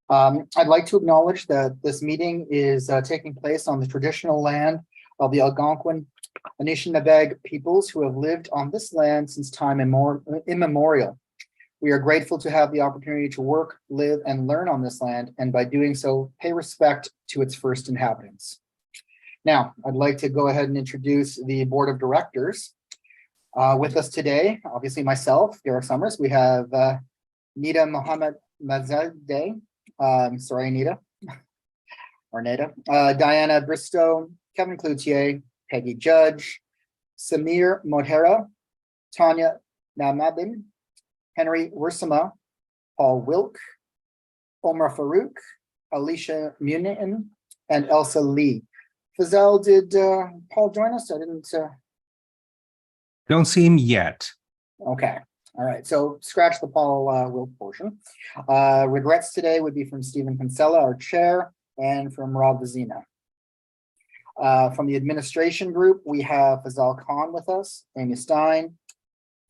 I'd like to acknowledge that this meeting is taking place on the traditional land of the Algonquin Anishinaabe peoples who have lived on this land since time immemorial. We are grateful to have the opportunity to work, live, and learn on this land, and by doing so, pay respect to its first inhabitants. Now, I'd like to go ahead and introduce the Board of Directors. With us today, obviously myself, Derek Summers, we have Nita Mohammed Mazadeh, sorry, Nita, or Nita, Diana Bristow, Kevin Cloutier, Peggy Judge, Samir Mohera, Tanya Namadin, Henry Wursama, Paul Wilk, Omar Farouk, Alicia Munian, and Elsa Lee. Fazal, did Paul join us? I didn't. Don't see him yet. Okay. All right. So scratch the Paul Wilk portion. Regrets today would be from Stephen Kinsella, our chair, and from Rob Vizina. From the administration group, we have Fazal Khan with us, Amy Stein,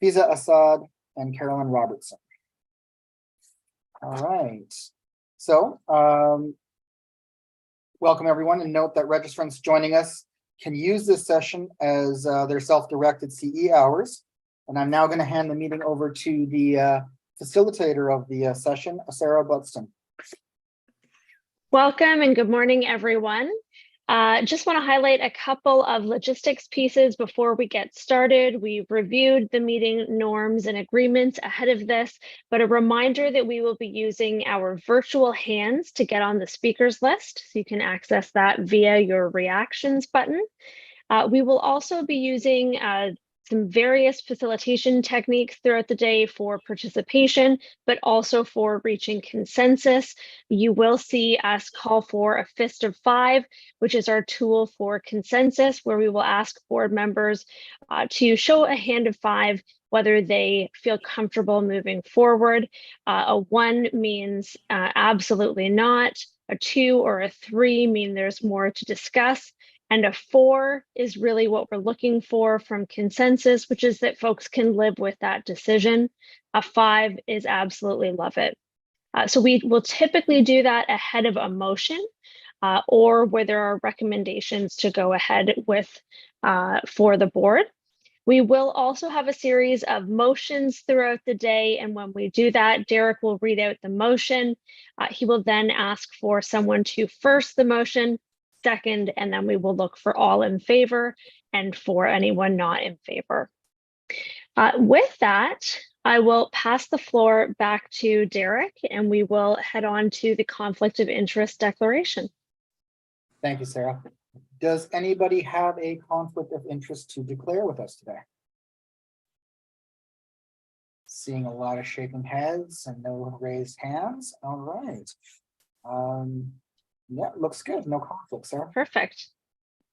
Fiza Assad, and Carolyn Robertson. All right. So welcome everyone, and note that registrants joining us can use this session as their self-directed CE hours. And I'm now going to hand the meeting over to the facilitator of the session, Sarah Buxton. Welcome and good morning, everyone. Just want to highlight a couple of logistics pieces before we get started. We've reviewed the meeting norms and agreements ahead of this, but a reminder that we will be using our virtual hands to get on the speakers list. So you can access that via your reactions button. We will also be using some various facilitation techniques throughout the day for participation, but also for reaching consensus. You will see us call for a fist of 5, which is our tool for consensus, where we will ask board members to show a hand of 5 whether they feel comfortable moving forward. A 1 means absolutely not. A 2 or a 3 mean there's more to discuss. And a 4 is really what we're looking for from consensus, which is that folks can live with that decision. A 5 is absolutely love it. So we will typically do that ahead of a motion or where there are recommendations to go ahead with for the board. We will also have a series of motions throughout the day. And when we do that, Derek will read out the motion. He will then ask for someone to first the motion, second, and then we will look for all in favor and for anyone not in favor. With that, I will pass the floor back to Derek and we will head on to the conflict of interest declaration. Thank you, Sarah. Does anybody have a conflict of interest to declare with us today? Seeing a lot of shaking heads and no raised hands. All right. Yeah, looks good. No conflict, Sarah. Perfect.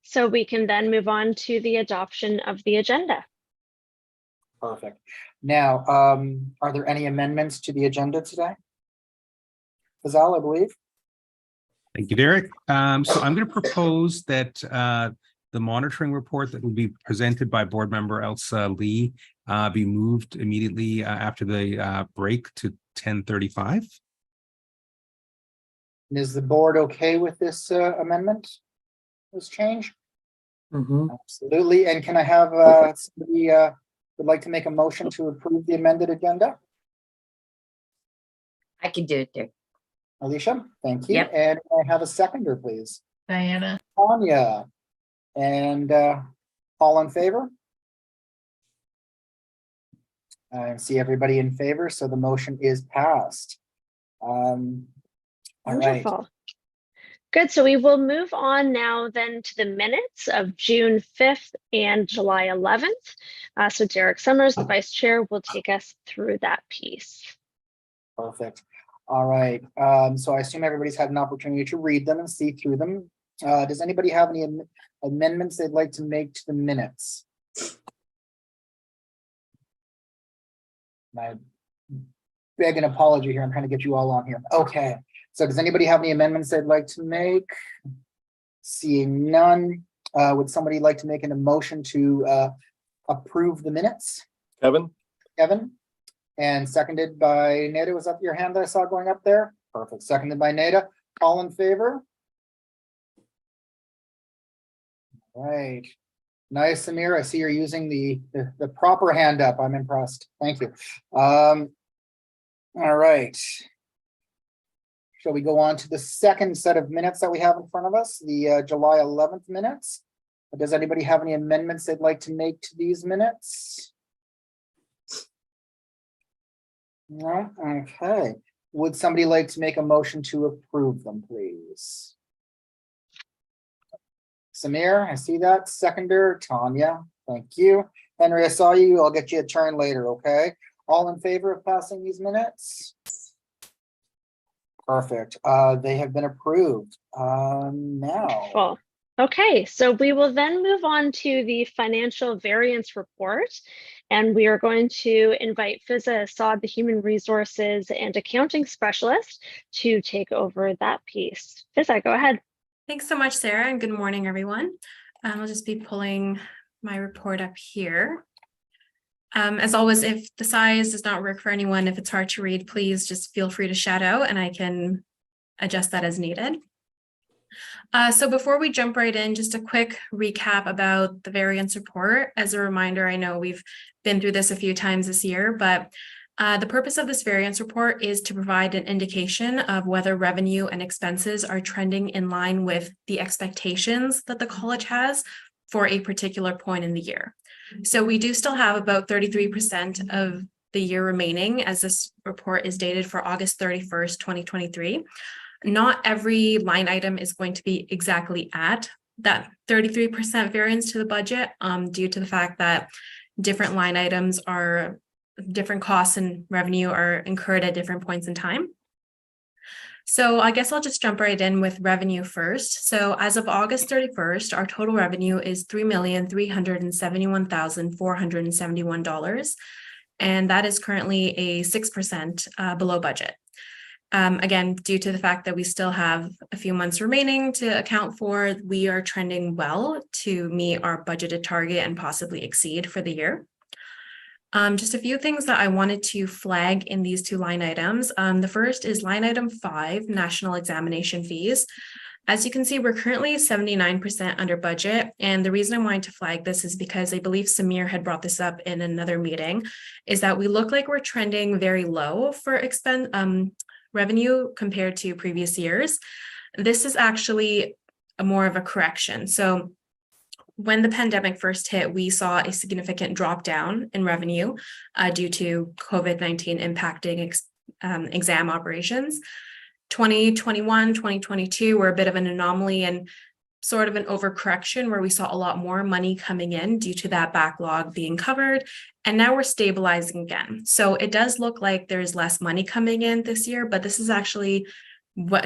So we can then move on to the adoption of the agenda. Perfect. Now, are there any amendments to the agenda today? Fazal, I believe. Thank you, Derek. So I'm going to propose that the monitoring report that will be presented by board member Elsa Lee be moved immediately after the break to 10:35. Is the board okay with this amendment, this change? Absolutely. And can I have somebody would like to make a motion to approve the amended agenda? I can do it there. Alicia, thank you. Yep. And I have a seconder, please. Diana. Tanya. And all in favor? I see everybody in favor, so the motion is passed. All Wonderful. right. Good. So we will move on now then to the minutes of June 5th and July 11th. So Derek Summers, the vice chair, will take us through that piece. Perfect. All right. So I assume everybody's had an opportunity to read them and see through them. Does anybody have any amendments they'd like to make to the minutes? I beg an apology here. I'm trying to get you all on here. Okay. So does anybody have any amendments they'd like to make? Seeing none, would somebody like to make an motion to approve the minutes? Kevin? Kevin? And seconded by Neda. Was that your hand that I saw going up there? Perfect. Seconded by Nada. All in favor? Right. Nice, Samir. I see you're using the proper hand up. I'm impressed. Thank you. All right. Shall we go on to the second set of minutes that we have in front of us, the July 11th minutes? Does anybody have any amendments they'd like to make to these minutes? No? Okay. Would somebody like to make a motion to approve them, please? Samir, I see that. Seconder, Tanya. Thank you. Henry, I saw you. I'll get you a turn later, okay? All in favor of passing these minutes? Perfect. They have been approved. Now. Well, okay, so we will then move on to the financial variance report. And we are going to invite Fiza Assad, the Human Resources and Accounting Specialist, to take over that piece. Fiza, go ahead. Thanks so much, Sarah, and good morning, everyone. I'll just be pulling my report up here. As always, if the size does not work for anyone, if it's hard to read, please just feel free to shout out and I can adjust that as needed. So before we jump right in, just a quick recap about the variance report. As a reminder, I know we've been through this a few times this year, but the purpose of this variance report is to provide an indication of whether revenue and expenses are trending in line with the expectations that the college has for a particular point in the year. So we do still have about 33% of the year remaining, as this report is dated for August 31st, 2023. Not every line item is going to be exactly at that 33% variance to the budget due to the fact that different line items are different costs and revenue are incurred at different points in time. So I guess I'll just jump right in with revenue first. So as of August 31st, our total revenue is $3,371,471. And that is currently a 6% below budget. Again, due to the fact that we still have a few months remaining to account for, we are trending well to meet our budgeted target and possibly exceed for the year. Just a few things that I wanted to flag in these two line items. The first is line item 5, national examination fees. As you can see, we're currently 79% under budget. And the reason I wanted to flag this is because I believe Samir had brought this up in another meeting, is that we look like we're trending very low for revenue compared to previous years. This is actually more of a correction. So when the pandemic first hit, we saw a significant drop down in revenue due to COVID-19 impacting exam operations. 2021, 2022 were a bit of an anomaly and sort of an overcorrection where we saw a lot more money coming in due to that backlog being covered. And now we're stabilizing again. So it does look like there's less money coming in this year, but this is actually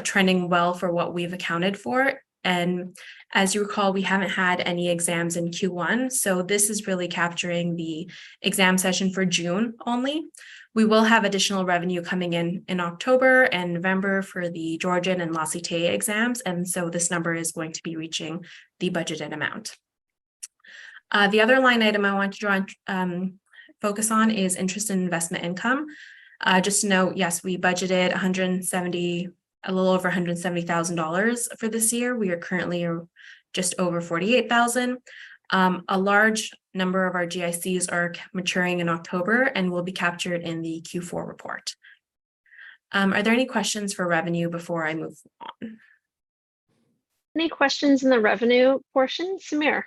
trending well for what we've accounted for. And as you recall, we haven't had any exams in Q1. So this is really capturing the exam session for June only. We will have additional revenue coming in October and November for the Georgian and La Cité exams. And so this number is going to be reaching the budgeted amount. The other line item I want to focus on is interest and investment income. Just to note, yes, we budgeted a little over $170,000 for this year. We are currently just over $48,000. A large number of our GICs are maturing in October and will be captured in the Q4 report. Are there any questions for revenue before I move on? Any questions in the revenue portion? Samir.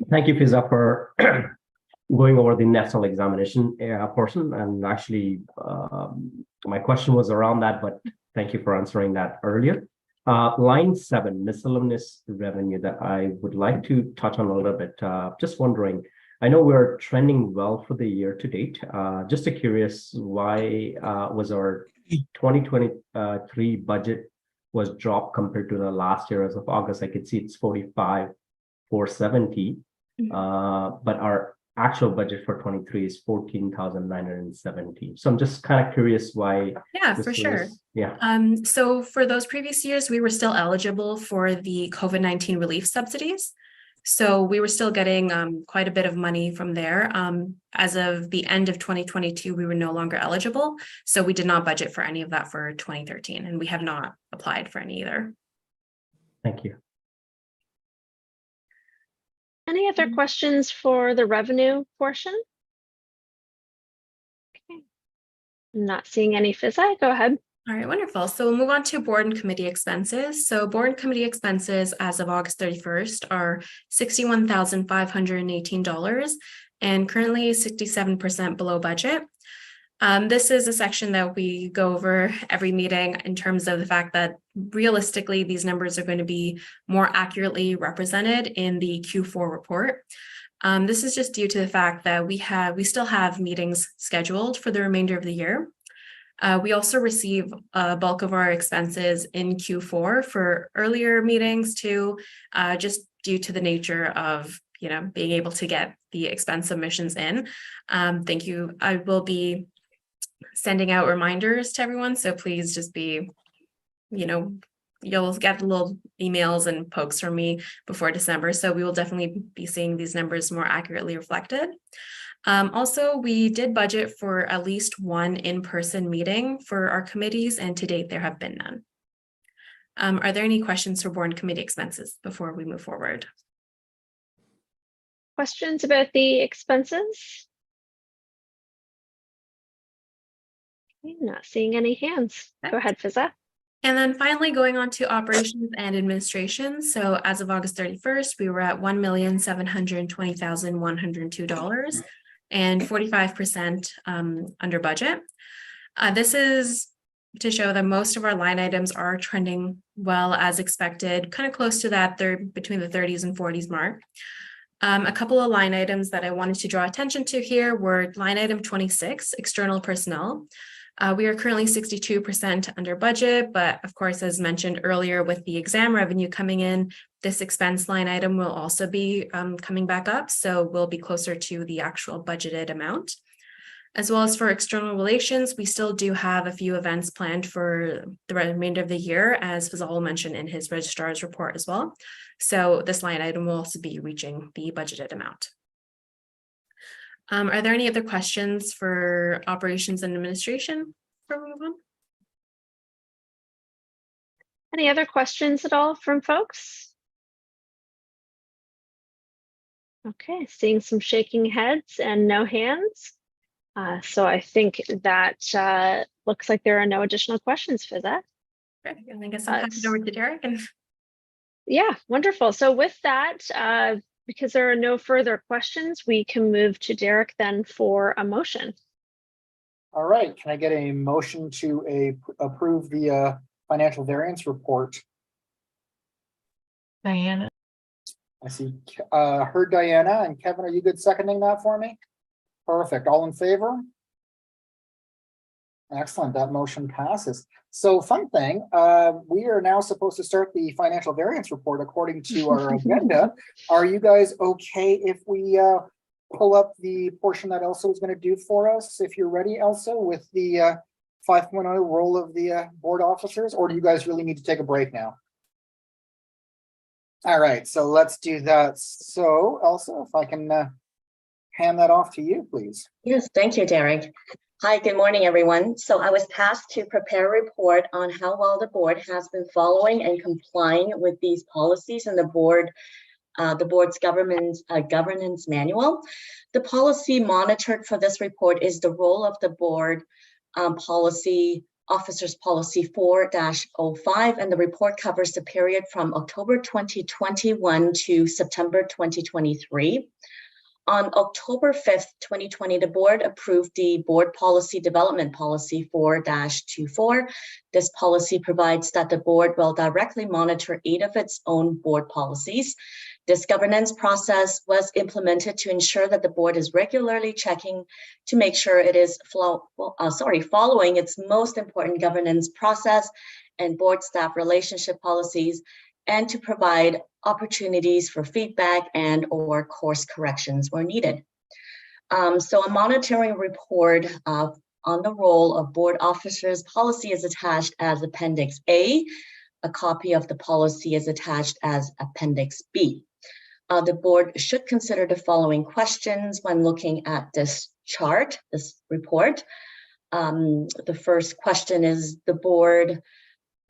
Thank you, Fiza, for going over the national examination portion. And actually, my question was around that, but thank you for answering that earlier. Line 7, miscellaneous revenue, that I would like to touch on a little bit. Just wondering, I know we're trending well for the year to date. Just curious, why was our 2023 budget was dropped compared to the last year as of August? I could see it's 45,470, but our actual budget for 23 is 14,970. So I'm just kind of curious why. Yeah, for sure. Yeah. So for those previous years, we were still eligible for the COVID-19 relief subsidies. So we were still getting quite a bit of money from there. As of the end of 2022, we were no longer eligible. So we did not budget for any of that for 2013, and we have not applied for any either. Thank you. Any other questions for the revenue portion? Okay. I'm not seeing any. Fizai, go ahead. All right, wonderful. So we'll move on to board and committee expenses. So board and committee expenses as of August 31st are $61,518 and currently 67% below budget. This is a section that we go over every meeting in terms of the fact that realistically, these numbers are going to be more accurately represented in the Q4 report. This is just due to the fact that we still have meetings scheduled for the remainder of the year. We also receive a bulk of our expenses in Q4 for earlier meetings too, just due to the nature of, being able to get the expense submissions in. Thank you. I will be sending out reminders to everyone. So please just be, you'll get little emails and pokes from me before December. So we will definitely be seeing these numbers more accurately reflected. Also, we did budget for at least one in-person meeting for our committees, and to date, there have been none. Are there any questions for board and committee expenses before we move forward? Questions about the expenses? Okay, not seeing any hands. Go ahead, Fizai. And then finally, going on to operations and administration. So as of August 31st, we were at $1,720,102 and 45% under budget. This is to show that most of our line items are trending well as expected, kind of close to that between the 30s and 40s mark. A couple of line items that I wanted to draw attention to here were line item 26, external personnel. We are currently 62% under budget, but of course, as mentioned earlier, with the exam revenue coming in, this expense line item will also be coming back up. So we'll be closer to the actual budgeted amount. As well as for external relations, we still do have a few events planned for the remainder of the year, as Fazal mentioned in his registrar's report as well. So this line item will also be reaching the budgeted amount. Are there any other questions for operations and administration before we move on? Any other questions at all from folks? Okay, seeing some shaking heads and no hands. So I think that looks like there are no additional questions for that. Okay, I guess I'll pass it over to Derek. Yeah, wonderful. So with that, because there are no further questions, we can move to Derek then for a motion. All right, can I get a motion to approve the financial variance report? Diana. I see, heard Diana, and Kevin, are you good seconding that for me? Perfect, all in favor? Excellent, that motion passes. So fun thing, we are now supposed to start the financial variance report according to our agenda. Are you guys okay if we pull up the portion that Elsa was going to do for us? If you're ready, Elsa, with the 5.0 role of the board officers, or do you guys really need to take a break now? All right, so let's do that. So Elsa, if I can hand that off to you, please. Yes, thank you, Derek. Hi, good morning, everyone. So I was tasked to prepare a report on how well the board has been following and complying with these policies in the board's governance manual. The policy monitored for this report is the role of the board officers policy 4-05, and the report covers the period from October 2021 to September 2023. On October 5th, 2020, the board approved the board policy development policy 4-24. This policy provides that the board will directly monitor 8 of its own board policies. This governance process was implemented to ensure that the board is regularly checking to make sure it is following its most important governance process and board staff relationship policies, and to provide opportunities for feedback and or course corrections where needed. So a monitoring report on the role of board officers policy is attached as Appendix A. A copy of the policy is attached as Appendix B. The board should consider the following questions when looking at this chart, this report. The first question is the board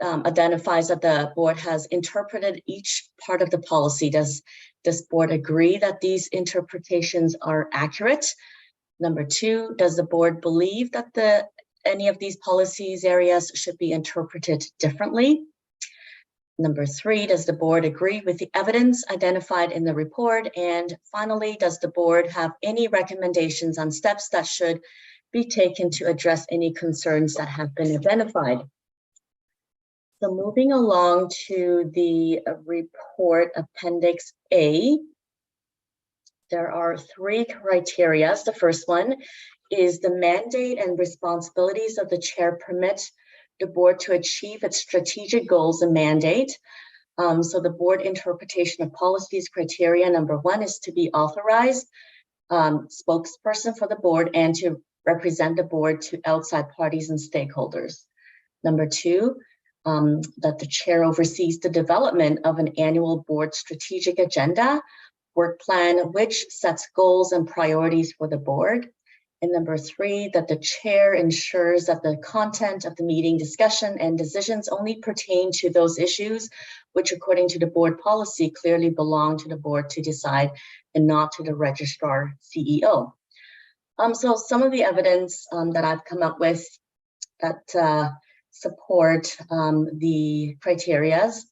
identifies that the board has interpreted each part of the policy. Does this board agree that these interpretations are accurate? Number two, does the board believe that any of these policies areas should be interpreted differently? Number three, does the board agree with the evidence identified in the report? And finally, does the board have any recommendations on steps that should be taken to address any concerns that have been identified? So moving along to the report Appendix A, there are three criteria. The first one is the mandate and responsibilities of the chair permit the board to achieve its strategic goals and mandate. So the board interpretation of policies criteria number one is to be authorized spokesperson for the board and to represent the board to outside parties and stakeholders. Number two, that the chair oversees the development of an annual board strategic agenda, work plan, which sets goals and priorities for the board. And number three, that the chair ensures that the content of the meeting discussion and decisions only pertain to those issues which, according to the board policy, clearly belong to the board to decide and not to the registrar CEO. So some of the evidence that I've come up with that support the criterias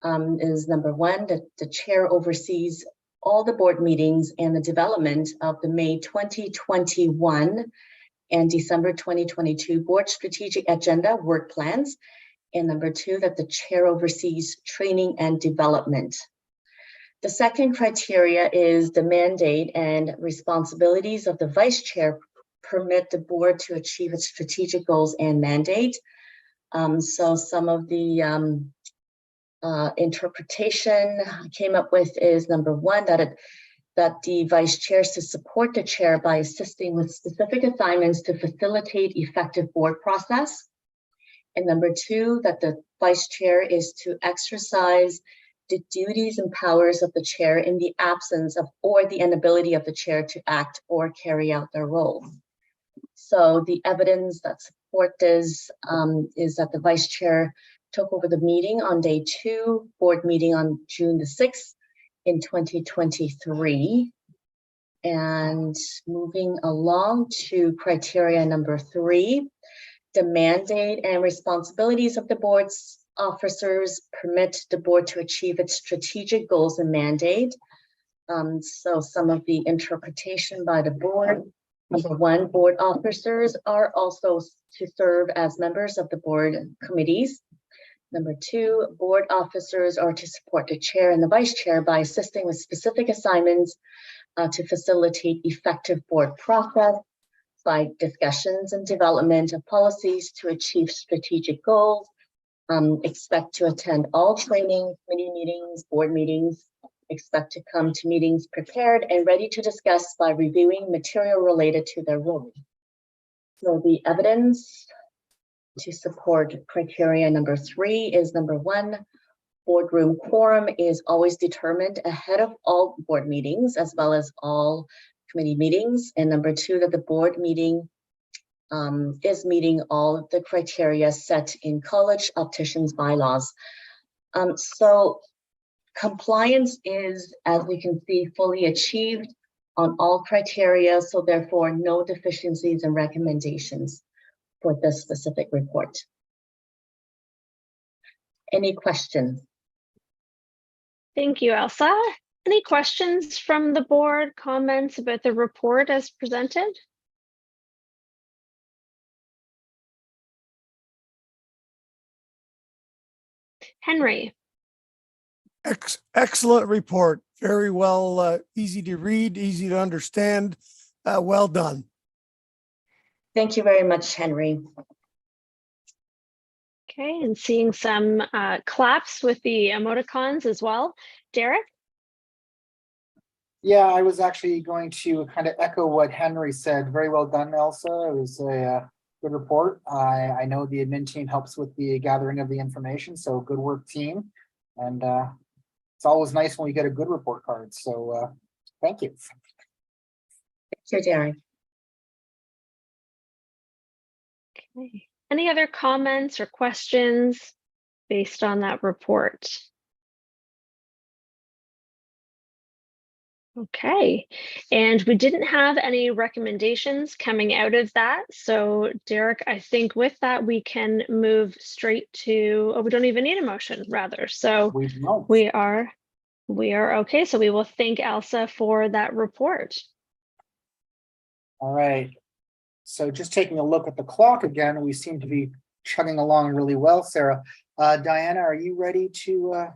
is number one, that the chair oversees all the board meetings and the development of the May 2021 and December 2022 board strategic agenda work plans. And number two, that the chair oversees training and development. The second criteria is the mandate and responsibilities of the vice chair permit the board to achieve its strategic goals and mandate. So some of the interpretation I came up with is number one, that the vice chair is to support the chair by assisting with specific assignments to facilitate effective board process. And number two, that the vice chair is to exercise the duties and powers of the chair in the absence of or the inability of the chair to act or carry out their role. So the evidence that support this is that the vice chair took over the meeting on day 2, board meeting on June the 6th in 2023. And moving along to criteria number 3, the mandate and responsibilities of the board's officers permit the board to achieve its strategic goals and mandate. So some of the interpretation by the board. Number one, board officers are also to serve as members of the board committees. Number two, board officers are to support the chair and the vice chair by assisting with specific assignments to facilitate effective board process, by discussions and development of policies to achieve strategic goals, expect to attend all training, committee meetings, board meetings, expect to come to meetings prepared and ready to discuss by reviewing material related to their role. So the evidence to support criteria number 3 is number 1, boardroom quorum is always determined ahead of all board meetings as well as all committee meetings. And number 2, that the board meeting is meeting all of the criteria set in college opticians bylaws. So compliance is, as we can see, fully achieved on all criteria. So therefore, no deficiencies and recommendations for this specific report. Any questions? Thank you, Elsa. Any questions from the board, comments about the report as presented? Henry. Excellent report. Very well, easy to read, easy to understand. Well done. Thank you very much, Henry. Okay, and seeing some claps with the emoticons as well. Derek? Yeah, I was actually going to kind of echo what Henry said. Very well done, Elsa. It was a good report. I know the admin team helps with the gathering of the information, so good work, team. And It's always nice when we get a good report card. So thank you. Thank you, Derek. Okay. Any other comments or questions based on that report? Okay, and we didn't have any recommendations coming out of that. So Derek, I think with that, we can move straight to, oh, we don't even need a motion rather. So We don't. we are okay. So we will thank Elsa for that report. All right. So just taking a look at the clock again, we seem to be chugging along really well, Sarah. Diana, are you ready to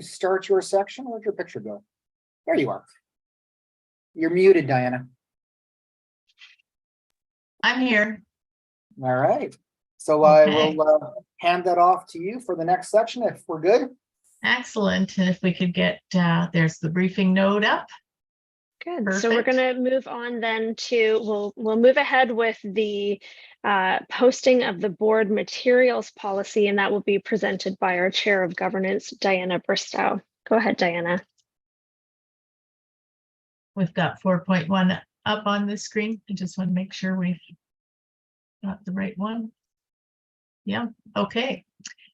start your section? Where'd your picture go? There you are. You're muted, Diana. I'm here. All right. So I Okay. will hand that off to you for the next section if we're good. Excellent. And if we could get, there's the briefing note up. Good. So we're Perfect. going to move on then to, we'll move ahead with the posting of the board materials policy, and that will be presented by our Chair of Governance, Diana Bristow. Go ahead, Diana. We've got 4.1 up on the screen. I just want to make sure we've got the right one. Yeah, okay.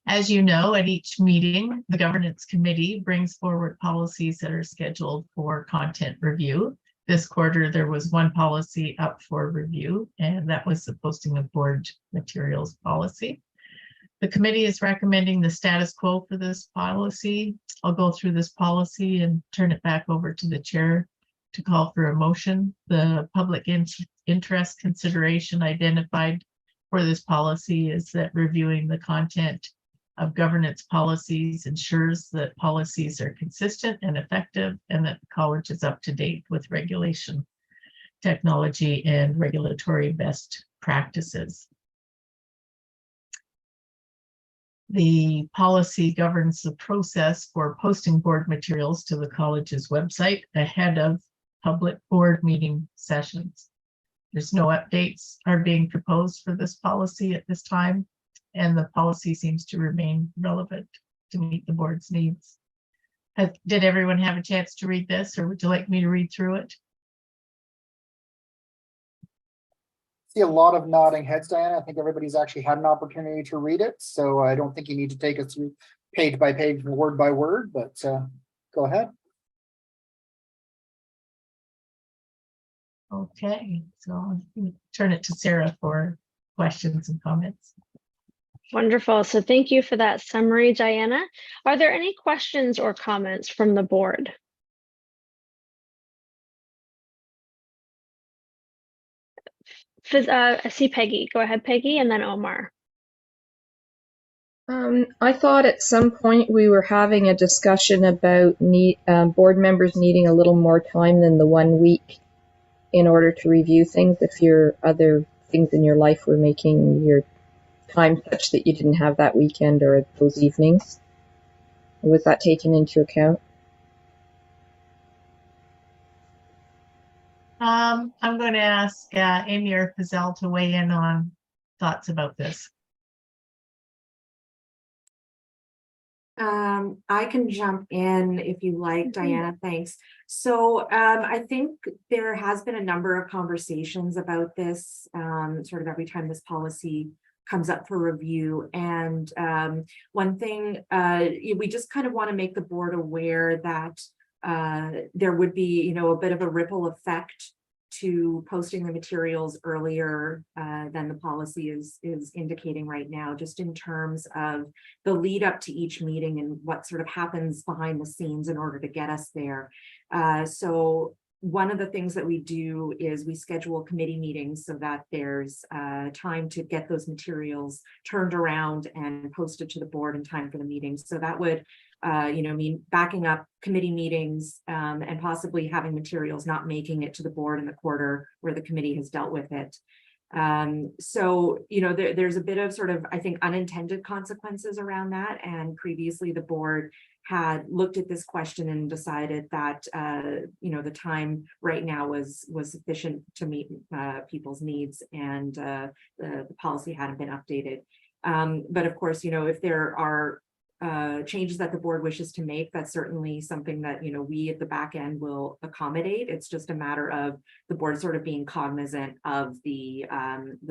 As you know, at each meeting, the governance committee brings forward policies that are scheduled for content review. This quarter, there was one policy up for review, and that was the posting of board materials policy. The committee is recommending the status quo for this policy. I'll go through this policy and turn it back over to the chair to call for a motion. The public interest consideration identified for this policy is that reviewing the content of governance policies ensures that policies are consistent and effective, and that the college is up to date with regulation, technology, and regulatory best practices. The policy governs the process for posting board materials to the college's website ahead of public board meeting sessions. There's no updates are being proposed for this policy at this time, and the policy seems to remain relevant to meet the board's needs. Did everyone have a chance to read this, or would you like me to read through it? See a lot of nodding heads, Diana. I think everybody's actually had an opportunity to read it. So I don't think you need to take us through page by page, word by word, but go ahead. Okay, so I'll turn it to Sarah for questions and comments. Wonderful. So thank you for that summary, Diana. Are there any questions or comments from the board? I see Peggy. Go ahead, Peggy, and then Omar. I thought at some point we were having a discussion about board members needing a little more time than the 1 week in order to review things if your other things in your life were making your time such that you didn't have that weekend or those evenings. Was that taken into account? I'm going to ask Amy or Fazelle to weigh in on thoughts about this. I can jump in if you like, Diana, thanks. So I think there has been a number of conversations about this sort of every time this policy comes up for review. And one thing, we just kind of want to make the board aware that there would be, a bit of a ripple effect to posting the materials earlier than the policy is indicating right now, just in terms of the lead up to each meeting and what sort of happens behind the scenes in order to get us there. So one of the things that we do is we schedule committee meetings so that there's time to get those materials turned around and posted to the board in time for the meeting. So that would mean backing up committee meetings and possibly having materials not making it to the board in the quarter where the committee has dealt with it. So, there's a bit of sort of, I think, unintended consequences around that. And previously the board had looked at this question and decided that, the time right now was sufficient to meet people's needs, and the policy hadn't been updated. But of course, if there are changes that the board wishes to make, that's certainly something that, we at the back end will accommodate. It's just a matter of the board sort of being cognizant of the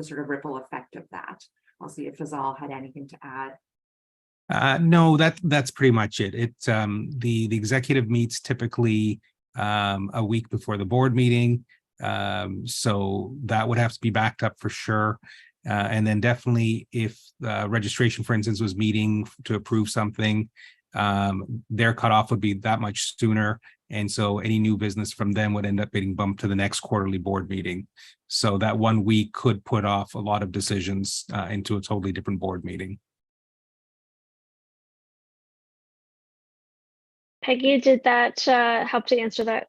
sort of ripple effect of that. I'll see if Fazal had anything to add. No, that's pretty much it. The executive meets typically a week before the board meeting. So that would have to be backed up for sure. And then definitely if registration, for instance, was meeting to approve something, their cutoff would be that much sooner. And so any new business from them would end up getting bumped to the next quarterly board meeting. So that 1 week could put off a lot of decisions into a totally different board meeting. Peggy, did that help to answer that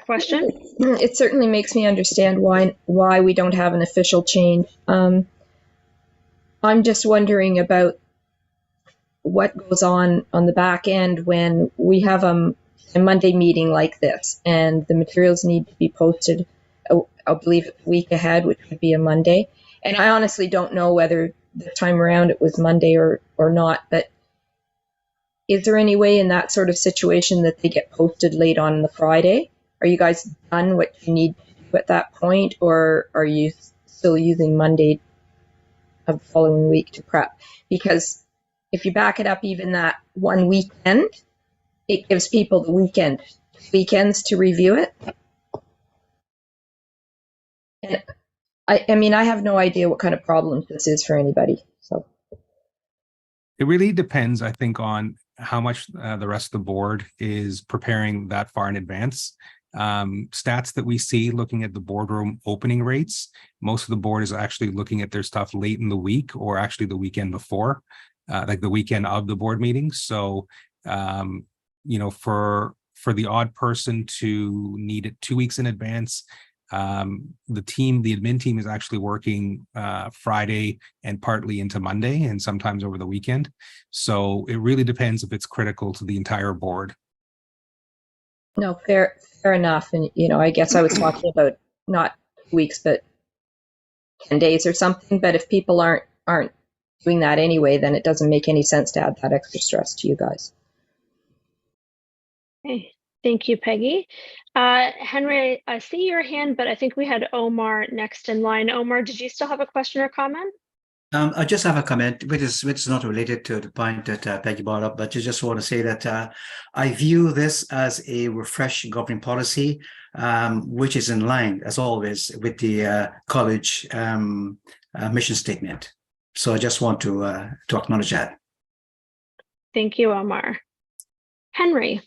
question? It certainly makes me understand why we don't have an official change. I'm just wondering about what goes on the back end when we have a Monday meeting like this, and the materials need to be posted, I believe, a week ahead, which would be a Monday. And I honestly don't know whether this time around it was Monday or not, but is there any way in that sort of situation that they get posted late on the Friday? Are you guys done what you need to do at that point, or are you still using Monday of the following week to prep? Because if you back it up even that one weekend, it gives people the weekends to review it. And I mean, I have no idea what kind of problem this is for anybody. So it really depends, I think, on how much the rest of the board is preparing that far in advance. Stats that we see looking at the boardroom opening rates, most of the board is actually looking at their stuff late in the week or actually the weekend before, like the weekend of the board meeting. So, for the odd person to need it 2 weeks in advance, the admin team is actually working Friday and partly into Monday and sometimes over the weekend. So it really depends if it's critical to the entire board. no, fair enough. And, I guess I was talking about not weeks, but 10 days or something. But if people aren't doing that anyway, then it doesn't make any sense to add that extra stress to you guys. Okay, thank you, Peggy. Henry, I see your hand, but I think we had Omar next in line. Omar, did you still have a question or comment? I just have a comment, which is not related to the point that Peggy brought up, but I just want to say that I view this as a refreshed governing policy, which is in line, as always, with the college mission statement. So I just want to acknowledge that. Thank you, Omar. Henry.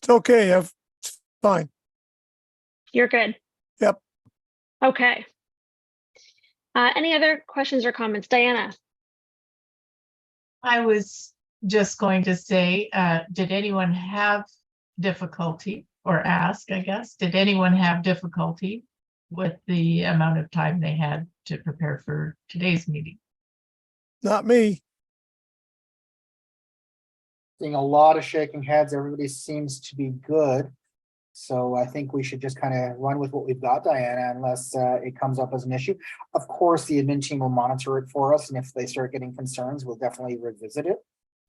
It's okay. It's fine. You're good. Yep. Okay. Any other questions or comments? Diana? I was just going to say, did anyone have difficulty, or ask, I guess, did anyone have difficulty with the amount of time they had to prepare for today's meeting? Not me. Seeing a lot of shaking heads. Everybody seems to be good. So I think we should just kind of run with what we've got, Diana, unless it comes up as an issue. Of course, the admin team will monitor it for us. And if they start getting concerns, we'll definitely revisit it.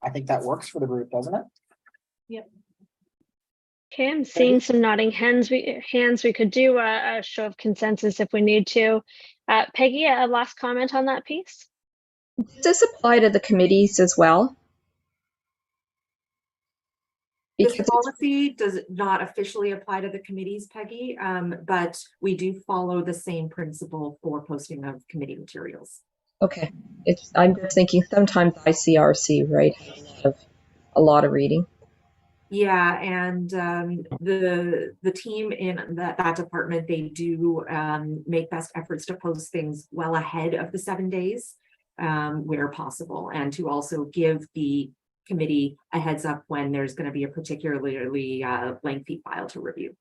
I think that works for the group, doesn't it? Yep. Okay, I'm seeing some nodding hands. We could do a show of consensus if we need to. Peggy, a last comment on that piece? Does this apply to the committees as well? This policy does not officially apply to the committees, Peggy, but we do follow the same principle for posting of committee materials. Okay, I'm just thinking sometimes ICRC, right, have a lot of reading. Yeah, and the team in that department, they do make best efforts to post things well ahead of the 7 days where possible, and to also give the committee a heads up when there's going to be a particularly lengthy file to review.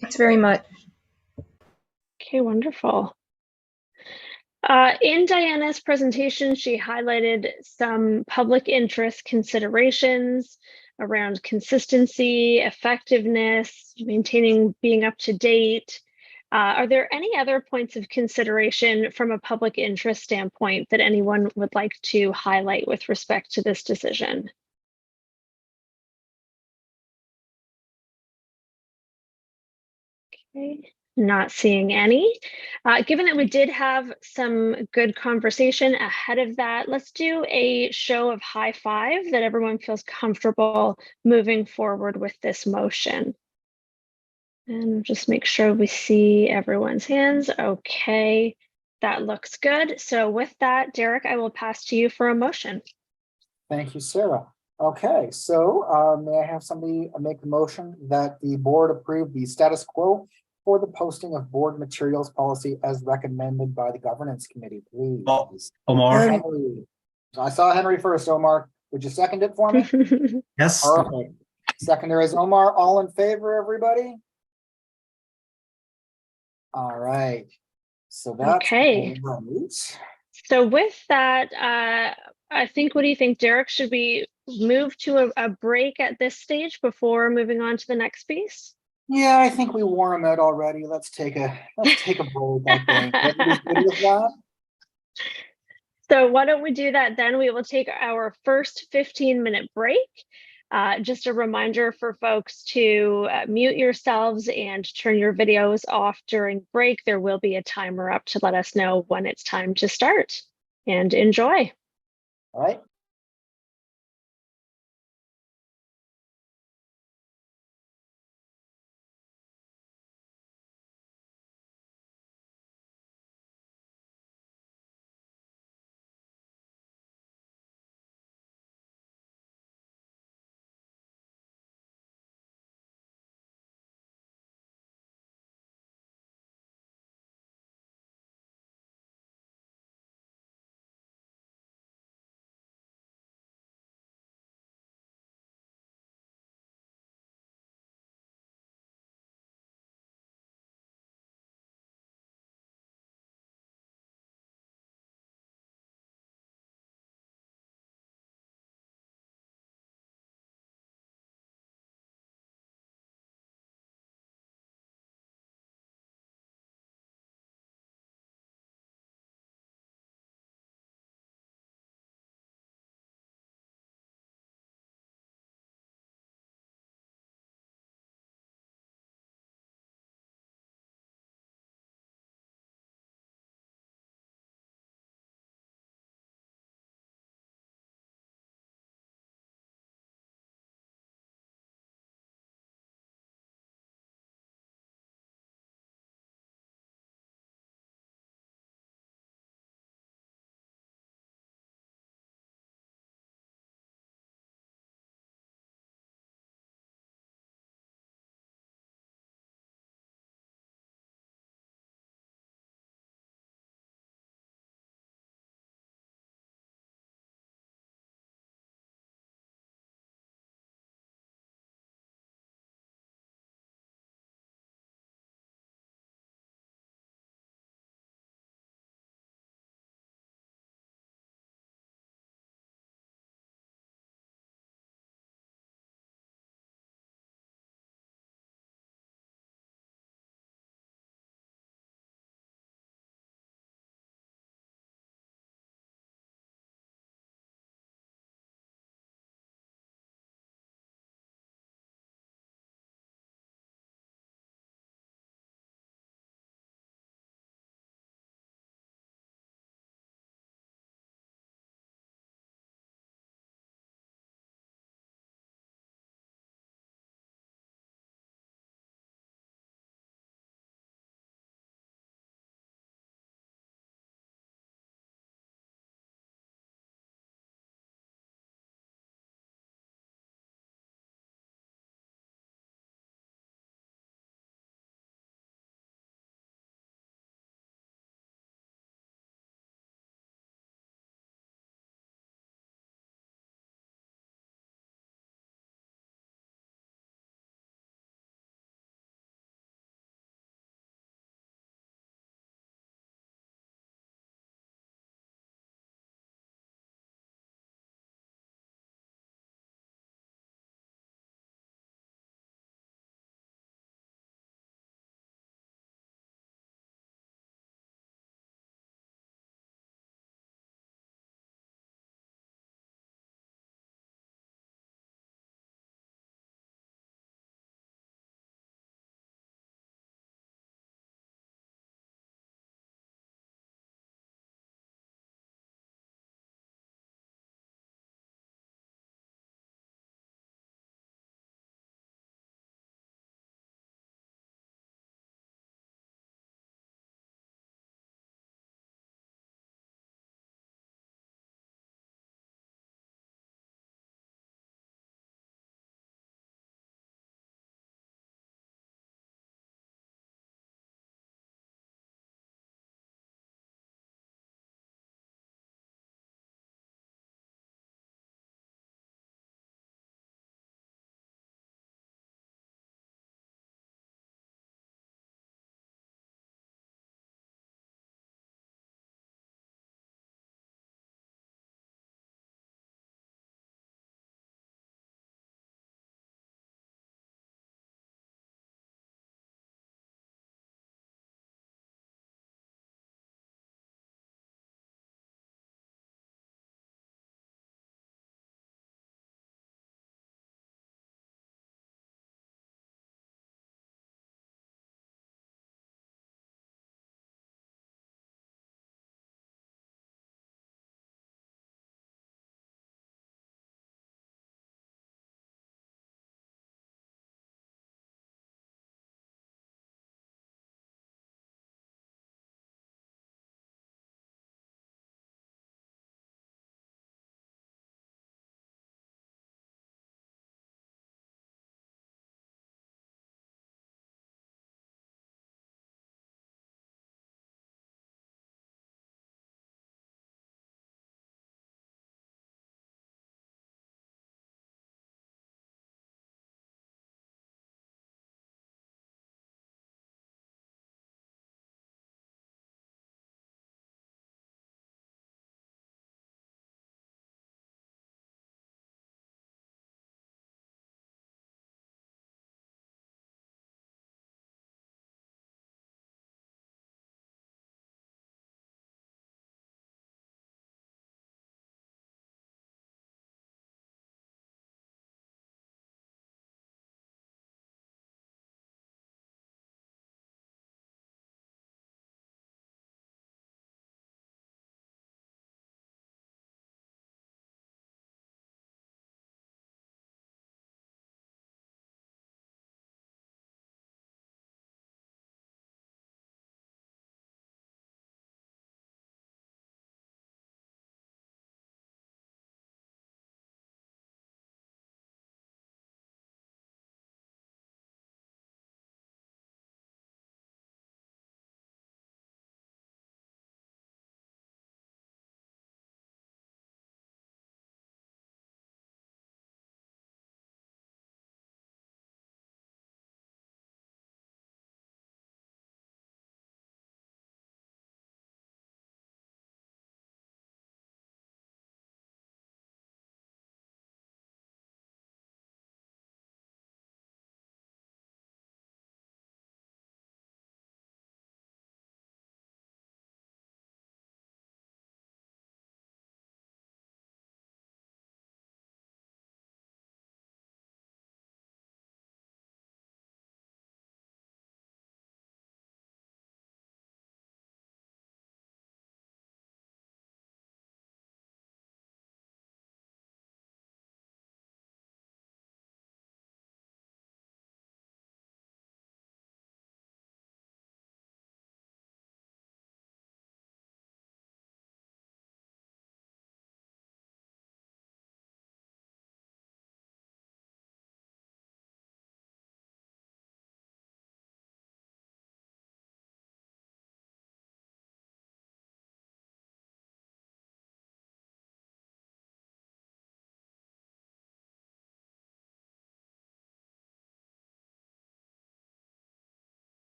Thanks very much. Okay, wonderful. In Diana's presentation, she highlighted some public interest considerations around consistency, effectiveness, maintaining being up to date, Are there any other points of consideration from a public interest standpoint that anyone would like to highlight with respect to this decision? Okay, not seeing any. Given that we did have some good conversation ahead of that, let's do a show of high five that everyone feels comfortable moving forward with this motion. And just make sure we see everyone's hands. Okay, that looks good. So with that, Derek, I will pass to you for a motion. Thank you, Sarah. Okay, so may I have somebody make the motion that the board approve the status quo for the posting of board materials policy as recommended by the governance committee, please? Omar, Henry. I saw Henry first, Omar. Would you second it for me? yes, Perfect. Seconder is Omar. All in favor, everybody? All right. So that's Okay. right. So with that, I think, what do you think, Derek? Should we move to a break at this stage before moving on to the next piece? Yeah, I think we wore them out already. Let's take a break, I think. Everybody's good with that? So why don't we do that then? We will take our first 15-minute break. Just a reminder for folks to mute yourselves and turn your videos off during break. There will be a timer up to let us know when it's time to start, and enjoy. All right.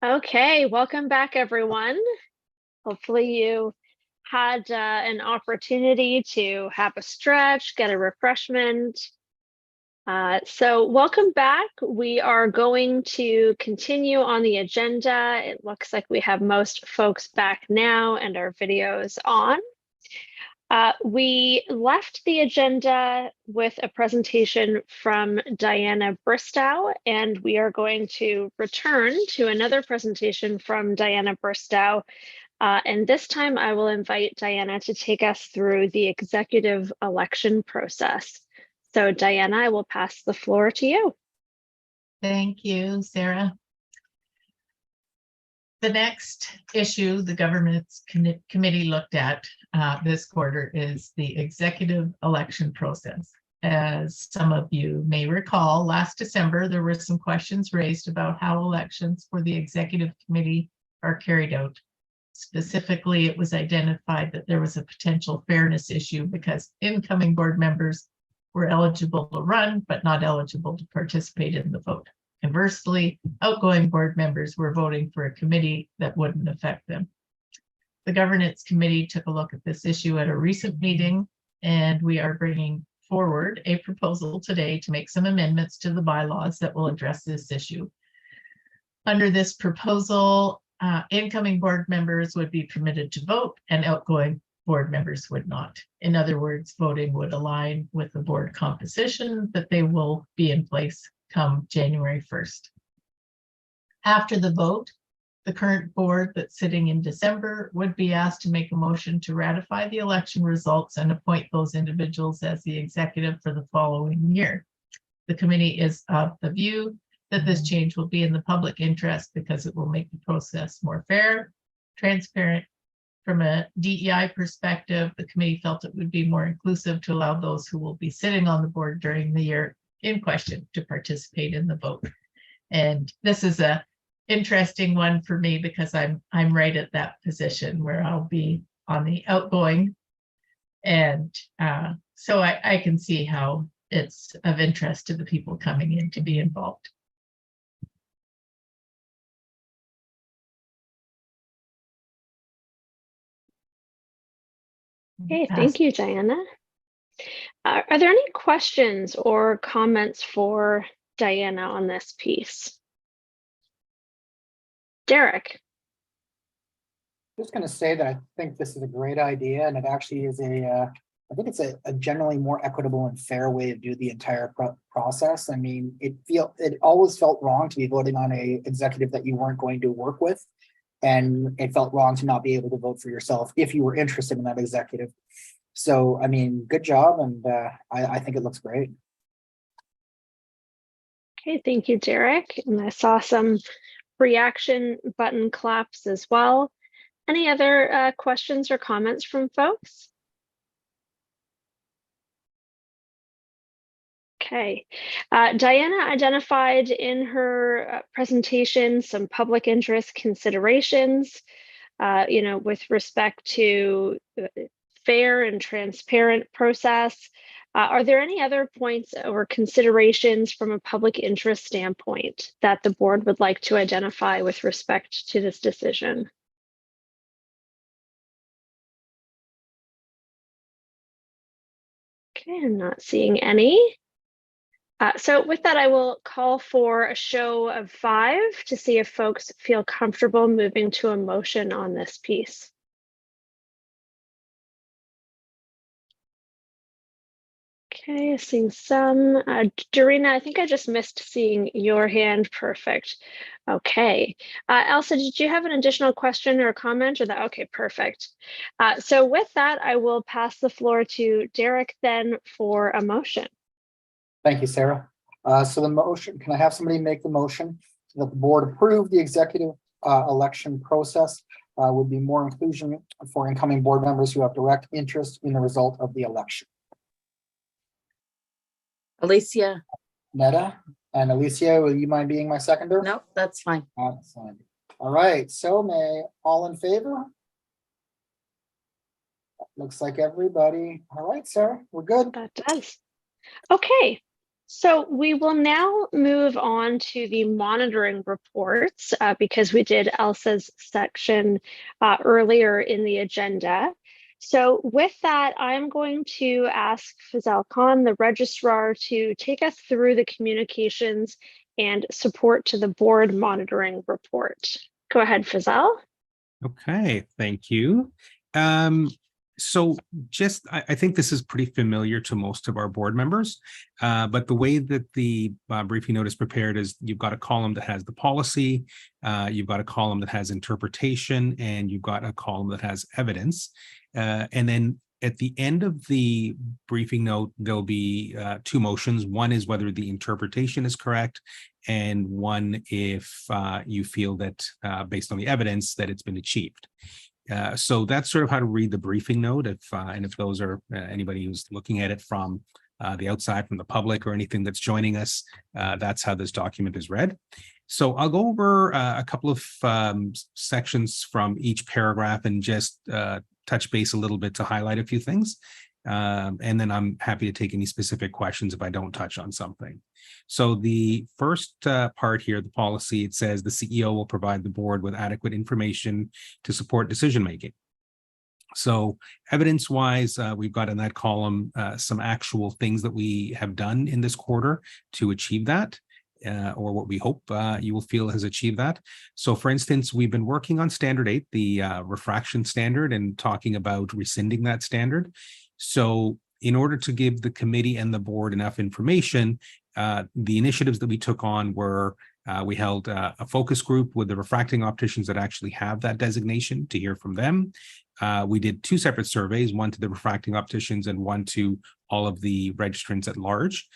Okay, welcome back, everyone. Hopefully you had an opportunity to have a stretch, get a refreshment. So welcome back. We are going to continue on the agenda. It looks like we have most folks back now and our videos on. We left the agenda with a presentation from Diana Bristow, and we are going to return to another presentation from Diana Bristow. And this time I will invite Diana to take us through the executive election process. So Diana, I will pass the floor to you. Thank you, Sarah. The next issue the governance committee looked at this quarter is the executive election process. As some of you may recall, last December, there were some questions raised about how elections for the executive committee are carried out. Specifically, it was identified that there was a potential fairness issue because incoming board members were eligible to run, but not eligible to participate in the vote. Conversely, outgoing board members were voting for a committee that wouldn't affect them. The governance committee took a look at this issue at a recent meeting, and we are bringing forward a proposal today to make some amendments to the bylaws that will address this issue. Under this proposal, incoming board members would be permitted to vote and outgoing board members would not. In other words, voting would align with the board composition that they will be in place come January 1st. After the vote, the current board that's sitting in December would be asked to make a motion to ratify the election results and appoint those individuals as the executive for the following year. The committee is of the view that this change will be in the public interest because it will make the process more fair, transparent. From a DEI perspective, the committee felt it would be more inclusive to allow those who will be sitting on the board during the year in question to participate in the vote. And this is a interesting one for me because I'm right at that position where I'll be on the outgoing. And so I can see how it's of interest to the people coming in to be involved. Okay, thank you, Diana. Are there any questions or comments for Diana on this piece? Derek. Just going to say that I think this is a great idea, and it actually is I think it's a generally more equitable and fair way to do the entire process. I mean, it always felt wrong to be voting on a executive that you weren't going to work with, and it felt wrong to not be able to vote for yourself if you were interested in that executive. So, I mean, good job, and I think it looks great. Okay, thank you, Derek. And I saw some reaction button claps as well. Any other questions or comments from folks? Okay, Diana identified in her presentation some public interest considerations, with respect to fair and transparent process. Are there any other points or considerations from a public interest standpoint that the board would like to identify with respect to this decision? Okay, I'm not seeing any. So with that, I will call for a show of 5 to see if folks feel comfortable moving to a motion on this piece. Okay, seeing some. Dorina, I think I just missed seeing your hand. Perfect. Okay. Elsa, did you have an additional question or comment or that? Okay, perfect. So with that, I will pass the floor to Derek then for a motion. Thank you, Sarah. So the motion, can I have somebody make the motion that the board approve the executive election process would be more inclusion for incoming board members who have direct interest in the result of the election? Alicia. Netta and Alicia, will you mind being my seconder? No, that's fine. All right, so may all in favor? Looks like everybody. All right, Sarah, we're good. That does. Okay. So we will now move on to the monitoring reports because we did Elsa's section earlier in the agenda. So with that, I'm going to ask Fazal Khan, the registrar, to take us through the communications and support to the board monitoring report. Go ahead, Fazal. Okay, thank you. So just, I think this is pretty familiar to most of our board members, but the way that the briefing note is prepared is you've got a column that has the policy, you've got a column that has interpretation, and you've got a column that has evidence. And then at the end of the briefing note, there'll be two motions. One is whether the interpretation is correct, and one if you feel that based on the evidence that it's been achieved. So that's sort of how to read the briefing note. And if those are anybody who's looking at it from the outside, from the public, or anything that's joining us, that's how this document is read. So I'll go over a couple of sections from each paragraph and just touch base a little bit to highlight a few things. And then I'm happy to take any specific questions if I don't touch on something. So the first part here, the policy, it says the CEO will provide the board with adequate information to support decision-making. So evidence-wise, we've got in that column some actual things that we have done in this quarter to achieve that. Or what we hope you will feel has achieved that. So for instance, we've been working on standard 8, the refraction standard, and talking about rescinding that standard. So in order to give the committee and the board enough information, the initiatives that we took on were we held a focus group with the refracting opticians that actually have that designation to hear from them. We did 2 separate surveys, one to the refracting opticians and one to all of the registrants at large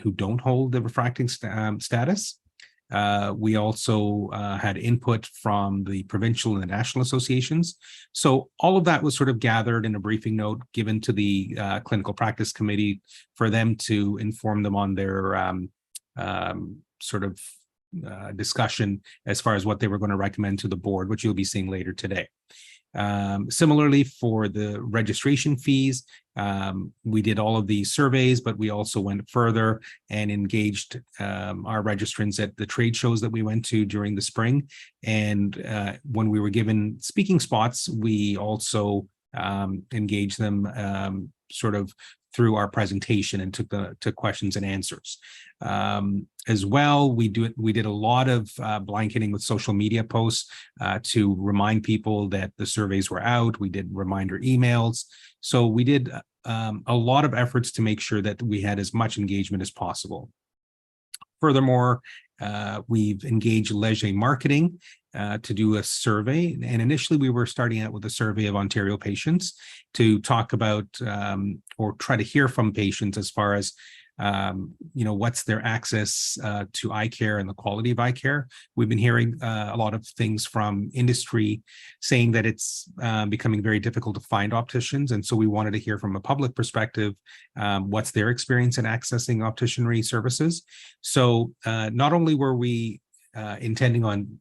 who don't hold the refracting status. We also had input from the provincial and the national associations. So all of that was sort of gathered in a briefing note given to the clinical practice committee for them to inform them on their discussion as far as what they were going to recommend to the board, which you'll be seeing later today. Similarly, for the registration fees, we did all of these surveys, but we also went further and engaged our registrants at the trade shows that we went to during the spring. And when we were given speaking spots, we also engaged them sort of through our presentation and took questions and answers. As well, we did a lot of blanketing with social media posts to remind people that the surveys were out. We did reminder emails. So we did a lot of efforts to make sure that we had as much engagement as possible. Furthermore, we've engaged Leger Marketing to do a survey. And initially we were starting out with a survey of Ontario patients to talk about or try to hear from patients as far as what's their access to eye care and the quality of eye care. We've been hearing a lot of things from industry saying that it's becoming very difficult to find opticians. And so we wanted to hear from a public perspective, what's their experience in accessing opticianry services. So not only were we intending on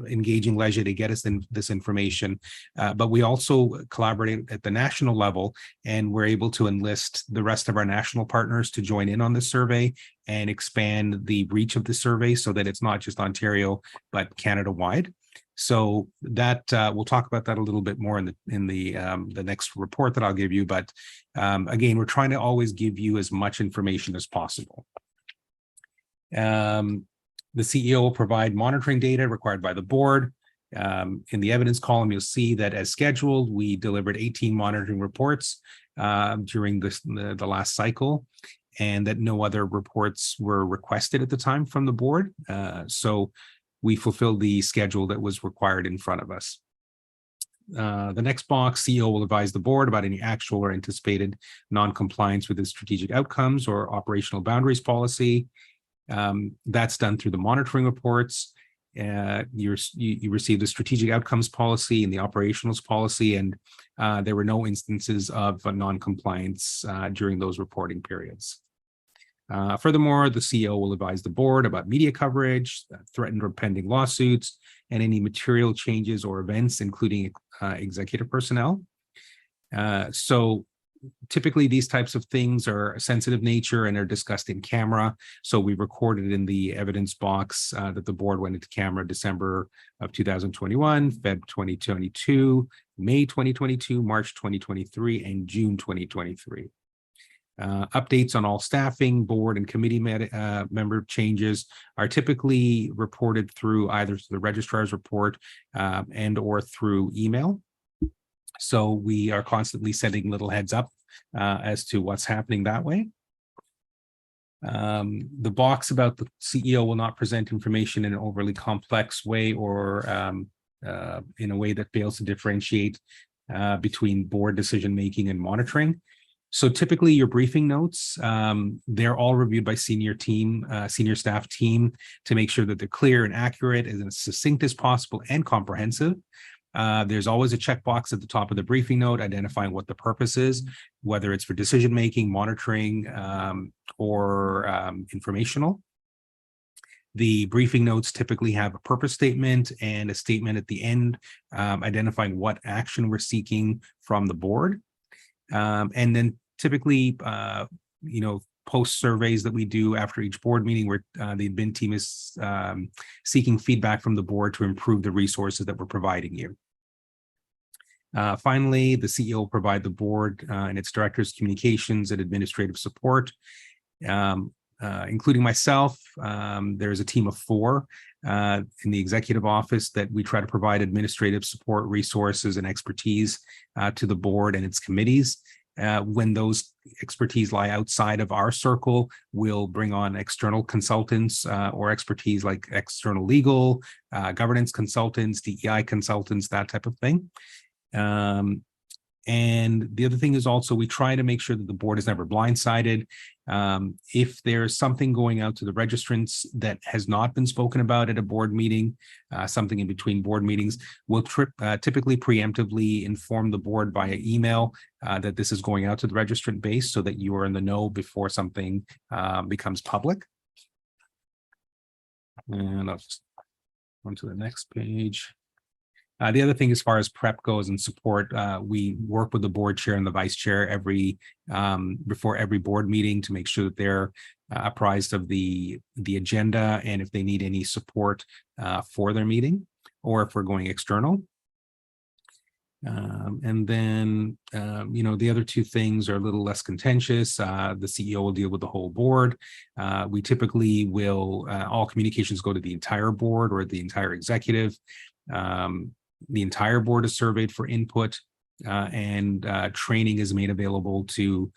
engaging Leger to get us this information, but we also collaborated at the national level, and we're able to enlist the rest of our national partners to join in on the survey and expand the reach of the survey so that it's not just Ontario, but Canada-wide. So that we'll talk about that a little bit more in the next report that I'll give you. But again, we're trying to always give you as much information as possible. The CEO will provide monitoring data required by the board. In the evidence column, you'll see that as scheduled, we delivered 18 monitoring reports during the last cycle, and that no other reports were requested at the time from the board. So we fulfilled the schedule that was required in front of us. The next box, CEO will advise the board about any actual or anticipated non-compliance with the strategic outcomes or operational boundaries policy. That's done through the monitoring reports. You receive the strategic outcomes policy and the operationals policy, and there were no instances of non-compliance during those reporting periods. Furthermore, the CEO will advise the board about media coverage, threatened or pending lawsuits, and any material changes or events, including executive personnel. So Typically, these types of things are sensitive nature and are discussed in camera. So we recorded in the evidence box that the board went into camera December of 2021, Feb 2022, May 2022, March 2023, and June 2023. Updates on all staffing, board, and committee member changes are typically reported through either the registrar's report and or through email. So we are constantly sending little heads up as to what's happening that way. The box about the CEO will not present information in an overly complex way or in a way that fails to differentiate between board decision-making and monitoring. So typically your briefing notes, they're all reviewed by senior staff team to make sure that they're clear and accurate and as succinct as possible and comprehensive. There's always a checkbox at the top of the briefing note identifying what the purpose is, whether it's for decision-making, monitoring, or informational. The briefing notes typically have a purpose statement and a statement at the end identifying what action we're seeking from the board. And then typically, post surveys that we do after each board meeting where the admin team is seeking feedback from the board to improve the resources that we're providing you. Finally, the CEO will provide the board and its directors communications and administrative support, including myself. There's a team of 4 in the executive office that we try to provide administrative support, resources, and expertise to the board and its committees. When those expertise lie outside of our circle, we'll bring on external consultants or expertise like external legal, governance consultants, DEI consultants, that type of thing. And the other thing is also we try to make sure that the board is never blindsided. If there's something going out to the registrants that has not been spoken about at a board meeting, something in between board meetings, we'll typically preemptively inform the board via email that this is going out to the registrant base so that you are in the know before something becomes public. And I'll just go on to the next page. The other thing, as far as prep goes and support, we work with the board chair and the vice chair before every board meeting to make sure that they're apprised of the agenda and if they need any support for their meeting or if we're going external. And then, the other 2 things are a little less contentious. The CEO will deal with the whole board. We typically will, all communications go to the entire board or the entire executive. The entire board is surveyed for input and training is made available to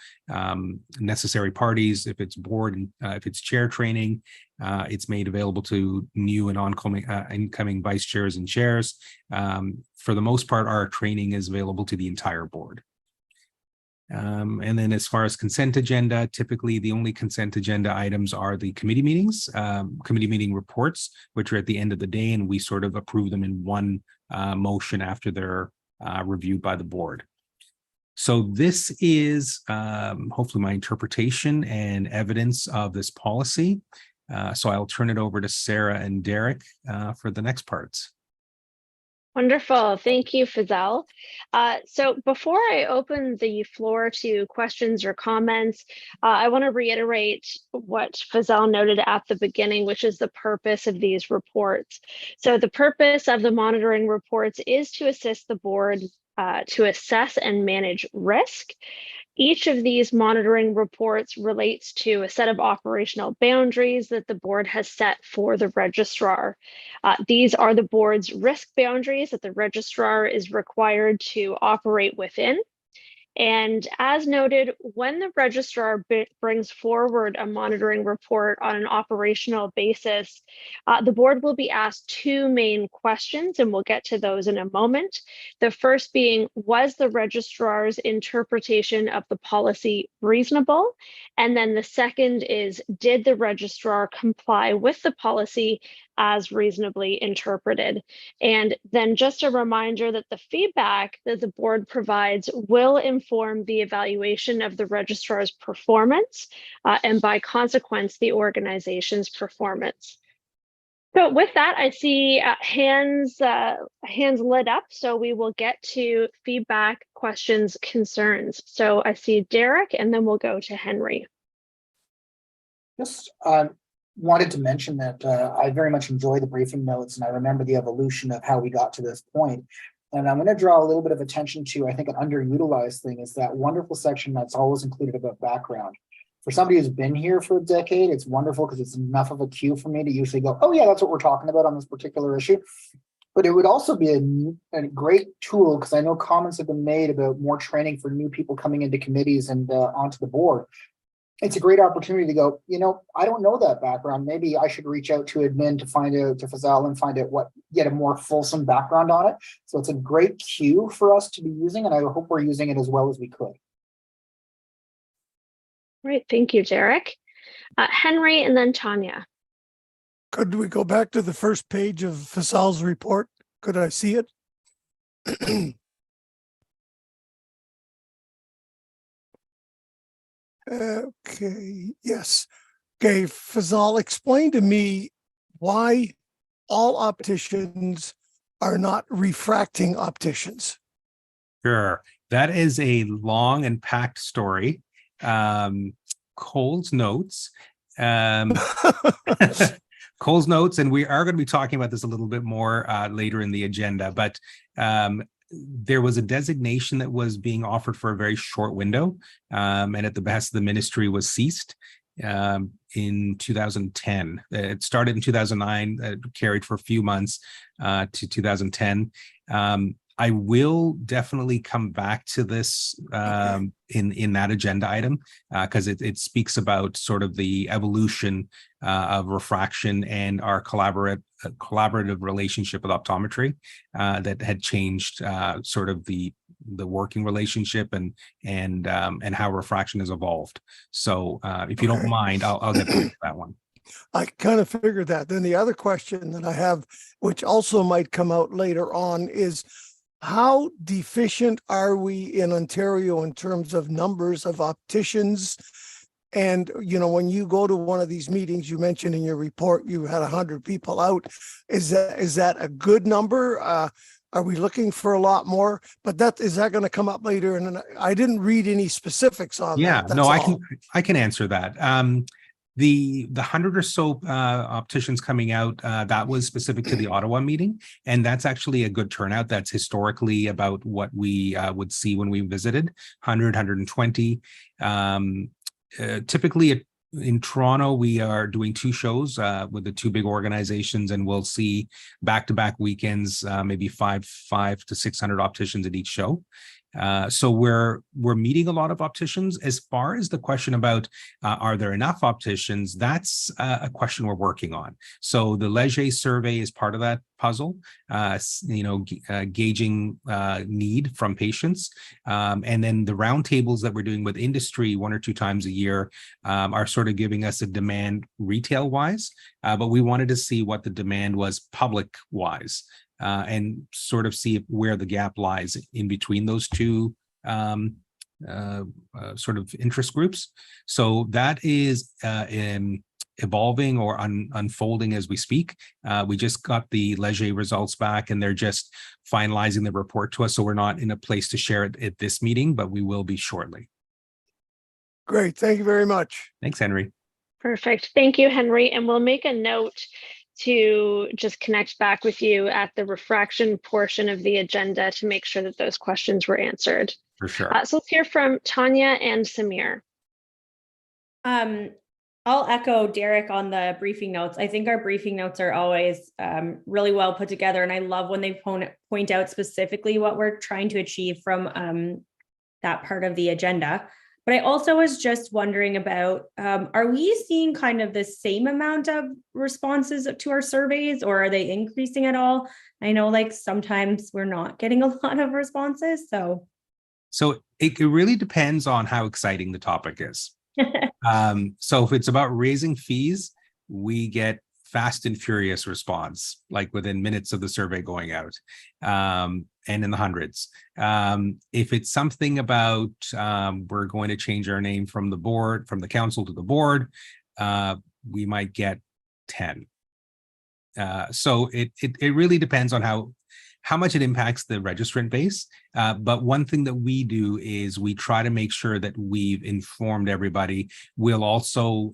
necessary parties. If it's board and if it's chair training, it's made available to new and incoming vice chairs and chairs. For the most part, our training is available to the entire board. And then as far as consent agenda, typically the only consent agenda items are the committee meetings, committee meeting reports, which are at the end of the day, and we sort of approve them in one motion after they're reviewed by the board. So this is hopefully my interpretation and evidence of this policy. So I'll turn it over to Sarah and Derek for the next parts. Wonderful. Thank you, Fazal. So before I open the floor to questions or comments, I want to reiterate what Fazal noted at the beginning, which is the purpose of these reports. So the purpose of the monitoring reports is to assist the board to assess and manage risk. Each of these monitoring reports relates to a set of operational boundaries that the board has set for the registrar. These are the board's risk boundaries that the registrar is required to operate within. And as noted, when the registrar brings forward a monitoring report on an operational basis, the board will be asked 2 main questions, and we'll get to those in a moment. The first being, was the registrar's interpretation of the policy reasonable? And then the second is, did the registrar comply with the policy as reasonably interpreted? And then just a reminder that the feedback that the board provides will inform the evaluation of the registrar's performance and by consequence, the organization's performance. So with that, I see hands lit up. So we will get to feedback, questions, concerns. So I see Derek, and then we'll go to Henry. Just wanted to mention that I very much enjoy the briefing notes, and I remember the evolution of how we got to this point. And I'm going to draw a little bit of attention to, I think, an underutilized thing is that wonderful section that's always included about background. For somebody who's been here for a decade, it's wonderful because it's enough of a cue for me to usually go, oh yeah, that's what we're talking about on this particular issue. But it would also be a great tool, because I know comments have been made about more training for new people coming into committees and onto the board. It's a great opportunity to go, you know, I don't know that background. Maybe I should reach out to admin to find out, to Fazal, and find out get a more fulsome background on it. So it's a great cue for us to be using, and I hope we're using it as well as we could. Great, thank you, Derek. Henry, and then Tanya. Could we go back to the first page of Fazal's report? Could I see it? Okay, yes. Okay, Fazal, explain to me why all opticians are not refracting opticians. Sure. That is a long and packed story. Cole's notes. Cole's notes, and we are going to be talking about this a little bit more later in the agenda, but there was a designation that was being offered for a very short window, and at the behest of the ministry was ceased in 2010. It started in 2009, carried for a few months to 2010. I will definitely come back to this in that agenda item because it speaks about sort of the evolution of refraction and our collaborative relationship with optometry that had changed sort of the working relationship and how refraction has evolved. So if you don't mind, I'll get to that one. I kind of figured that. Then the other question that I have, which also might come out later on, is how deficient are we in Ontario in terms of numbers of opticians? And, you know, when you go to one of these meetings, you mentioned in your report, you had 100 people out. Is that a good number? Are we looking for a lot more? But is that going to come up later? And I didn't read any specifics on that. Yeah, no, I can answer that. The 100 or so opticians coming out, that was specific to the Ottawa meeting, and that's actually a good turnout. That's historically about what we would see when we visited, 100, 120. Typically in Toronto, we are doing 2 shows with the 2 big organizations, and we'll see back-to-back weekends, maybe 500 to 600 opticians at each show. So we're meeting a lot of opticians. As far as the question about are there enough opticians, that's a question we're working on. So the Leger survey is part of that puzzle, gauging need from patients. And then the roundtables that we're doing with industry 1 or 2 times a year are sort of giving us a demand retail wise, but we wanted to see what the demand was public wise. And sort of see where the gap lies in between those 2 sort of interest groups. So that is evolving or unfolding as we speak. We just got the Leger results back, and they're just finalizing the report to us. So we're not in a place to share it at this meeting, but we will be shortly. Great. Thank you very much. Thanks, Henry. Perfect. Thank you, Henry. And we'll make a note to just connect back with you at the refraction portion of the agenda to make sure that those questions were answered. For sure. So let's hear from Tanya and Samir. I'll echo Derek on the briefing notes. I think our briefing notes are always really well put together, and I love when they point out specifically what we're trying to achieve from that part of the agenda. But I also was just wondering about, are we seeing kind of the same amount of responses to our surveys, or are they increasing at all? I know like sometimes we're not getting a lot of responses. So it really depends on how exciting the topic is. So if it's about raising fees, we get fast and furious response, like within minutes of the survey going out, and in the hundreds. If it's something about we're going to change our name from the council to the board, we might get 10. So it really depends on how much it impacts the registrant base. But one thing that we do is we try to make sure that we've informed everybody. We'll also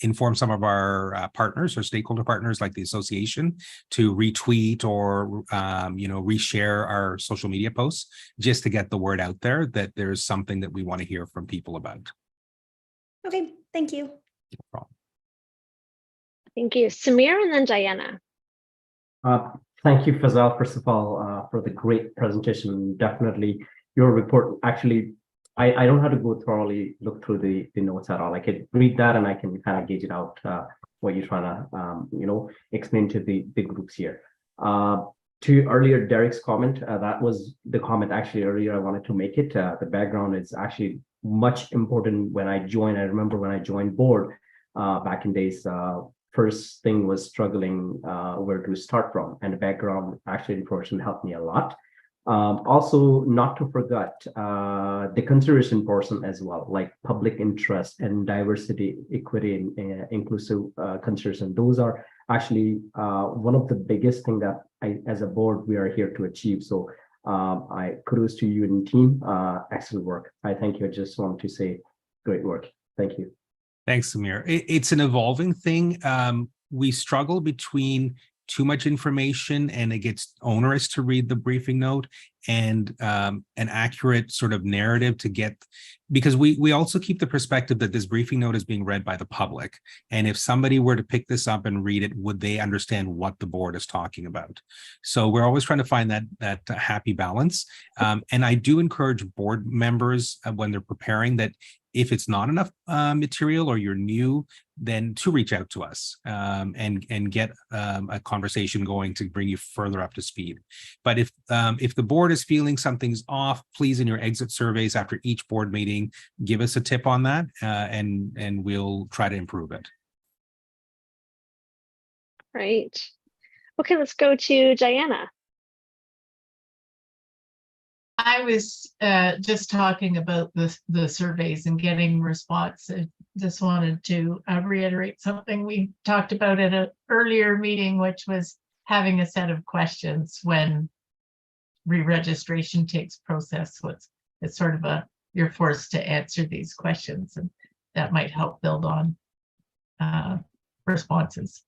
inform some of our partners or stakeholder partners like the association to retweet or reshare our social media posts just to get the word out there that there's something that we want to hear from people about. Okay, thank you. No problem. Thank you. Samir and then Diana. Thank you, Fazal, first of all, for the great presentation. Definitely your report. Actually, I don't have to go thoroughly look through the notes at all. I could read that and I can kind of gauge it out what you're trying to explain to the groups here. To earlier Derek's comment, that was the comment actually earlier I wanted to make it. The background is actually much important when I joined. I remember when I joined board back in days, first thing was struggling where to start from, and the background actually information helped me a lot. Also, not to forget the consideration portion as well, like public interest and diversity, equity, and inclusive consideration. Those are actually one of the biggest thing that as a board, we are here to achieve. So I kudos to you and team. Excellent work. I thank you. I just want to say great work. Thank you. Thanks, Samir. It's an evolving thing. We struggle between too much information and it gets onerous to read the briefing note and an accurate sort of narrative to get, because we also keep the perspective that this briefing note is being read by the public. And if somebody were to pick this up and read it, would they understand what the board is talking about? So we're always trying to find that happy balance. And I do encourage board members when they're preparing that if it's not enough material or you're new, then to reach out to us and get a conversation going to bring you further up to speed. But if the board is feeling something's off, please in your exit surveys after each board meeting, give us a tip on that and we'll try to improve it. Right. Okay, let's go to Diana. I was just talking about the surveys and getting response. I just wanted to reiterate something we talked about at an earlier meeting, which was having a set of questions when re-registration takes process. It's sort of you're forced to answer these questions, and that might help build on responses.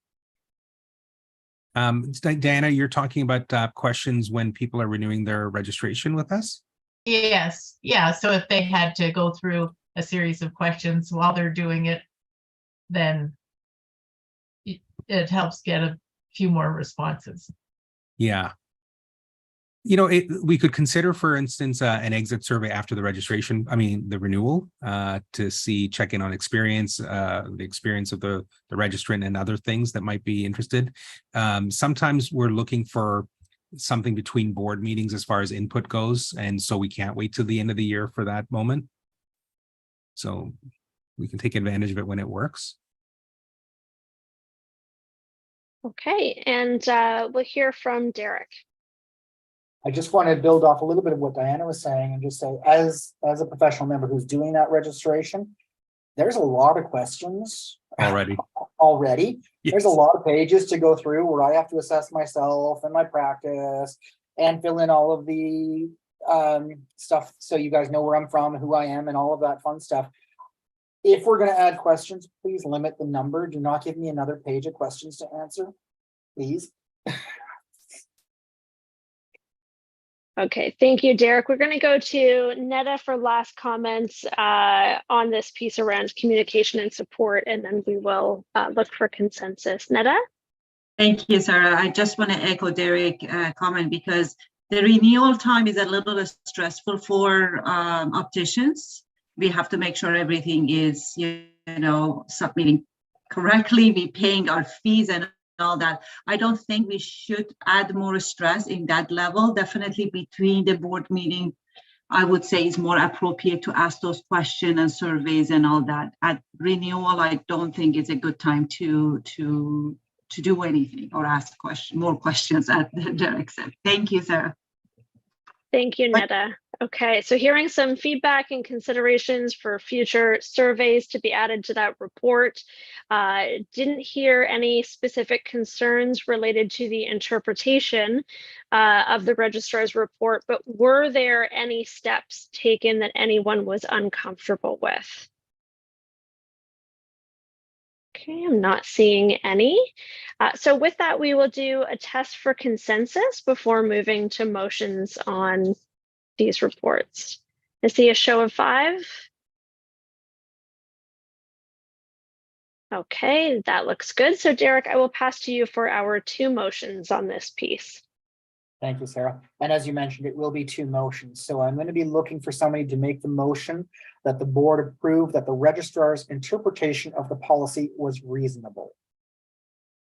Diana, you're talking about questions when people are renewing their registration with us? Yes. Yeah. So if they had to go through a series of questions while they're doing it, then it helps get a few more responses. Yeah. We could consider, for instance, an exit survey after the registration, the renewal, to check in on experience, the experience of the registrant and other things that might be interested. Sometimes we're looking for something between board meetings as far as input goes, and so we can't wait till the end of the year for that moment. So we can take advantage of it when it works. Okay, and we'll hear from Derek. I just want to build off a little bit of what Diana was saying and just say, as a professional member who's doing that registration, there's a lot of questions already. Yes. There's a lot of pages to go through where I have to assess myself and my practice and fill in all of the stuff so you guys know where I'm from, who I am, and all of that fun stuff. If we're going to add questions, please limit the number. Do not give me another page of questions to answer, please. Okay, thank you, Derek. We're going to go to Netta for last comments on this piece around communication and support, and then we will look for consensus. Netta? Thank you, Sarah. I just want to echo Derek's comment because the renewal time is a little stressful for opticians. We have to make sure everything is, submitting correctly, we paying our fees and all that. I don't think we should add more stress in that level. Definitely between the board meeting, I would say it's more appropriate to ask those questions and surveys and all that. At renewal, I don't think it's a good time to do anything or ask more questions, as Derek said. Thank you, Sarah. Thank you, Netta. Okay, so hearing some feedback and considerations for future surveys to be added to that report. Didn't hear any specific concerns related to the interpretation of the registrar's report, but were there any steps taken that anyone was uncomfortable with? Okay, I'm not seeing any. So with that, we will do a test for consensus before moving to motions on these reports. I see a show of 5. Okay, that looks good. So Derek, I will pass to you for our 2 motions on this piece. Thank you, Sarah. And as you mentioned, it will be 2 motions. So I'm going to be looking for somebody to make the motion that the board approve that the registrar's interpretation of the policy was reasonable.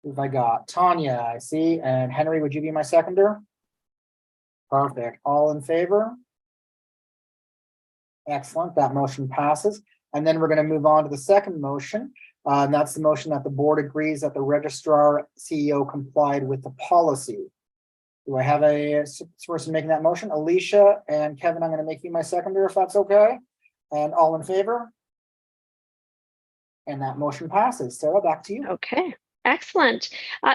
Who have I got? Tanya, I see. And Henry, would you be my seconder? Perfect. All in favor? Excellent. That motion passes. And then we're going to move on to the second motion. And that's the motion that the board agrees that the registrar CEO complied with the policy. Do I have a person making that motion? Alicia and Kevin, I'm going to make you my seconder if that's okay. And all in favor? And that motion passes. Sarah, back to you. Okay, excellent.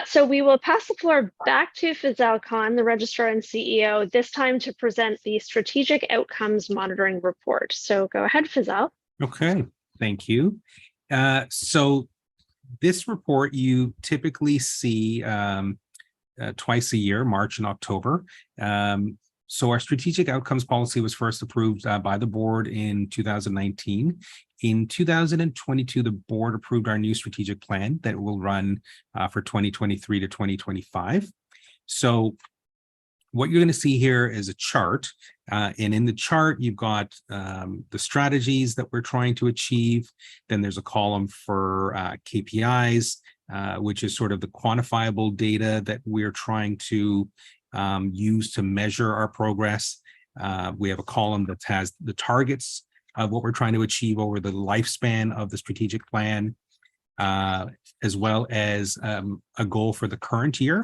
So we will pass the floor back to Fazal Khan, the registrar and CEO, this time to present the Strategic Outcomes Monitoring Report. So go ahead, Fazal. Okay, thank you. So this report you typically see twice a year, March and October. So our strategic outcomes policy was first approved by the board in 2019. In 2022, the board approved our new strategic plan that will run for 2023 to 2025. So what you're going to see here is a chart. And in the chart, you've got the strategies that we're trying to achieve. Then there's a column for KPIs, which is sort of the quantifiable data that we're trying to use to measure our progress. We have a column that has the targets of what we're trying to achieve over the lifespan of the strategic plan, as well as a goal for the current year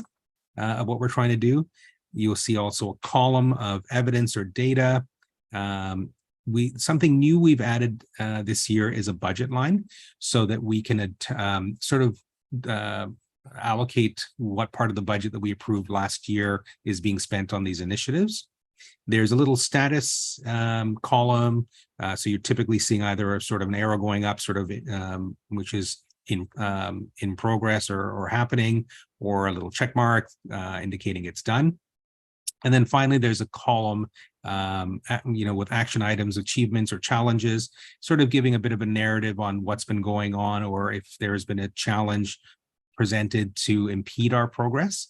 of what we're trying to do. You'll see also a column of evidence or data. Something new we've added this year is a budget line so that we can sort of allocate what part of the budget that we approved last year is being spent on these initiatives. There's a little status column. So you're typically seeing either a sort of an arrow going up, sort of which is in progress or happening, or a little check mark indicating it's done. And then finally, there's a column, with action items, achievements, or challenges, sort of giving a bit of a narrative on what's been going on, or if there's been a challenge presented to impede our progress.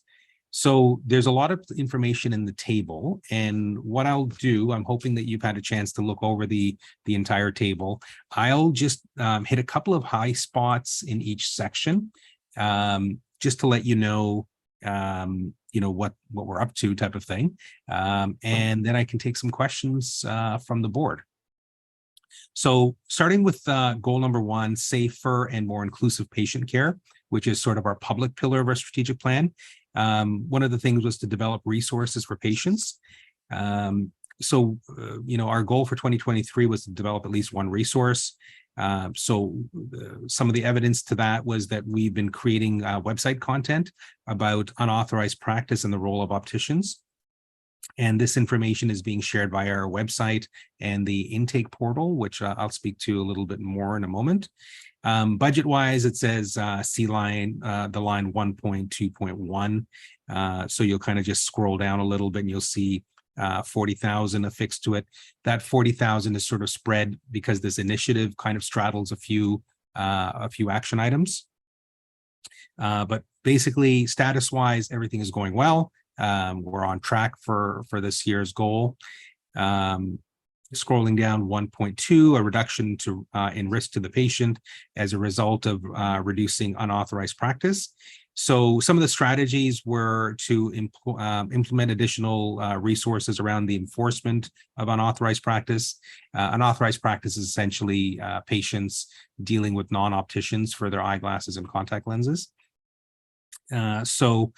So there's a lot of information in the table. And what I'll do, I'm hoping that you've had a chance to look over the entire table. I'll just hit a couple of high spots in each section, just to let you know what we're up to, type of thing. And then I can take some questions from the board. So starting with goal number 1, safer and more inclusive patient care, which is sort of our public pillar of our strategic plan. One of the things was to develop resources for patients. Our goal for 2023 was to develop at least one resource. Some of the evidence to that was that we've been creating website content about unauthorized practice and the role of opticians. And this information is being shared via our website and the intake portal, which I'll speak to a little bit more in a moment. Budget-wise, it says C line, the line 1.2.1. So you'll kind of just scroll down a little bit and you'll see 40,000 affixed to it. That 40,000 is sort of spread because this initiative kind of straddles a few action items. But basically, status-wise, everything is going well. We're on track for this year's goal. Scrolling down 1.2, a reduction in risk to the patient as a result of reducing unauthorized practice. So some of the strategies were to implement additional resources around the enforcement of unauthorized practice. Unauthorized practice is essentially patients dealing with non-opticians for their eyeglasses and contact lenses. So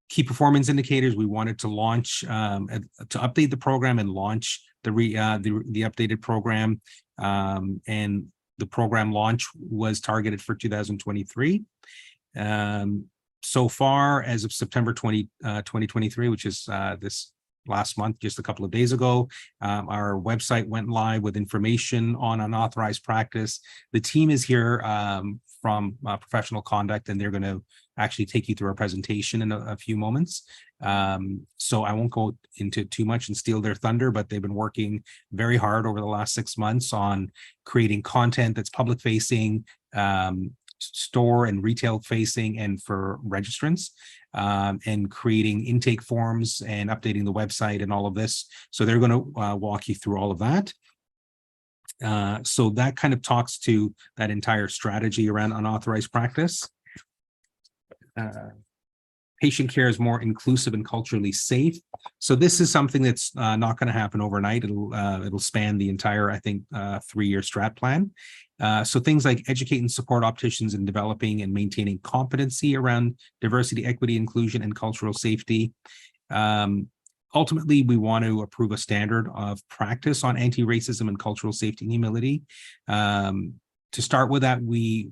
key performance indicators, we wanted to launch, to update the program and launch the updated program. And the program launch was targeted for 2023. So far, as of September 2023, which is this last month, just a couple of days ago, our website went live with information on unauthorized practice. The team is here from Professional Conduct, and they're going to actually take you through our presentation in a few moments. So I won't go into too much and steal their thunder, but they've been working very hard over the last 6 months on creating content that's public facing, store and retail facing, and for registrants, and creating intake forms and updating the website and all of this. So they're going to walk you through all of that. So that kind of talks to that entire strategy around unauthorized practice. Patient care is more inclusive and culturally safe. So this is something that's not going to happen overnight. It'll span the entire, I think, 3-year strat plan. So things like educate and support opticians in developing and maintaining competency around diversity, equity, inclusion, and cultural safety. Ultimately, we want to approve a standard of practice on anti-racism and cultural safety and humility. To start with that, we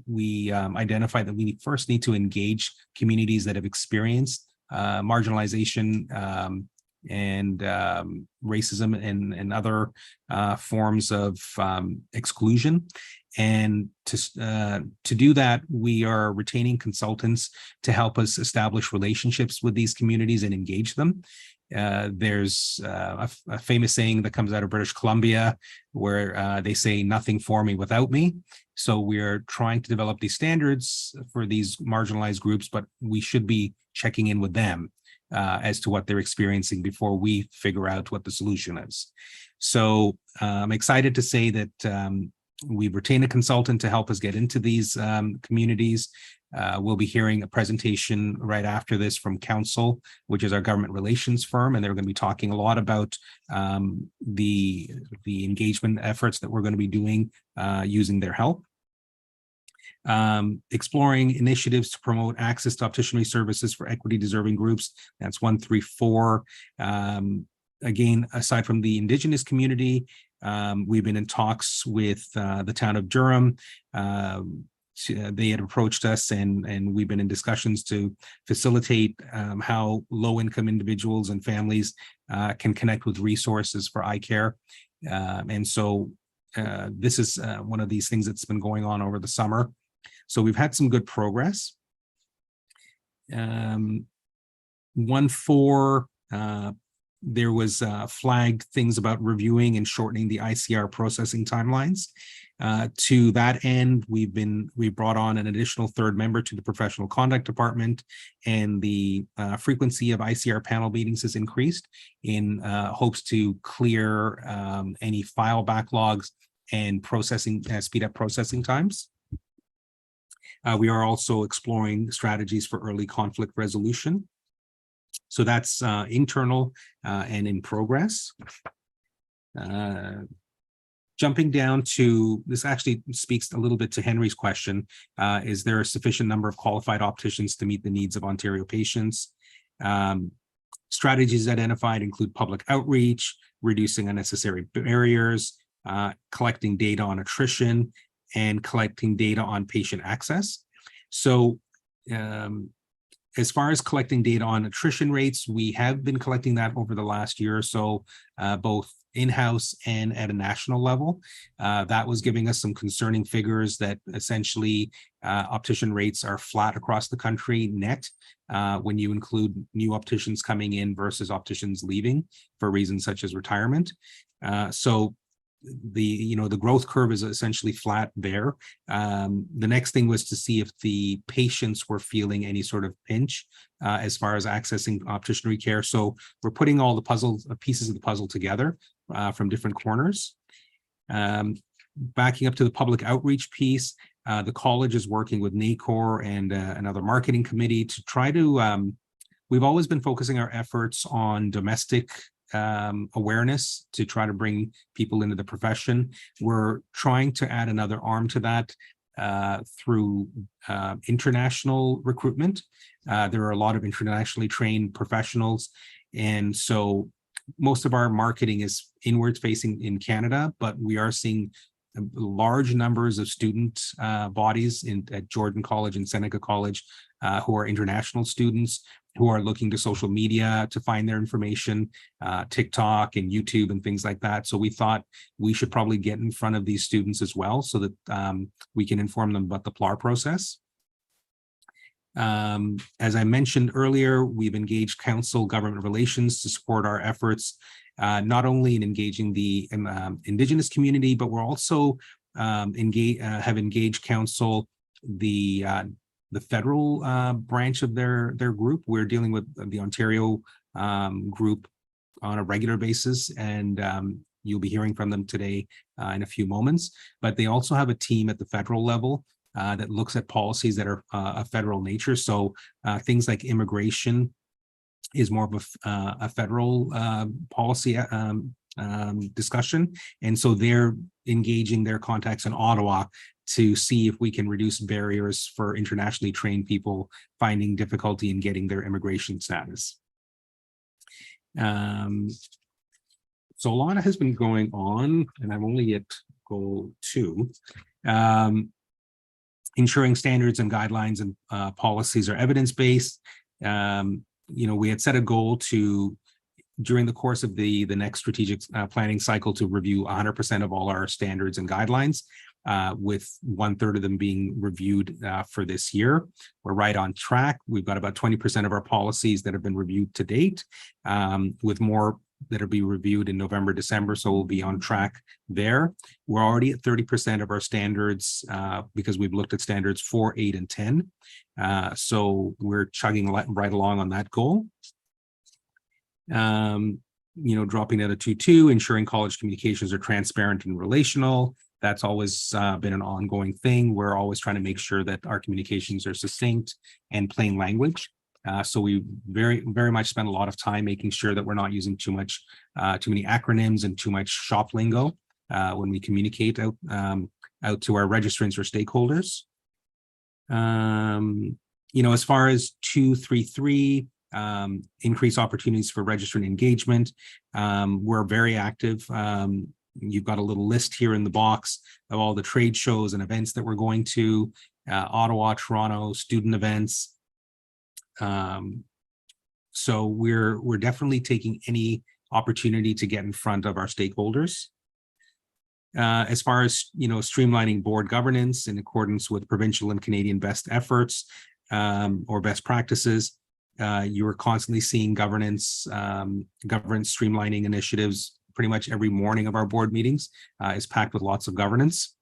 identified that we first need to engage communities that have experienced marginalization and racism and other forms of exclusion. And to do that, we are retaining consultants to help us establish relationships with these communities and engage them. There's a famous saying that comes out of British Columbia where they say nothing for me without me. So we're trying to develop these standards for these marginalized groups, but we should be checking in with them as to what they're experiencing before we figure out what the solution is. So I'm excited to say that we've retained a consultant to help us get into these communities. We'll be hearing a presentation right after this from Council, which is our government relations firm, and they're going to be talking a lot about the engagement efforts that we're going to be doing using their help. Exploring initiatives to promote access to opticianry services for equity deserving groups. That's 134. Again, aside from the Indigenous community, we've been in talks with the town of Durham. They had approached us and we've been in discussions to facilitate how low-income individuals and families can connect with resources for eye care. And so this is one of these things that's been going on over the summer. So we've had some good progress. 1.4, there was flagged things about reviewing and shortening the ICR processing timelines. To that end, we brought on an additional third member to the Professional Conduct Department, and the frequency of ICR panel meetings has increased in hopes to clear any file backlogs and processing, speed up processing times. We are also exploring strategies for early conflict resolution. So that's internal and in progress. Jumping down to, this actually speaks a little bit to Henry's question. Is there a sufficient number of qualified opticians to meet the needs of Ontario patients? Strategies identified include public outreach, reducing unnecessary barriers, collecting data on attrition, and collecting data on patient access. So as far as collecting data on attrition rates, we have been collecting that over the last year or so, both in-house and at a national level. That was giving us some concerning figures that essentially optician rates are flat across the country net when you include new opticians coming in versus opticians leaving for reasons such as retirement. So the growth curve is essentially flat there. The next thing was to see if the patients were feeling any sort of pinch as far as accessing opticianry care. So we're putting all the pieces of the puzzle together from different corners. Backing up to the public outreach piece, the college is working with NACOR and another marketing committee to try to, we've always been focusing our efforts on domestic awareness to try to bring people into the profession. We're trying to add another arm to that through international recruitment. There are a lot of internationally trained professionals, and so most of our marketing is inwards facing in Canada, but we are seeing large numbers of student bodies at Jordan College and Seneca College who are international students who are looking to social media to find their information, TikTok and YouTube and things like that. So we thought we should probably get in front of these students as well so that we can inform them about the PLAR process. As I mentioned earlier, we've engaged Council Government Relations to support our efforts, not only in engaging the Indigenous community, but we're also have engaged Council, the federal branch of their group. We're dealing with the Ontario group on a regular basis, and you'll be hearing from them today in a few moments. But they also have a team at the federal level that looks at policies that are a federal nature. So things like immigration is more of a federal policy discussion. And so they're engaging their contacts in Ottawa to see if we can reduce barriers for internationally trained people finding difficulty in getting their immigration status. So a lot has been going on, and I'm only at goal 2. Ensuring standards and guidelines and policies are evidence-based. We had set a goal to, during the course of the next strategic planning cycle, to review 100% of all our standards and guidelines, with 1/3 of them being reviewed for this year. We're right on track. We've got about 20% of our policies that have been reviewed to date, with more that'll be reviewed in November, December, so we'll be on track there. We're already at 30% of our standards because we've looked at standards 4, 8, and 10. So we're chugging right along on that goal. Dropping out of 2.2, ensuring college communications are transparent and relational. That's always been an ongoing thing. We're always trying to make sure that our communications are succinct and plain language. So we very much spend a lot of time making sure that we're not using too many acronyms and too much shop lingo when we communicate out to our registrants or stakeholders. As far as 2.3.3, increase opportunities for registrant engagement, we're very active. You've got a little list here in the box of all the trade shows and events that we're going to, Ottawa, Toronto, student events. So we're definitely taking any opportunity to get in front of our stakeholders. As far as streamlining board governance in accordance with provincial and Canadian best efforts or best practices, you are constantly seeing governance streamlining initiatives. Pretty much every morning of our board meetings is packed with lots of governance.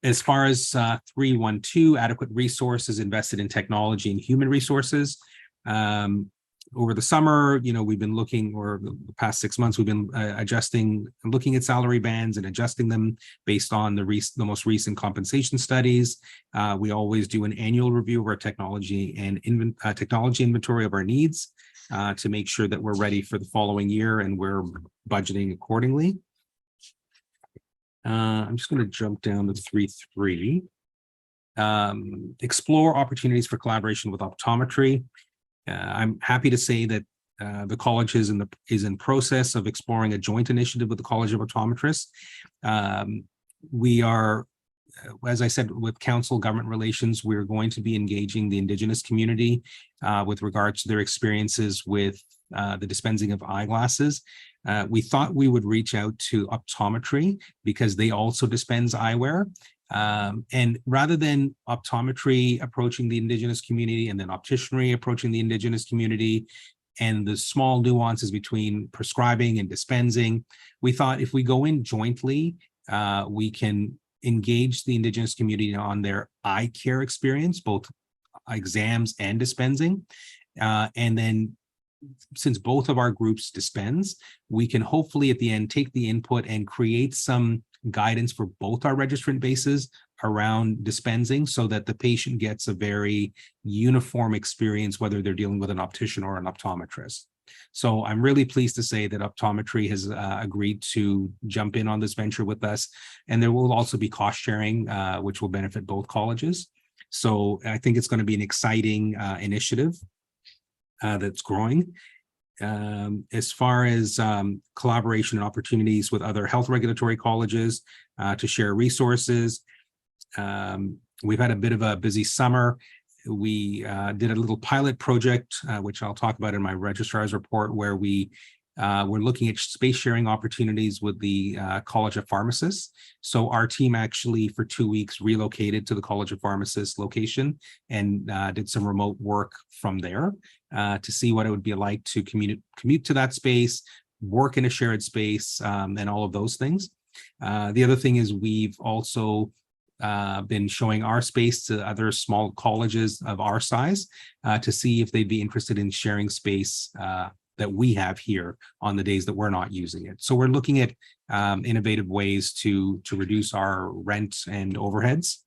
As far as 3.1.2, adequate resources invested in technology and human resources. Over the summer, we've been looking, or the past 6 months, we've been looking at salary bands and adjusting them based on the most recent compensation studies. We always do an annual review of our technology and technology inventory of our needs to make sure that we're ready for the following year and we're budgeting accordingly. I'm just going to jump down to 3.3. Explore opportunities for collaboration with optometry. I'm happy to say that the college is in process of exploring a joint initiative with the College of Optometrists. We are, as I said, with Council Government Relations, we're going to be engaging the Indigenous community with regards to their experiences with the dispensing of eyeglasses. We thought we would reach out to optometry because they also dispense eyewear. And rather than optometry approaching the Indigenous community and then opticianry approaching the Indigenous community and the small nuances between prescribing and dispensing, we thought if we go in jointly, we can engage the Indigenous community on their eye care experience, both exams and dispensing. And then since both of our groups dispense, we can hopefully at the end take the input and create some guidance for both our registrant bases around dispensing so that the patient gets a very uniform experience, whether they're dealing with an optician or an optometrist. So I'm really pleased to say that optometry has agreed to jump in on this venture with us. And there will also be cost sharing, which will benefit both colleges. So I think it's going to be an exciting initiative that's growing. As far as collaboration and opportunities with other health regulatory colleges to share resources, we've had a bit of a busy summer. We did a little pilot project, which I'll talk about in my registrar's report, where we're looking at space sharing opportunities with the College of Pharmacists. So our team actually for 2 weeks relocated to the College of Pharmacists location and did some remote work from there to see what it would be like to commute to that space, work in a shared space, and all of those things. The other thing is we've also been showing our space to other small colleges of our size to see if they'd be interested in sharing space that we have here on the days that we're not using it. So we're looking at innovative ways to reduce our rent and overheads.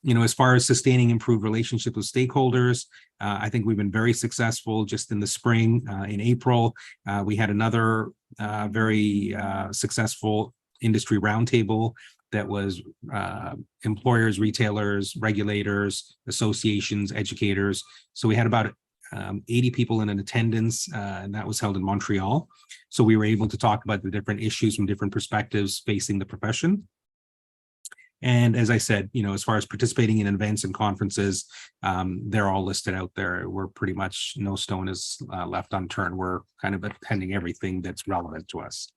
You know, as far as sustaining improved relationships with stakeholders, I think we've been very successful. Just in the spring, in April, we had another very successful industry roundtable that was employers, retailers, regulators, associations, educators. So we had about 80 people in attendance, and that was held in Montreal. So we were able to talk about the different issues from different perspectives facing the profession. And as I said, you know, as far as participating in events and conferences, they're all listed out there. We're pretty much, no stone is left unturned. We're kind of attending everything that's relevant to us.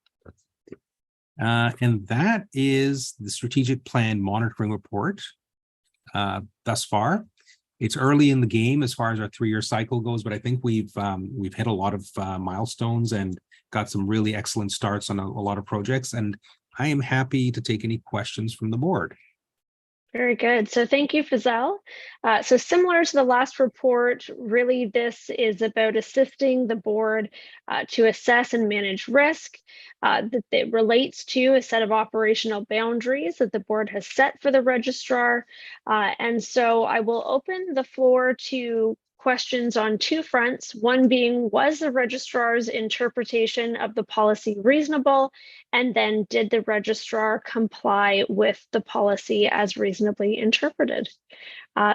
And that is the strategic plan monitoring report thus far. It's early in the game as far as our 3-year cycle goes, but I think we've hit a lot of milestones and got some really excellent starts on a lot of projects. And I am happy to take any questions from the board. Very good. So thank you, Fazal. So similar to the last report, really this is about assisting the board to assess and manage risk that it relates to a set of operational boundaries that the board has set for the registrar. And so I will open the floor to questions on 2 fronts, one being, was the registrar's interpretation of the policy reasonable? And then did the registrar comply with the policy as reasonably interpreted?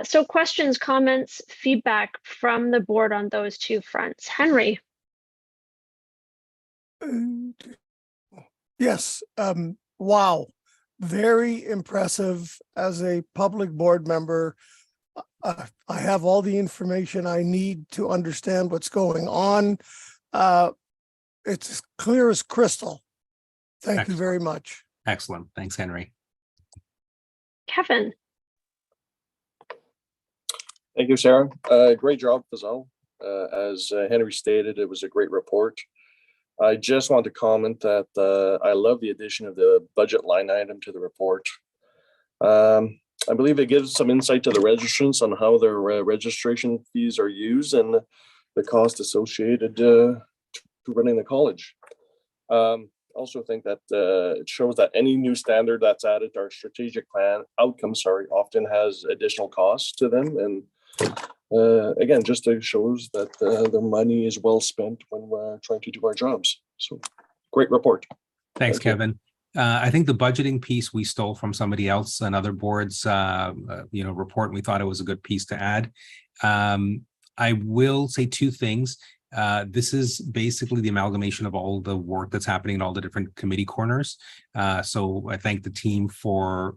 So questions, comments, feedback from the board on those 2 fronts. Henry. Yes. Wow. Very impressive as a public board member. I have all the information I need to understand what's going on. It's as clear as crystal. Thank you very much. Excellent. Thanks, Henry. Kevin. Thank you, Sarah. Great job, Fazal. As Henry stated, it was a great report. I just want to comment that I love the addition of the budget line item to the report. I believe it gives some insight to the registrants on how their registration fees are used and the cost associated to running the college. Also think that it shows that any new standard that's added to our strategic plan outcomes, often has additional costs to them. And again, just shows that the money is well spent when we're trying to do our jobs. So great report. Thanks, Kevin. I think the budgeting piece we stole from somebody else, another board's report, and we thought it was a good piece to add. I will say 2 things. This is basically the amalgamation of all the work that's happening in all the different committee corners. So I thank the team for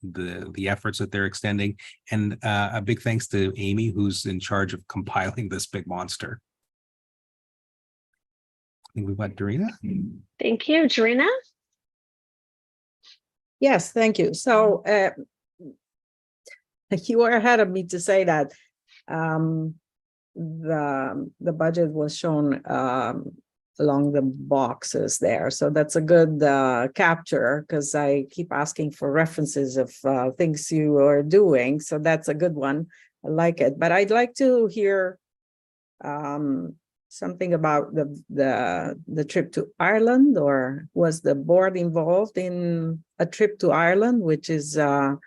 the efforts that they're extending, and a big thanks to Amy, who's in charge of compiling this big monster. I think we've got Dorina. Thank you, Dorina. Yes, thank you. So you are ahead of me to say that the budget was shown along the boxes there. So that's a good capture, because I keep asking for references of things you are doing. So that's a good one. I like it. But I'd like to hear something about the trip to Ireland, or was the board involved in a trip to Ireland, which is to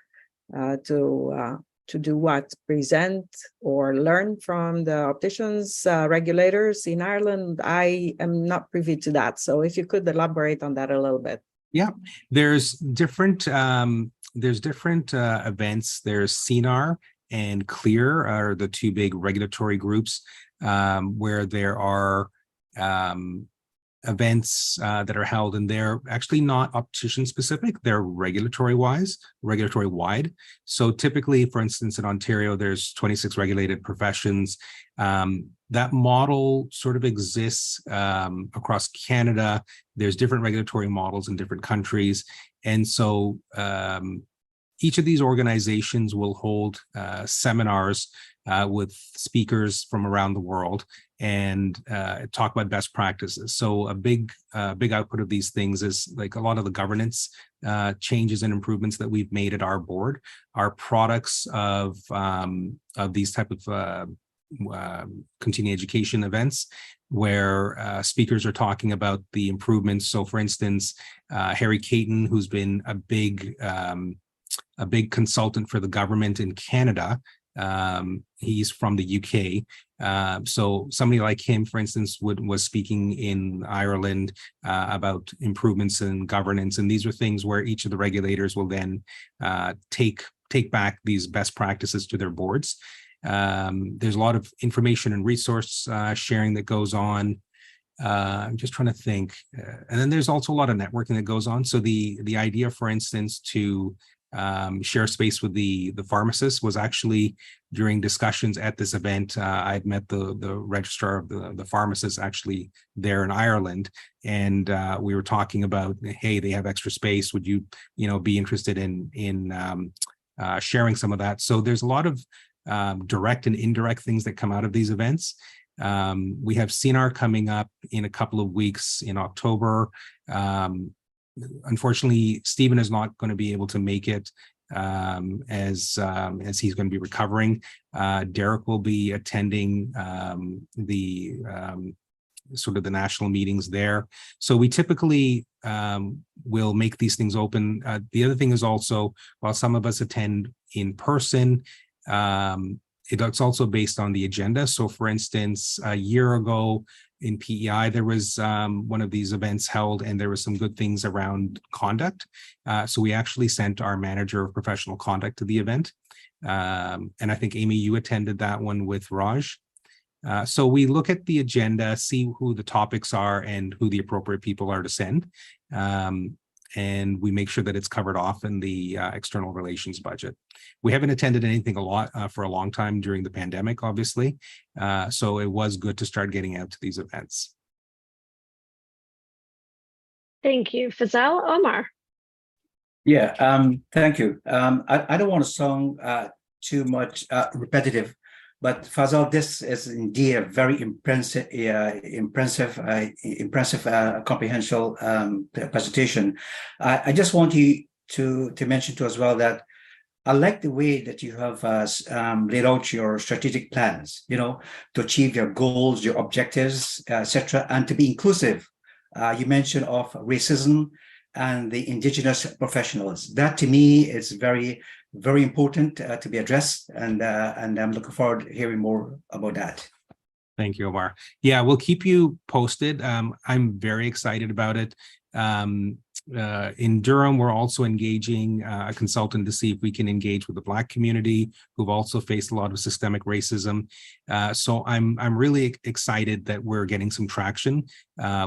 to do what? Present or learn from the opticians, regulators in Ireland? I am not privy to that. So if you could elaborate on that a little bit. Yeah, there's different events. There's CNAR and CLEAR are the two big regulatory groups where there are events that are held, and they're actually not optician specific. They're regulatory wide. So typically, for instance, in Ontario, there's 26 regulated professions. That model sort of exists across Canada. There's different regulatory models in different countries. And so each of these organizations will hold seminars with speakers from around the world and talk about best practices. So a big output of these things is like a lot of the governance changes and improvements that we've made at our board are products of these type of continuing education events where speakers are talking about the improvements. So for instance, Harry Caton, who's been a big consultant for the government in Canada, he's from the UK. So somebody like him, for instance, was speaking in Ireland about improvements in governance. And these are things where each of the regulators will then take back these best practices to their boards. There's a lot of information and resource sharing that goes on. I'm just trying to think. And then there's also a lot of networking that goes on. So the idea, for instance, to share space with the pharmacists was actually during discussions at this event. I'd met the registrar of the pharmacists actually there in Ireland, and we were talking about, hey, they have extra space. Would you be interested in sharing some of that? So there's a lot of direct and indirect things that come out of these events. We have CNAR coming up in a couple of weeks in October. Unfortunately, Stephen is not going to be able to make it as he's going to be recovering. Derek will be attending the sort of the national meetings there. So we typically will make these things open. The other thing is also, while some of us attend in person, it's also based on the agenda. So for instance, a year ago in PEI, there was one of these events held, and there was some good things around conduct. So we actually sent our manager of professional conduct to the event. And I think, Amy, you attended that one with Raj. So we look at the agenda, see who the topics are and who the appropriate people are to send. And we make sure that it's covered off in the external relations budget. We haven't attended anything for a long time during the pandemic, obviously. So it was good to start getting out to these events. Thank you. Fazal. Omar. Yeah, thank you. I don't want to sound too much repetitive, but Fazal, this is indeed a very impressive, comprehensive presentation. I just want you to mention too as well that I like the way that you have laid out your strategic plans, to achieve your goals, your objectives, etc., and to be inclusive. You mentioned of racism and the Indigenous professionals. That to me is very, very important to be addressed, and I'm looking forward to hearing more about that. Thank you, Omar. Yeah, we'll keep you posted. I'm very excited about it. In Durham, we're also engaging a consultant to see if we can engage with the Black community, who've also faced a lot of systemic racism. So I'm really excited that we're getting some traction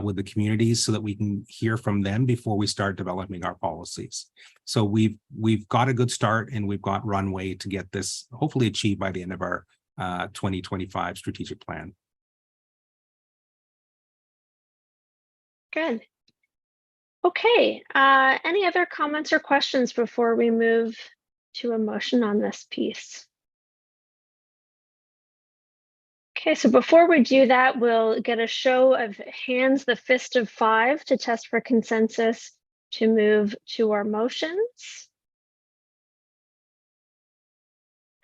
with the communities so that we can hear from them before we start developing our policies. So we've got a good start, and we've got runway to get this hopefully achieved by the end of our 2025 strategic plan. Good. Okay, any other comments or questions before we move to a motion on this piece? Okay, so before we do that, we'll get a show of hands, the fist of 5, to test for consensus to move to our motions.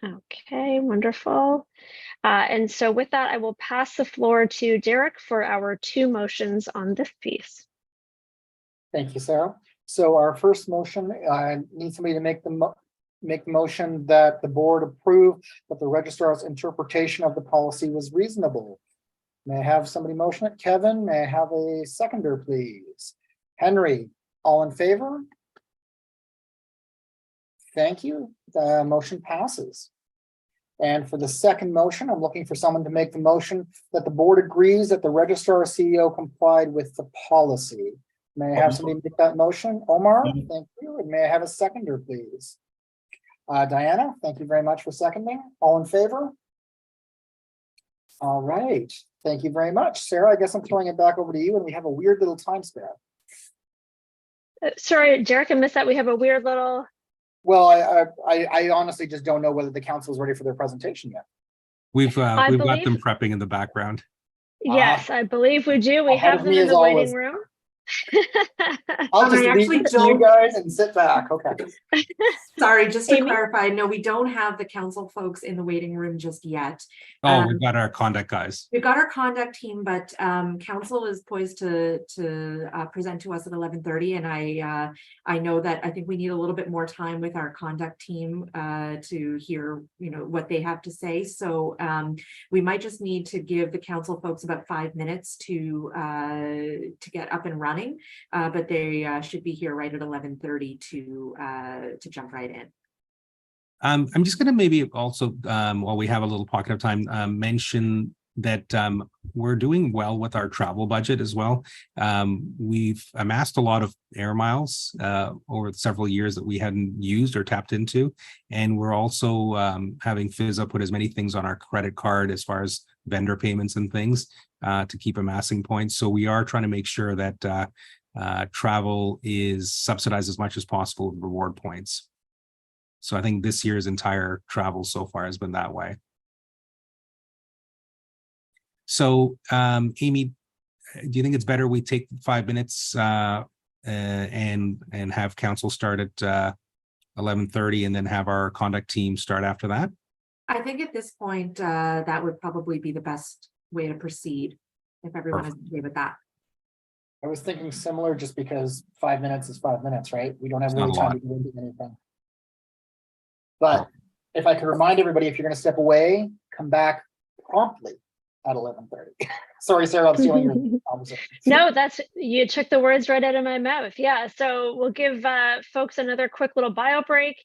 Okay, wonderful. And so with that, I will pass the floor to Derek for our 2 motions on this piece. Thank you, Sarah. So our first motion, I need somebody to make the make the motion that the board approve that the registrar's interpretation of the policy was reasonable. May I have somebody motion it? Kevin, may I have a seconder, please? Henry, all in favor? Thank you. The motion passes. And for the second motion, I'm looking for someone to make the motion that the board agrees that the registrar CEO complied with the policy. May I have somebody make that motion? Omar, thank you. And may I have a seconder, please? Diana, thank you very much for seconding. All in favor? All right. Thank you very much. Sarah, I guess I'm throwing it back over to you, and we have a weird little time span. Sorry, Derek, I missed that. We have a weird little. Well, I honestly just don't know whether the council is ready for their presentation yet. We've got believe- them prepping in the background. Yes, I believe we do. We ahead have of them me in as the always. waiting room. I'll just I leave actually it to you don't- guys and sit back. Okay. Sorry, just to Amy? clarify, no, we don't have the council folks in the waiting room just yet. Oh, we've got our conduct guys. We've got our conduct team, but council is poised to present to us at 11:30, and I know that I think we need a little bit more time with our conduct team to hear, you know, what they have to say. So we might just need to give the council folks about 5 minutes to get up and running, but they should be here right at 11:30 to jump right in. I'm just going to maybe also, while we have a little pocket of time, mention that we're doing well with our travel budget as well. We've amassed a lot of air miles over several years that we hadn't used or tapped into. And we're also having FISA put as many things on our credit card as far as vendor payments and things to keep amassing points. So we are trying to make sure that travel is subsidized as much as possible with reward points. So I think this year's entire travel so far has been that way. So Amy, do you think it's better we take 5 minutes and have council start at 11:30 and then have our conduct team start after that? I think at this point, that would probably be the best way to proceed, if everyone is okay with that. I was thinking similar, just because 5 minutes is 5 minutes, right? We don't have It's not really a time to get into anything. But if I could remind everybody, if you're going to step away, come back promptly at 11:30. Sorry, Sarah, I'm stealing your conversation. No, you took the words right out of my mouth. Yeah, so we'll give folks another quick little bio break.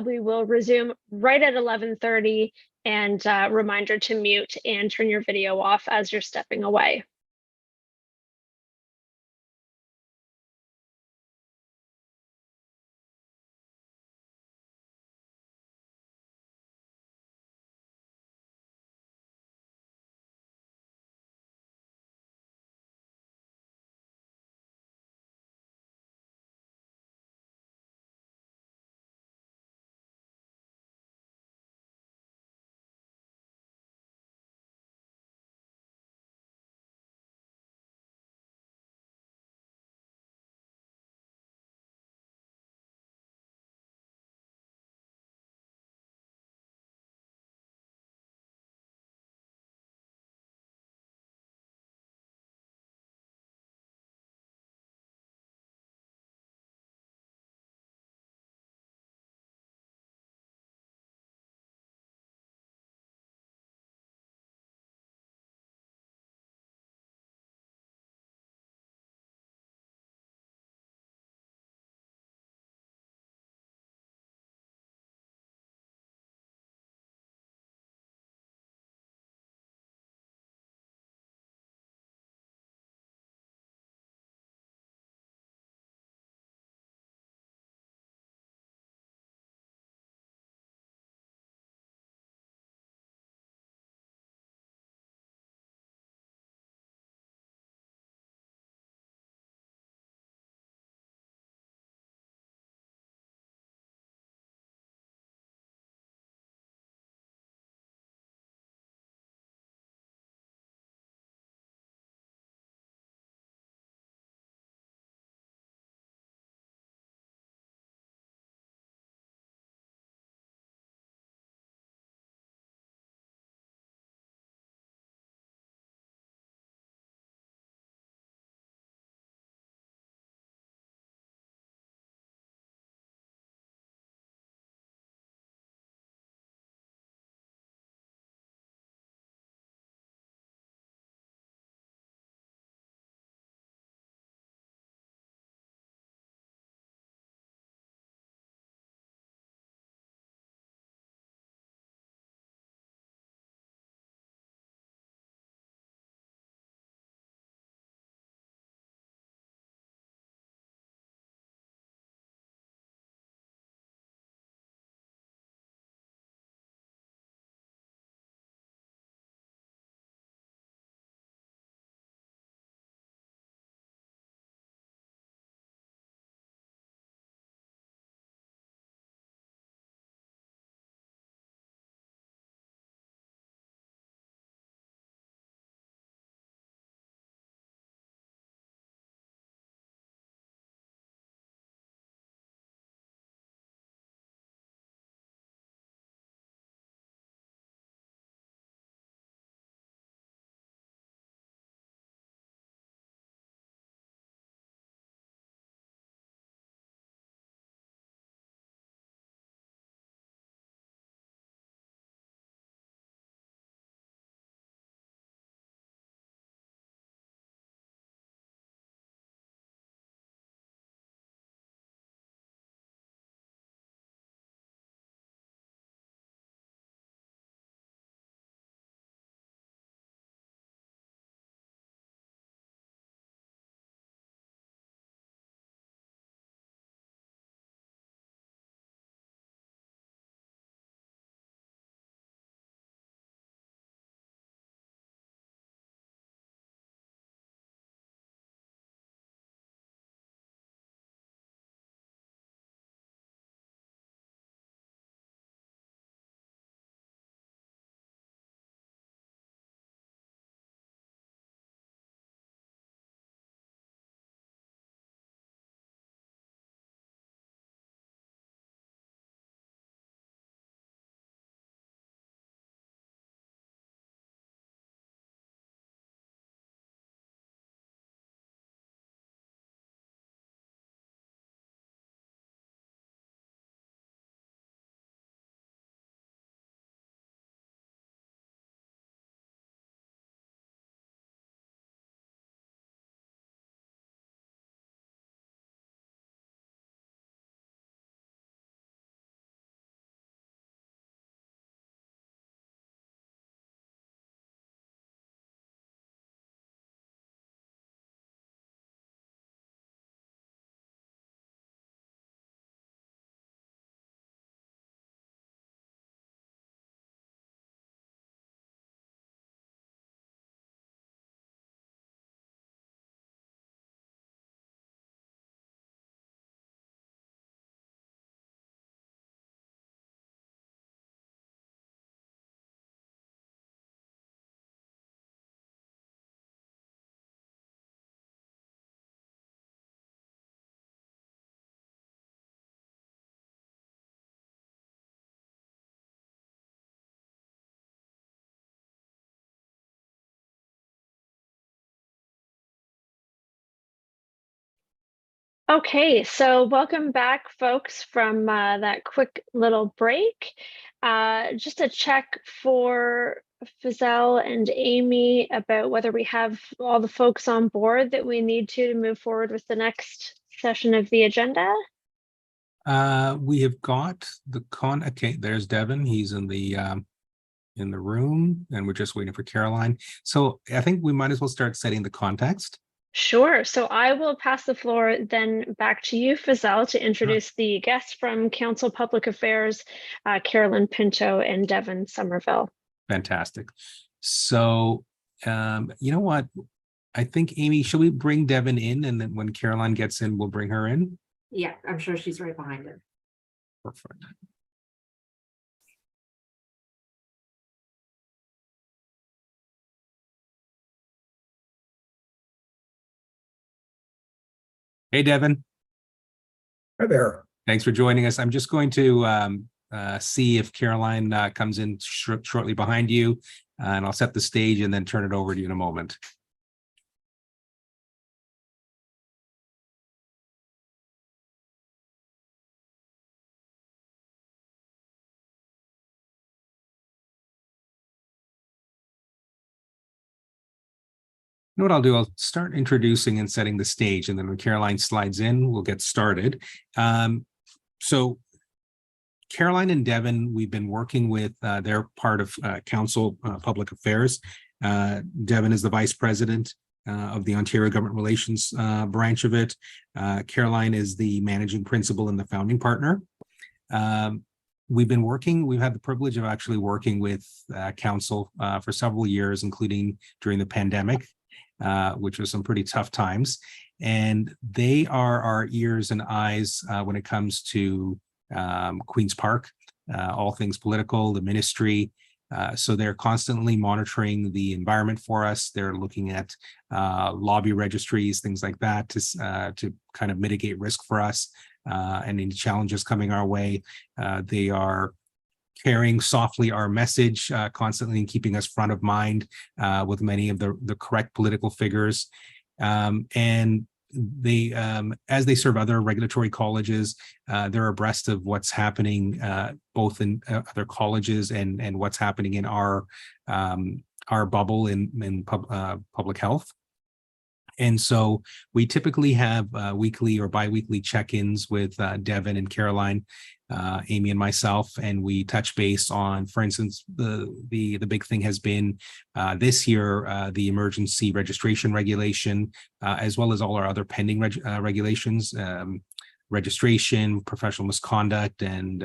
We will resume right at 11:30, and reminder to mute and turn your video off as you're stepping away. Okay, so welcome back, folks, from that quick little break. Just a check for Fazelle and Amy about whether we have all the folks on board that we need to move forward with the next session of the agenda. We have got the okay, there's Devin. He's in the room, and we're just waiting for Caroline. So I think we might as well start setting the context. Sure. So I will pass the floor then back to you, Fazelle, to introduce the guests from Council Public Affairs, Carolyn Pinto and Devin Somerville. Fantastic. So, you know what? I think, Amy, should we bring Devin in, and then when Caroline gets in, we'll bring her in? Yeah, I'm sure she's right behind her. Perfect. Hey, Devin. Hi there. Thanks for joining us. I'm just going to see if Caroline comes in shortly behind you, and I'll set the stage and then turn it over to you in a moment. You know what I'll do? I'll start introducing and setting the stage, and then when Caroline slides in, we'll get started. So Caroline and Devin, we've been working with, they're part of Council Public Affairs. Devin is the Vice President of the Ontario Government Relations branch of it. Caroline is the Managing Principal and the Founding Partner. We've had the privilege of actually working with Council for several years, including during the pandemic, which was some pretty tough times. And they are our ears and eyes when it comes to Queen's Park, all things political, the ministry. So they're constantly monitoring the environment for us. They're looking at lobby registries, things like that, to kind of mitigate risk for us and any challenges coming our way. They are carrying softly our message constantly and keeping us front of mind with many of the correct political figures. And they, as they serve other regulatory colleges, they're abreast of what's happening both in other colleges and what's happening in our bubble in public health. And so we typically have weekly or bi-weekly check-ins with Devin and Caroline, Amy and myself, and we touch base on, for instance, the big thing has been this year, the emergency registration regulation, as well as all our other pending regulations, registration, professional misconduct, and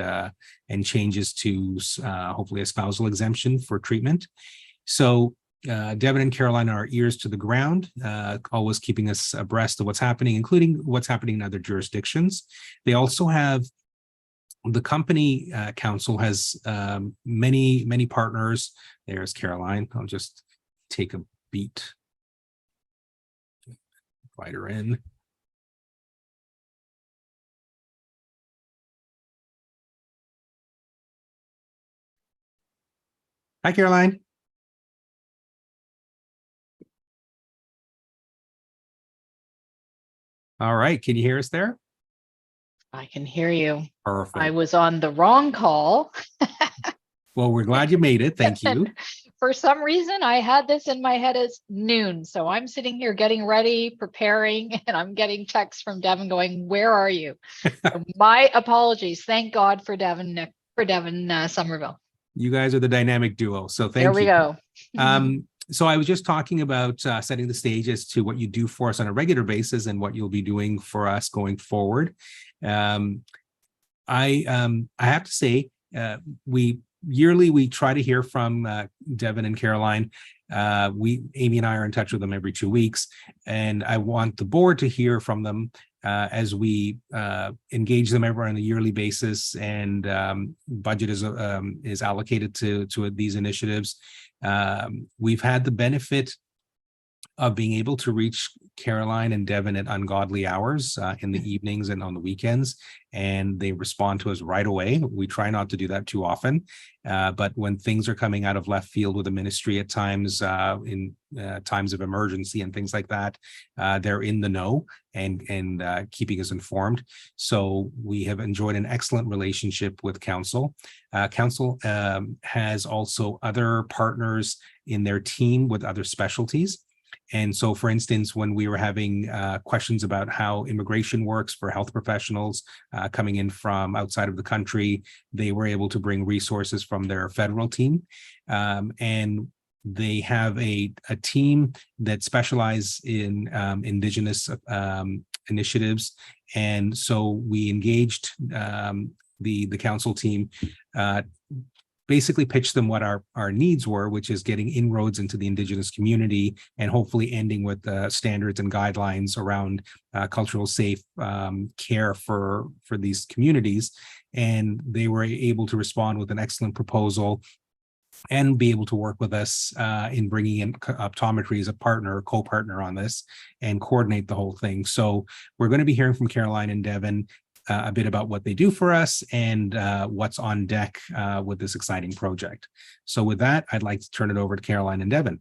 changes to hopefully a spousal exemption for treatment. So Devin and Caroline are ears to the ground, always keeping us abreast of what's happening, including what's happening in other jurisdictions. They also have, the company council has many partners. There's Caroline. I'll just take a beat. Invite her in. Hi, Caroline. All right. Can you hear us there? I can hear you. Perfect. I was on the wrong call. Well, we're glad you made it. Thank you. For some reason, I had this in my head as noon. So I'm sitting here getting ready, preparing, and I'm getting texts from Devin going, "Where are you?" So my apologies. Thank God for Devin Somerville. You guys are the dynamic duo. So thank you. There we go. So I was just talking about setting the stage as to what you do for us on a regular basis and what you'll be doing for us going forward. I have to say, we try to hear from Devin and Caroline. Amy and I are in touch with them every 2 weeks, and I want the board to hear from them as we engage them on a yearly basis, and budget is allocated to these initiatives. We've had the benefit of being able to reach Caroline and Devin at ungodly hours in the evenings and on the weekends, and they respond to us right away. We try not to do that too often, but when things are coming out of left field with the ministry at times, in times of emergency and things like that, they're in the know and keeping us informed. So we have enjoyed an excellent relationship with council. Council has also other partners in their team with other specialties. And so, for instance, when we were having questions about how immigration works for health professionals coming in from outside of the country, they were able to bring resources from their federal team. And they have a team that specialize in Indigenous initiatives. And so we engaged the council team, basically pitched them what our needs were, which is getting inroads into the Indigenous community and hopefully ending with standards and guidelines around cultural safe care for these communities. And they were able to respond with an excellent proposal and be able to work with us in bringing in optometry as a partner, co-partner on this, and coordinate the whole thing. So we're going to be hearing from Caroline and Devin a bit about what they do for us and what's on deck with this exciting project. So with that, I'd like to turn it over to Caroline and Devin.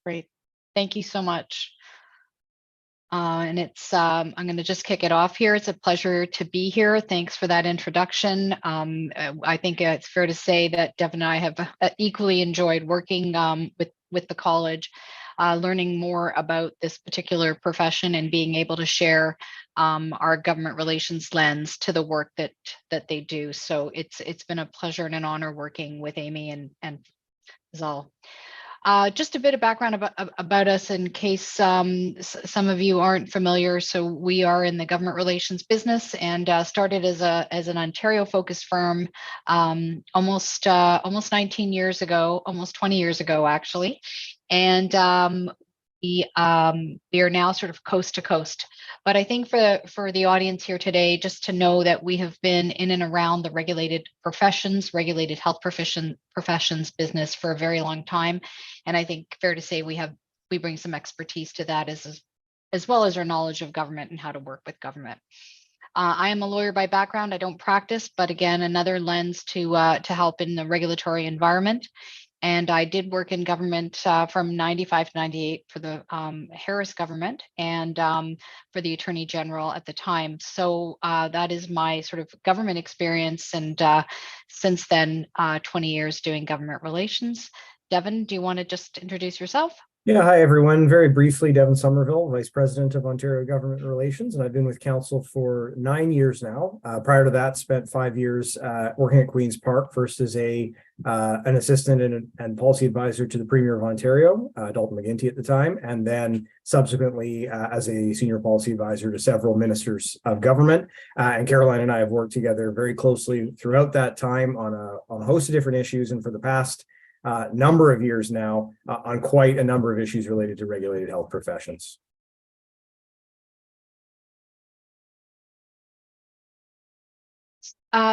Great. Thank you so much. And it's, I'm going to just kick it off here. It's a pleasure to be here. Thanks for that introduction. I think it's fair to say that Devin and I have equally enjoyed working with the college, learning more about this particular profession and being able to share our government relations lens to the work that they do. So it's been a pleasure and an honor working with Amy and Zal. Just a bit of background about us in case some of you aren't familiar. So we are in the government relations business and started as an Ontario-focused firm almost 19 years ago, almost 20 years ago, actually. And we are now sort of coast to coast. But I think for the audience here today, just to know that we have been in and around the regulated professions, regulated health professions business for a very long time. And I think fair to say we bring some expertise to that as well as our knowledge of government and how to work with government. I am a lawyer by background. I don't practice, but again, another lens to help in the regulatory environment. And I did work in government from 95 to 98 for the Harris government and for the Attorney General at the time. So that is my sort of government experience. And since then, 20 years doing government relations. Devin, do you want to just introduce yourself? Yeah, hi everyone. Very briefly, Devin Somerville, Vice President of Ontario Government Relations, and I've been with Council for 9 years now. Prior to that, spent 5 years working at Queen's Park, first as an assistant and policy advisor to the Premier of Ontario, Dalton McGuinty at the time, and then subsequently as a senior policy advisor to several ministers of government. And Caroline and I have worked together very closely throughout that time on a host of different issues, and for the past number of years now on quite a number of issues related to regulated health professions.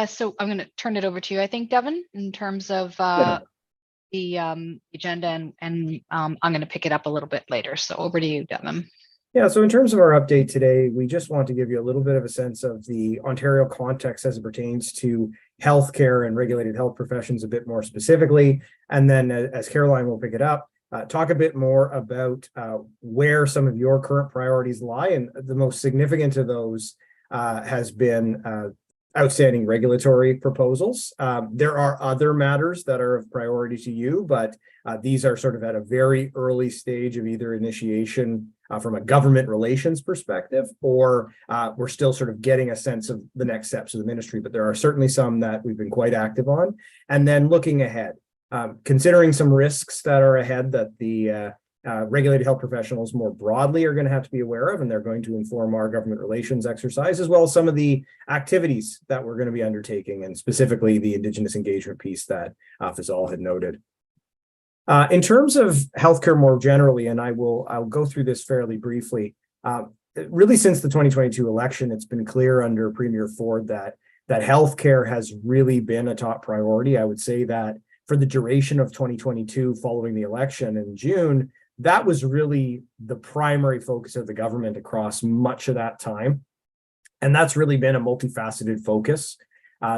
So I'm going to turn it over to you, I think, Devin, in terms of the agenda, and I'm going to pick it up a little bit later. So over to you, Devin. Yeah, so in terms of our update today, we just want to give you a little bit of a sense of the Ontario context as it pertains to healthcare and regulated health professions a bit more specifically. And then as Caroline will pick it up, talk a bit more about where some of your current priorities lie. And the most significant of those has been outstanding regulatory proposals. There are other matters that are of priority to you, but these are sort of at a very early stage of either initiation from a government relations perspective, or we're still sort of getting a sense of the next steps of the ministry, but there are certainly some that we've been quite active on. And then looking ahead, considering some risks that are ahead that the regulated health professionals more broadly are going to have to be aware of, and they're going to inform our government relations exercise, as well as some of the activities that we're going to be undertaking, and specifically the Indigenous engagement piece that Fazal had noted. In terms of healthcare more generally, and I'll go through this fairly briefly, really since the 2022 election, it's been clear under Premier Ford that healthcare has really been a top priority. I would say that for the duration of 2022 following the election in June, That was really the primary focus of the government across much of that time. And that's really been a multifaceted focus.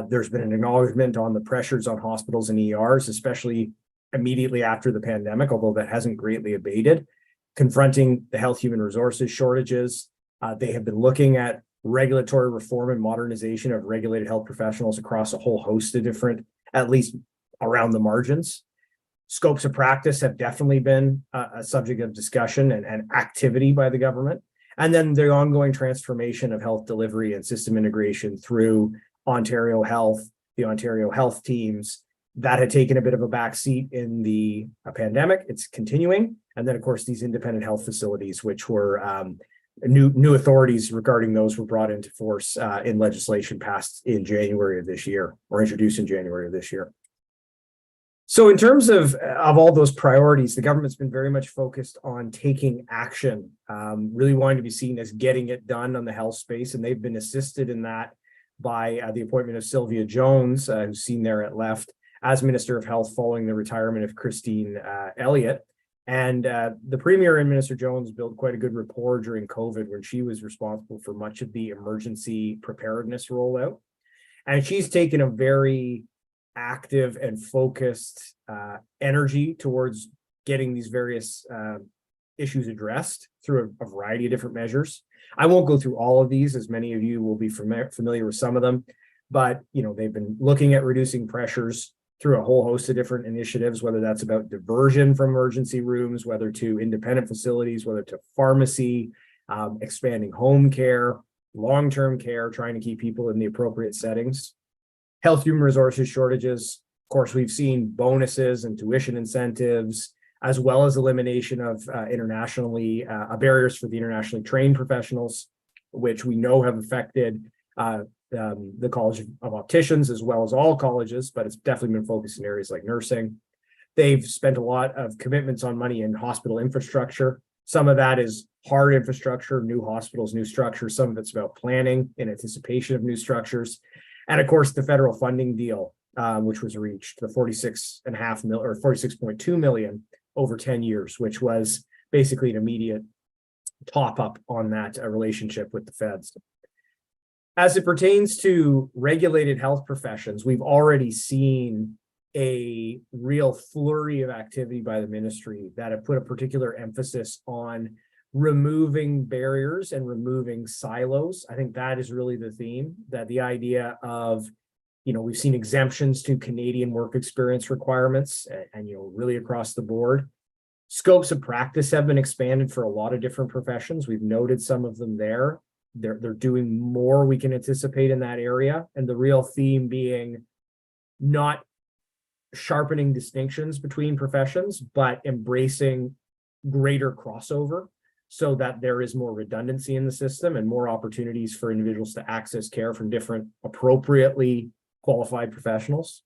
There's been an acknowledgement on the pressures on hospitals and ERs, especially immediately after the pandemic, although that hasn't greatly abated, confronting the health human resources shortages. They have been looking at regulatory reform and modernization of regulated health professionals across a whole host of different, at least around the margins. Scopes of practice have definitely been a subject of discussion and activity by the government. And then the ongoing transformation of health delivery and system integration through Ontario Health, the Ontario Health teams, that had taken a bit of a backseat in the pandemic. It's continuing. And then, of course, these independent health facilities, which were new authorities regarding those were brought into force in legislation passed in January of this year, or introduced in January of this year. So in terms of all those priorities, the government's been very much focused on taking action, really wanting to be seen as getting it done on the health space. And they've been assisted in that by the appointment of Sylvia Jones, who's seen there at left, as Minister of Health following the retirement of Christine Elliott. And the Premier and Minister Jones built quite a good rapport during COVID when she was responsible for much of the emergency preparedness rollout. And she's taken a very active and focused energy towards getting these various issues addressed through a variety of different measures. I won't go through all of these, as many of you will be familiar with some of them, but they've been looking at reducing pressures through a whole host of different initiatives, whether that's about diversion from emergency rooms, whether to independent facilities, whether to pharmacy, expanding home care, long-term care, trying to keep people in the appropriate settings. Health human resources shortages. Of course, we've seen bonuses and tuition incentives, as well as elimination of barriers for the internationally trained professionals, which we know have affected the College of Opticians, as well as all colleges, but it's definitely been focused in areas like nursing. They've spent a lot of commitments on money in hospital infrastructure. Some of that is hard infrastructure, new hospitals, new structures. Some of it's about planning in anticipation of new structures. And of course, the federal funding deal, which was reached, the 46.5 million or 46.2 million over 10 years, which was basically an immediate top up on that relationship with the feds. As it pertains to regulated health professions, we've already seen a real flurry of activity by the ministry that have put a particular emphasis on removing barriers and removing silos. I think that is really the theme, that the idea of, we've seen exemptions to Canadian work experience requirements and really across the board. Scopes of practice have been expanded for a lot of different professions. We've noted some of them there. They're doing more we can anticipate in that area. And the real theme being not sharpening distinctions between professions, but embracing greater crossover so that there is more redundancy in the system and more opportunities for individuals to access care from different appropriately qualified professionals.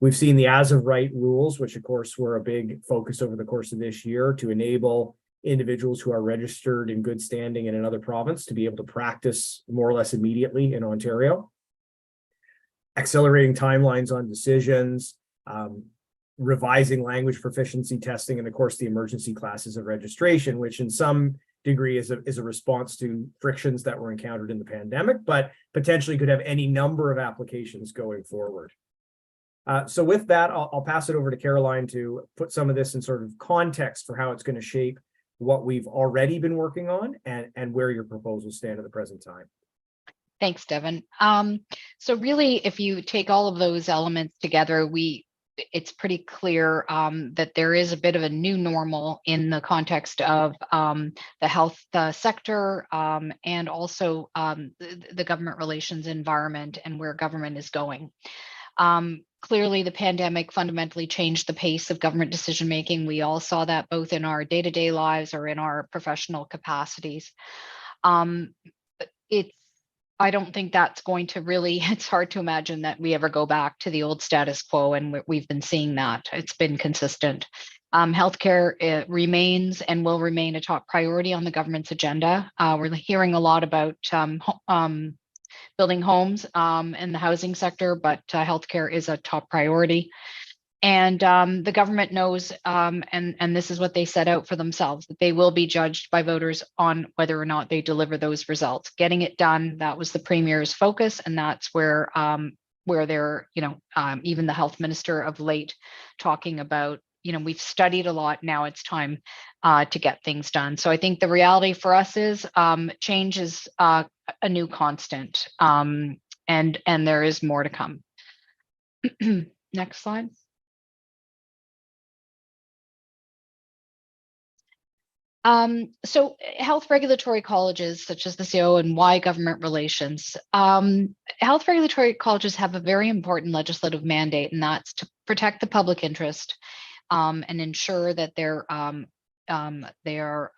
We've seen the as of right rules, which of course were a big focus over the course of this year to enable individuals who are registered in good standing in another province to be able to practice more or less immediately in Ontario. Accelerating timelines on decisions, revising language proficiency testing, and of course the emergency classes of registration, which in some degree is a response to frictions that were encountered in the pandemic, but potentially could have any number of applications going forward. So with that, I'll pass it over to Caroline to put some of this in sort of context for how it's going to shape what we've already been working on and where your proposals stand at the present time. Thanks, Devin. So really, if you take all of those elements together, it's pretty clear that there is a bit of a new normal in the context of the health sector and also the government relations environment and where government is going. Clearly, the pandemic fundamentally changed the pace of government decision-making. We all saw that both in our day-to-day lives or in our professional capacities. I don't think that's going to really, it's hard to imagine that we ever go back to the old status quo, and we've been seeing that. It's been consistent. Healthcare remains and will remain a top priority on the government's agenda. We're hearing a lot about building homes in the housing sector, but healthcare is a top priority. And the government knows, and this is what they set out for themselves, that they will be judged by voters on whether or not they deliver those results. Getting it done, that was the Premier's focus, and that's where they're, even the health minister of late talking about, we've studied a lot, now it's time to get things done. So I think the reality for us is change is a new constant, and there is more to come. Next slide. So health regulatory colleges such as the CO and why government relations. Health regulatory colleges have a very important legislative mandate, and that's to protect the public interest and ensure that they are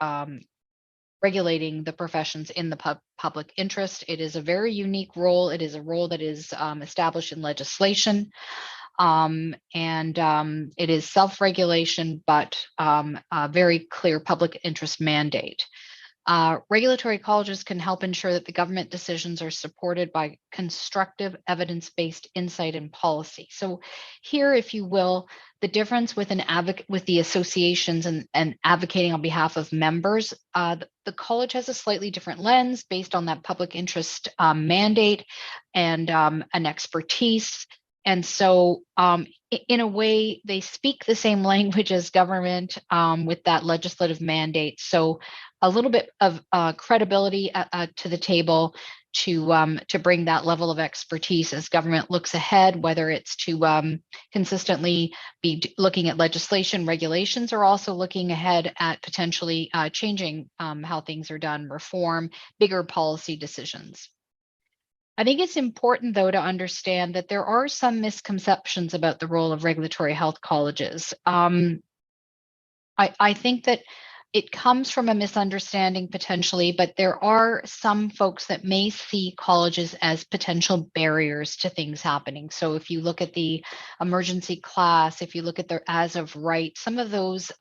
regulating the professions in the public interest. It is a very unique role. It is a role that is established in legislation. It is self-regulation, but a very clear public interest mandate. Regulatory colleges can help ensure that the government decisions are supported by constructive evidence-based insight and policy. So here, if you will, the difference with with the associations and advocating on behalf of members, the college has a slightly different lens based on that public interest mandate and an expertise. And so in a way, they speak the same language as government with that legislative mandate. So a little bit of credibility to the table to bring that level of expertise as government looks ahead, whether it's to consistently be looking at legislation, regulations, or also looking ahead at potentially changing how things are done, reform, bigger policy decisions. I think it's important, though, to understand that there are some misconceptions about the role of regulatory health colleges. I think that it comes from a misunderstanding potentially, but there are some folks that may see colleges as potential barriers to things happening. So if you look at the emergency class, if you look at the as of right, some of those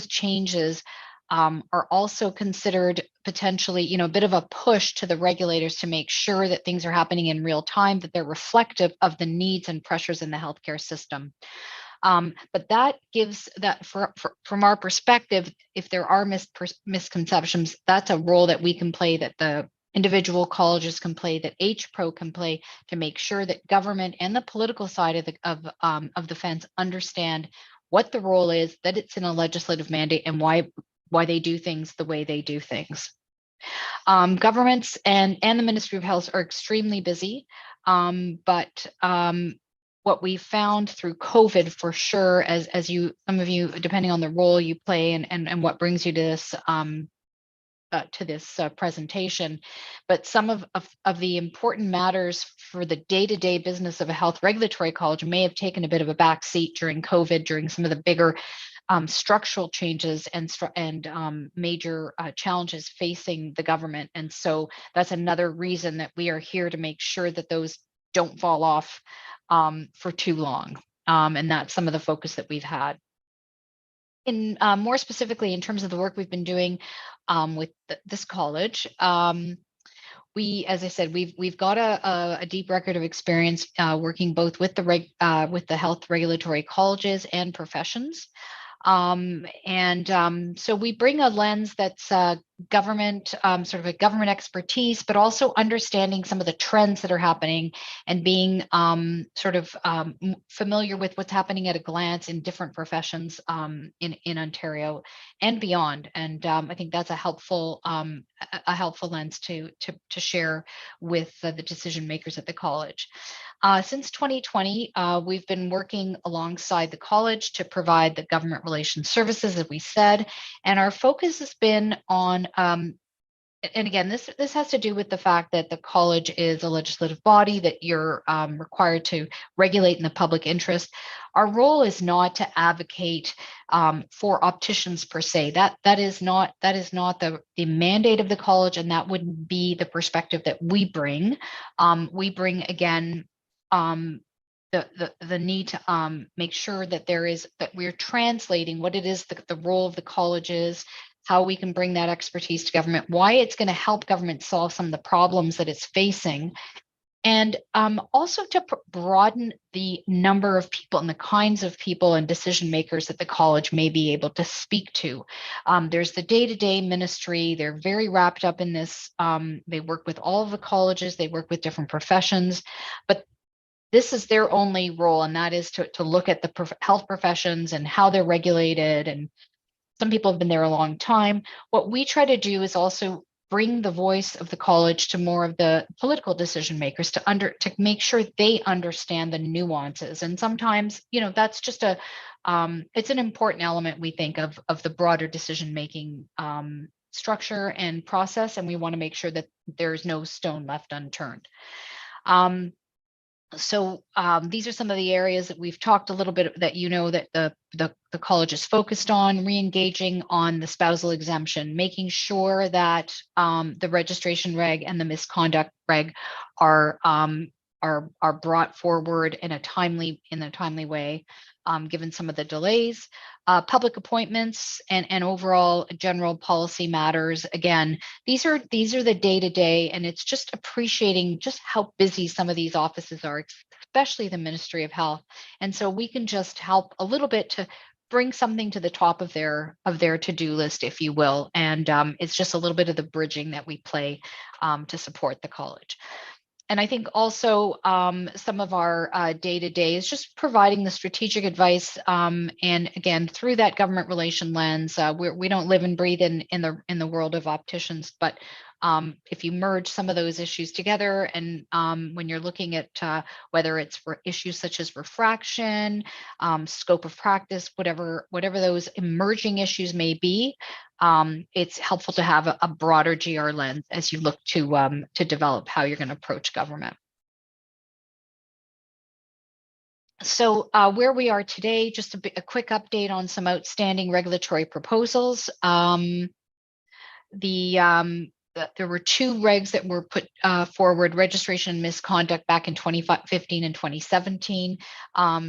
changes are also considered potentially, a bit of a push to the regulators to make sure that things are happening in real time, that they're reflective of the needs and pressures in the healthcare system. But that gives that from our perspective, if there are misconceptions, that's a role that we can play, that the individual colleges can play, that HPRO can play, to make sure that government and the political side of the fence understand what the role is, that it's in a legislative mandate, and why they do things the way they do things. Governments and the Ministry of Health are extremely busy, but what we found through COVID, for sure, as some of you, depending on the role you play and what brings you to this presentation, but some of the important matters for the day-to-day business of a health regulatory college may have taken a bit of a back seat during COVID, during some of the bigger structural changes and major challenges facing the government. And so that's another reason that we are here, to make sure that those don't fall off for too long. And that's some of the focus that we've had. In more specifically, in terms of the work we've been doing with this college, as I said, we've got a deep record of experience working both with the health regulatory colleges and professions. So we bring a lens that's government, sort of a government expertise, but also understanding some of the trends that are happening and being familiar with what's happening at a glance in different professions in Ontario and beyond. And I think that's a helpful lens to share with the decision makers at the college. Since 2020, we've been working alongside the college to provide the government relations services, as we said, and our focus has been on, and again, this has to do with the fact that the college is a legislative body, that you're required to regulate in the public interest. Our role is not to advocate for opticians per se. That is not the mandate of the college, and that wouldn't be the perspective that we bring. We bring, again, the need to make sure that that we're translating what it is the role of the college is, how we can bring that expertise to government, why it's going to help government solve some of the problems that it's facing, And also to broaden the number of people and the kinds of people and decision makers that the college may be able to speak to. There's the day-to-day ministry. They're very wrapped up in this. They work with all of the colleges. They work with different professions, but this is their only role, and that is to look at the health professions and how they're regulated. And some people have been there a long time. What we try to do is also bring the voice of the college to more of the political decision makers to make sure they understand the nuances. And sometimes, that's just it's an important element, we think, of the broader decision making structure and process. And we want to make sure that there's no stone left unturned. So these are some of the areas that we've talked a little bit that that the college is focused on: re-engaging on the spousal exemption, making sure that the registration reg and the misconduct reg are brought forward in a timely way, given some of the delays. Public appointments and overall general policy matters. Again, these are the day-to-day, and it's just appreciating just how busy some of these offices are, especially the Ministry of Health. And so we can just help a little bit to bring something to the top of their to-do list, if you will. And it's just a little bit of the bridging that we play to support the college. And I think also some of our day-to-day is just providing the strategic advice. And again, through that government relation lens, we don't live and breathe in the world of opticians, but if you merge some of those issues together, and when you're looking at whether it's for issues such as refraction, scope of practice, whatever those emerging issues may be, it's helpful to have a broader GR lens as you look to develop how you're going to approach government. So where we are today, just a quick update on some outstanding regulatory proposals. There were two regs that were put forward: registration and misconduct, back in 2015 and 2017.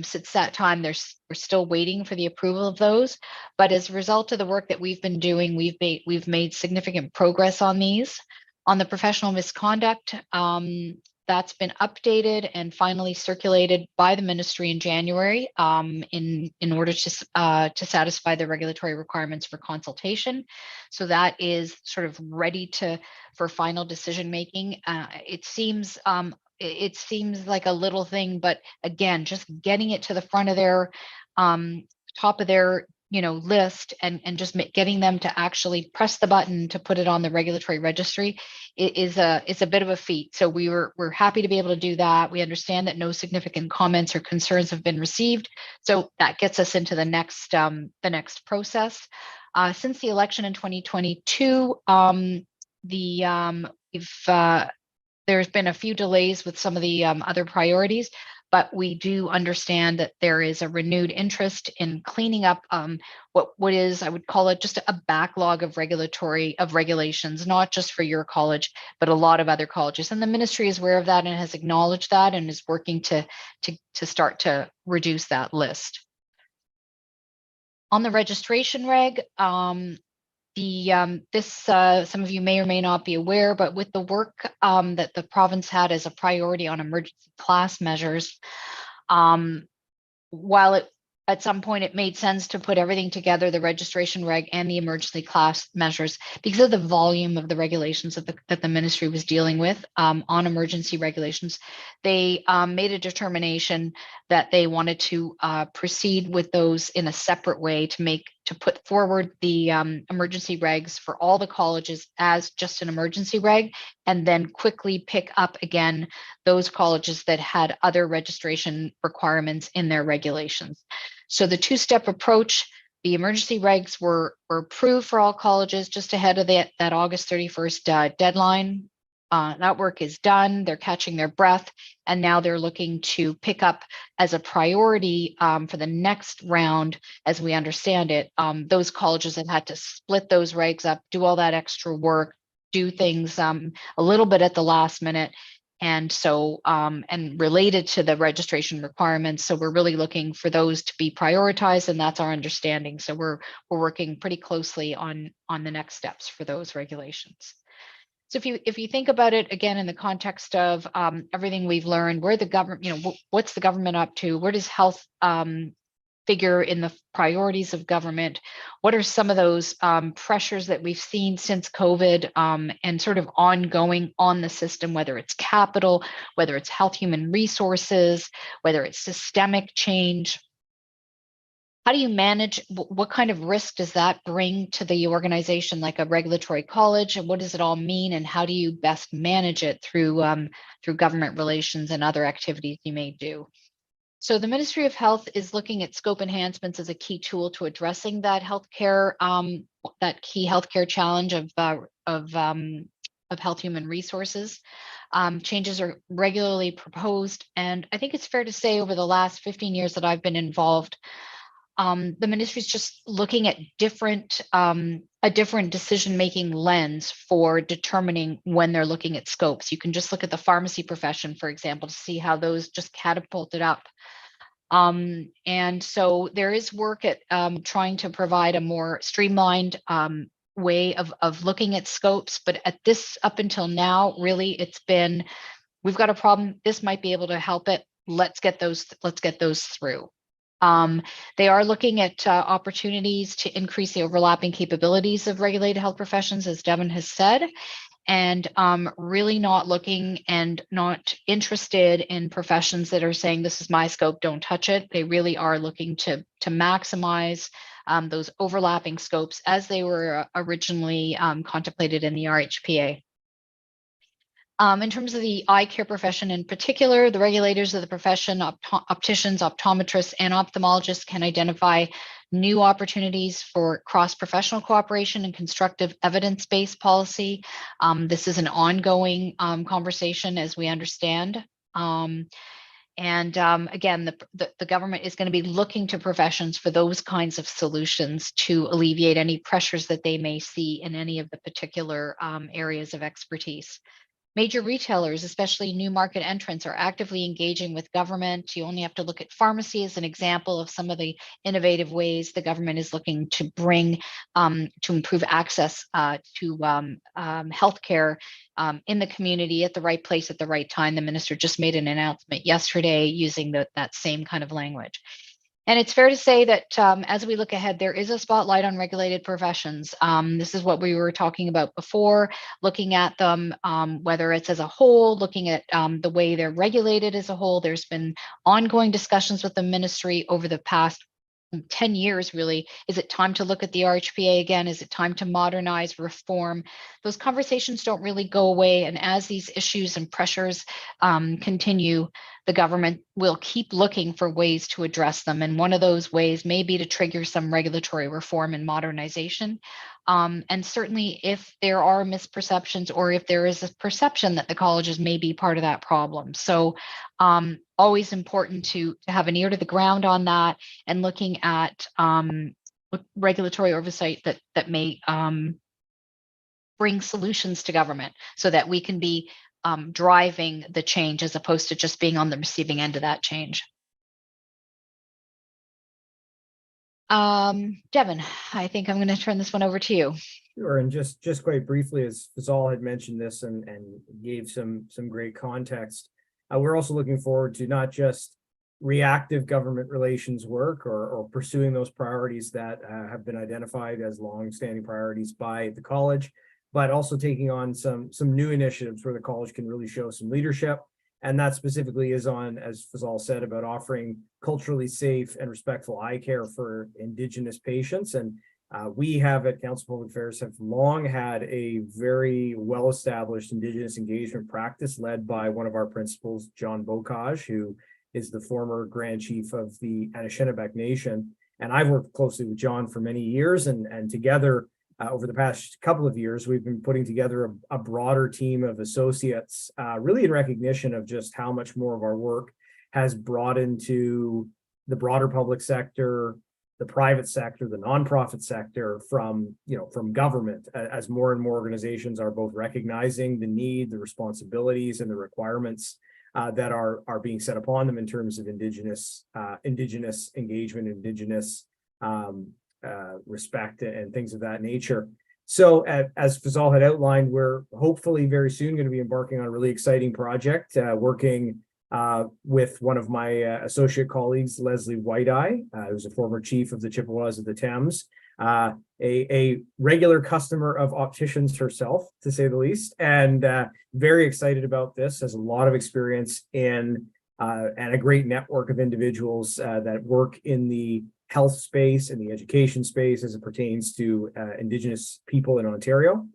Since that time, we're still waiting for the approval of those. But as a result of the work that we've been doing, we've made significant progress on these. On the professional misconduct, that's been updated and finally circulated by the ministry in January in order to satisfy the regulatory requirements for consultation. So that is sort of ready for final decision making. It seems like a little thing, but again, just getting it to the front of their top of their list and just getting them to actually press the button to put it on the regulatory registry is a bit of a feat. So we're happy to be able to do that. We understand that no significant comments or concerns have been received, so that gets us into the next process. Since the election in 2022, there's been a few delays with some of the other priorities, but we do understand that there is a renewed interest in cleaning up what is, I would call it, just a backlog of regulations, not just for your college, but a lot of other colleges. And the ministry is aware of that and has acknowledged that and is working to start to reduce that list. On the registration reg, some of you may or may not be aware, but with the work that the province had as a priority on emergency class measures, while at some point it made sense to put everything together, the registration reg and the emergency class measures, because of the volume of the regulations that the ministry was dealing with on emergency regulations, they made a determination that they wanted to proceed with those in a separate way to put forward the emergency regs for all the colleges as just an emergency reg, and then quickly pick up again those colleges that had other registration requirements in their regulations. So the two-step approach, the emergency regs were approved for all colleges just ahead of that August 31st deadline. That work is done. They're catching their breath, and now they're looking to pick up as a priority for the next round, as we understand it, those colleges that had to split those regs up, do all that extra work, do things a little bit at the last minute. And so, and related to the registration requirements. So we're really looking for those to be prioritized, and that's our understanding. So we're working pretty closely on the next steps for those regulations. So if you think about it again in the context of everything we've learned, where the government, what's the government up to? Where does health figure in the priorities of government? What are some of those pressures that we've seen since COVID and sort of ongoing on the system, whether it's capital, whether it's health human resources, whether it's systemic change? How do you manage, what kind of risk does that bring to the organization, like a regulatory college, and what does it all mean, and how do you best manage it through government relations and other activities you may do? So the Ministry of Health is looking at scope enhancements as a key tool to addressing that healthcare, that key healthcare challenge of health human resources. Changes are regularly proposed, and I think it's fair to say over the last 15 years that I've been involved, the ministry is just looking at a different decision-making lens for determining when they're looking at scopes. You can just look at the pharmacy profession, for example, to see how those just catapulted up. And so there is work at trying to provide a more streamlined way of looking at scopes, but up until now, really, it's been, we've got a problem. This might be able to help it. Let's get those through. They are looking at opportunities to increase the overlapping capabilities of regulated health professions, as Devin has said, and really not looking and not interested in professions that are saying, this is my scope, don't touch it. They really are looking to maximize those overlapping scopes as they were originally contemplated in the RHPA. In terms of the eye care profession in particular, the regulators of the profession, opticians, optometrists, and ophthalmologists can identify new opportunities for cross-professional cooperation and constructive evidence-based policy. This is an ongoing conversation, as we understand. Again, the government is going to be looking to professions for those kinds of solutions to alleviate any pressures that they may see in any of the particular areas of expertise. Major retailers, especially new market entrants, are actively engaging with government. You only have to look at pharmacy as an example of some of the innovative ways the government is looking to bring to improve access to healthcare in the community at the right place at the right time. The minister just made an announcement yesterday using that same kind of language. And it's fair to say that as we look ahead, there is a spotlight on regulated professions. This is what we were talking about before, looking at them, whether it's as a whole, looking at the way they're regulated as a whole. There's been ongoing discussions with the ministry over the past 10 years, really. Is it time to look at the RHPA again? Is it time to modernize, reform? Those conversations don't really go away. And as these issues and pressures continue, the government will keep looking for ways to address them. And one of those ways may be to trigger some regulatory reform and modernization. And certainly if there are misperceptions or if there is a perception that the colleges may be part of that problem. So always important to have an ear to the ground on that and looking at regulatory oversight that may bring solutions to government so that we can be driving the change as opposed to just being on the receiving end of that change. Devin, I think I'm going to turn this one over to you. Sure, and just quite briefly, as Fazal had mentioned this and gave some great context, we're also looking forward to not just reactive government relations work or pursuing those priorities that have been identified as long-standing priorities by the college, but also taking on some new initiatives where the college can really show some leadership. And that specifically is on, as Fazal said, about offering culturally safe and respectful eye care for Indigenous patients. And we have at Council of Public Affairs have long had a very well-established Indigenous engagement practice led by one of our principals, John Bocage, who is the former Grand Chief of the Anishinaabe Nation. And I've worked closely with John for many years, and together over the past couple of years, we've been putting together a broader team of associates, really in recognition of just how much more of our work has brought into the broader public sector, the private sector, the nonprofit sector, from government, as more and more organizations are both recognizing the need, the responsibilities, and the requirements that are being set upon them in terms of Indigenous engagement, Indigenous respect, and things of that nature. So as Fazal had outlined, we're hopefully very soon going to be embarking on a really exciting project, working with one of my associate colleagues, Leslie White-Eye, who's a former chief of the Chippewas of the Thames, a regular customer of opticians herself, to say the least, and very excited about this, has a lot of experience in and a great network of individuals that work in the health space and the education space as it pertains to Indigenous people in Ontario.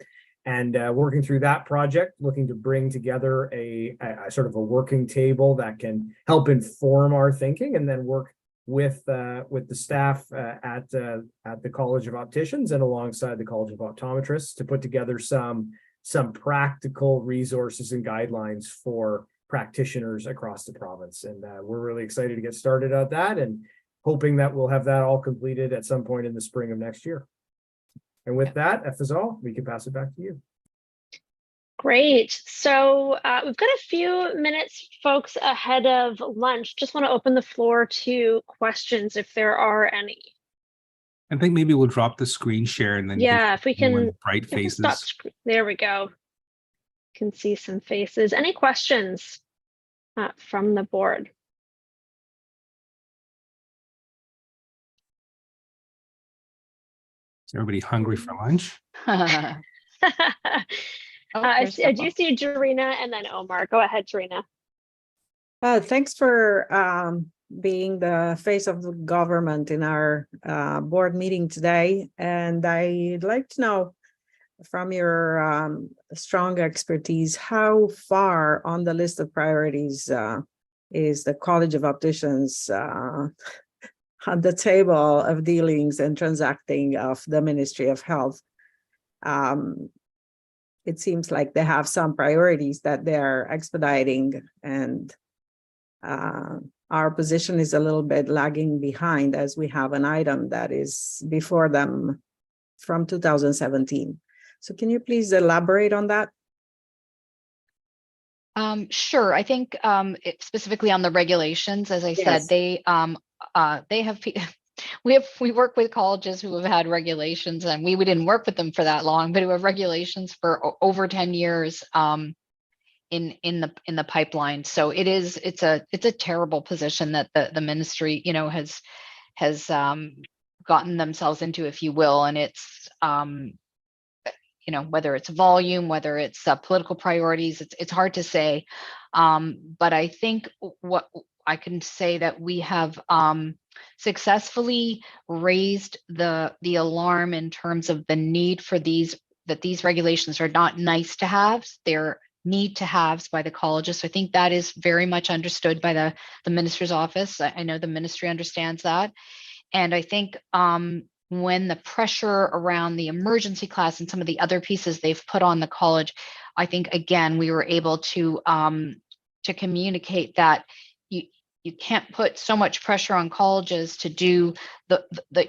And working through that project, looking to bring together a sort of a working table that can help inform our thinking, and then work with the staff at the College of Opticians and alongside the College of Optometrists to put together some practical resources and guidelines for practitioners across the province. And we're really excited to get started on that, and hoping that we'll have that all completed at some point in the spring of next year. And with that, Fazal, we can pass it back to you. Great. So we've got a few minutes, folks, ahead of lunch. Just want to open the floor to questions if there are any. I think maybe we'll drop the screen share and then Yeah, if we can, bright if we can stop faces. there we go. Can see some faces. Any questions from the board? Is everybody hungry for lunch? I do see Jarina and then Omar. Go ahead, Jarina. Thanks for being the face of the government in our board meeting today. And I'd like to know from your strong expertise, how far on the list of priorities is the College of Opticians on the table of dealings and transacting of the Ministry of Health? It seems like they have some priorities that they're expediting, and our position is a little bit lagging behind, as we have an item that is before them from 2017. So can you please elaborate on that? Sure. I think specifically on the regulations, as I said, they have we work with colleges who have had regulations, and we didn't work with them for that long, but who have regulations for over 10 years in the pipeline. So it's a terrible position that the ministry, you know, has gotten themselves into, if you will, and it's you know, whether it's volume, whether it's political priorities, it's hard to say. But I think what I can say that we have successfully raised the alarm in terms of the need for these regulations are not nice to haves, they're need to haves by the colleges. So I think that is very much understood by the minister's office. I know the ministry understands that. And I think when the pressure around the emergency class and some of the other pieces they've put on the college, I think, again, we were able to communicate that you can't put so much pressure on colleges to do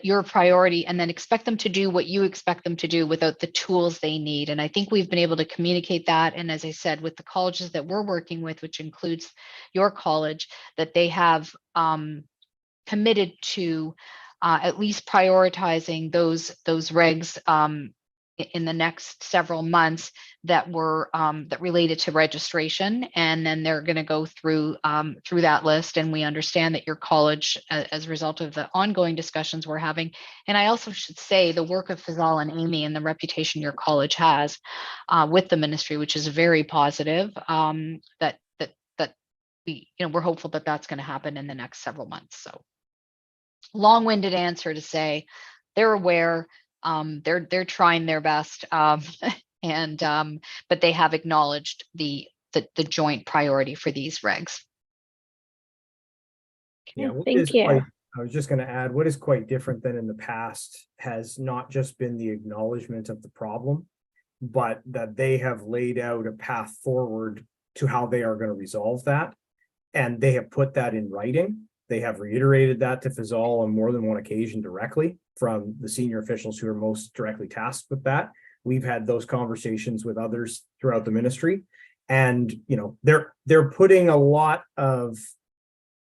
your priority and then expect them to do what you expect them to do without the tools they need. And I think we've been able to communicate that. And as I said, with the colleges that we're working with, which includes your college, that they have committed to at least prioritizing those regs in the next several months that were that related to registration, and then they're going to go through that list. And we understand that your college, as a result of the ongoing discussions we're having, and I also should say the work of Fazal and Amy and the reputation your college has with the ministry, which is very positive. That we, you know, we're hopeful that that's going to happen in the next several months. So, long-winded answer to say they're aware. They're trying their best, and but they have acknowledged the joint priority for these regs. Yeah, thank you. I was just going to add, what is quite different than in the past has not just been the acknowledgement of the problem, but that they have laid out a path forward to how they are going to resolve that, and they have put that in writing. They have reiterated that to Fazal on more than one occasion directly from the senior officials who are most directly tasked with that. We've had those conversations with others throughout the ministry, and you know, they're putting a lot of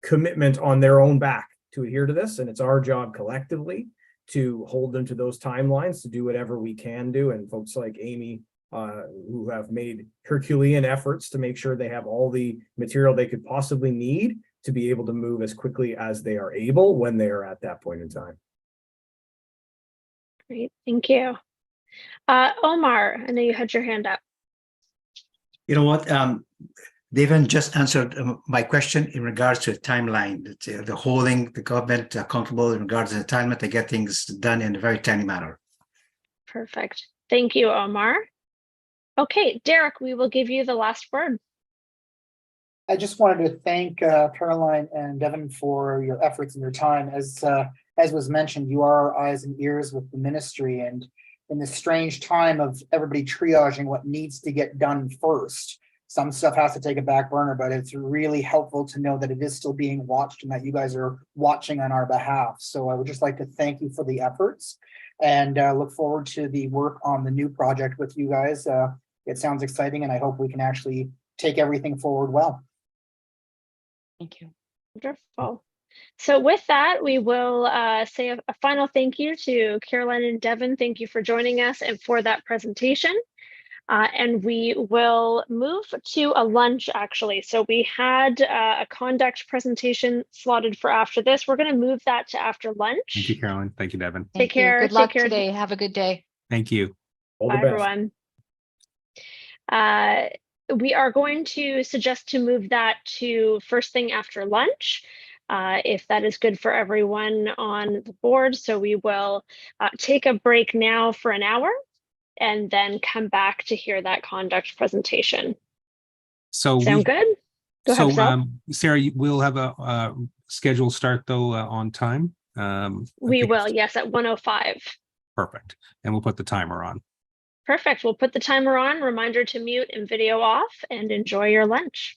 commitment on their own back to adhere to this, and it's our job collectively to hold them to those timelines, to do whatever we can do. And folks like Amy, who have made Herculean efforts to make sure they have all the material they could possibly need to be able to move as quickly as they are able when they are at that point in time. Great, thank you. Omar, I know you had your hand up. You know what? Devin just answered my question in regards to a timeline, the holding the government accountable in regards to the timeline to get things done in a very timely manner. Perfect. Thank you, Omar. Okay, Derek, we will give you the last word. I just wanted to thank Caroline and Devin for your efforts and your time. As was mentioned, you are our eyes and ears with the ministry, and in this strange time of everybody triaging what needs to get done first, some stuff has to take a back burner, but it's really helpful to know that it is still being watched and that you guys are watching on our behalf. So I would just like to thank you for the efforts and look forward to the work on the new project with you guys. It sounds exciting, and I hope we can actually take everything forward well. Thank you. Wonderful. So with that, we will say a final thank you to Caroline and Devin. Thank you for joining us and for that presentation. And we will move to a lunch, actually. So we had a conduct presentation slotted for after this. We're going to move that to after lunch. Thank you, Caroline. Thank you, Devin. Take care. Good luck Take care. today. Have a good day. Thank you. All the Bye, best. everyone. We are going to suggest to move that to first thing after lunch, if that is good for everyone on the board. So we will take a break now for an hour and then come back to hear that conduct presentation. So Sound good? Go ahead, Phil. Sarah, we'll have a scheduled start though on time. We will, yes, at 1:05. Perfect. And we'll put the timer on. Perfect. We'll put the timer on, reminder to mute and video off, and enjoy your lunch.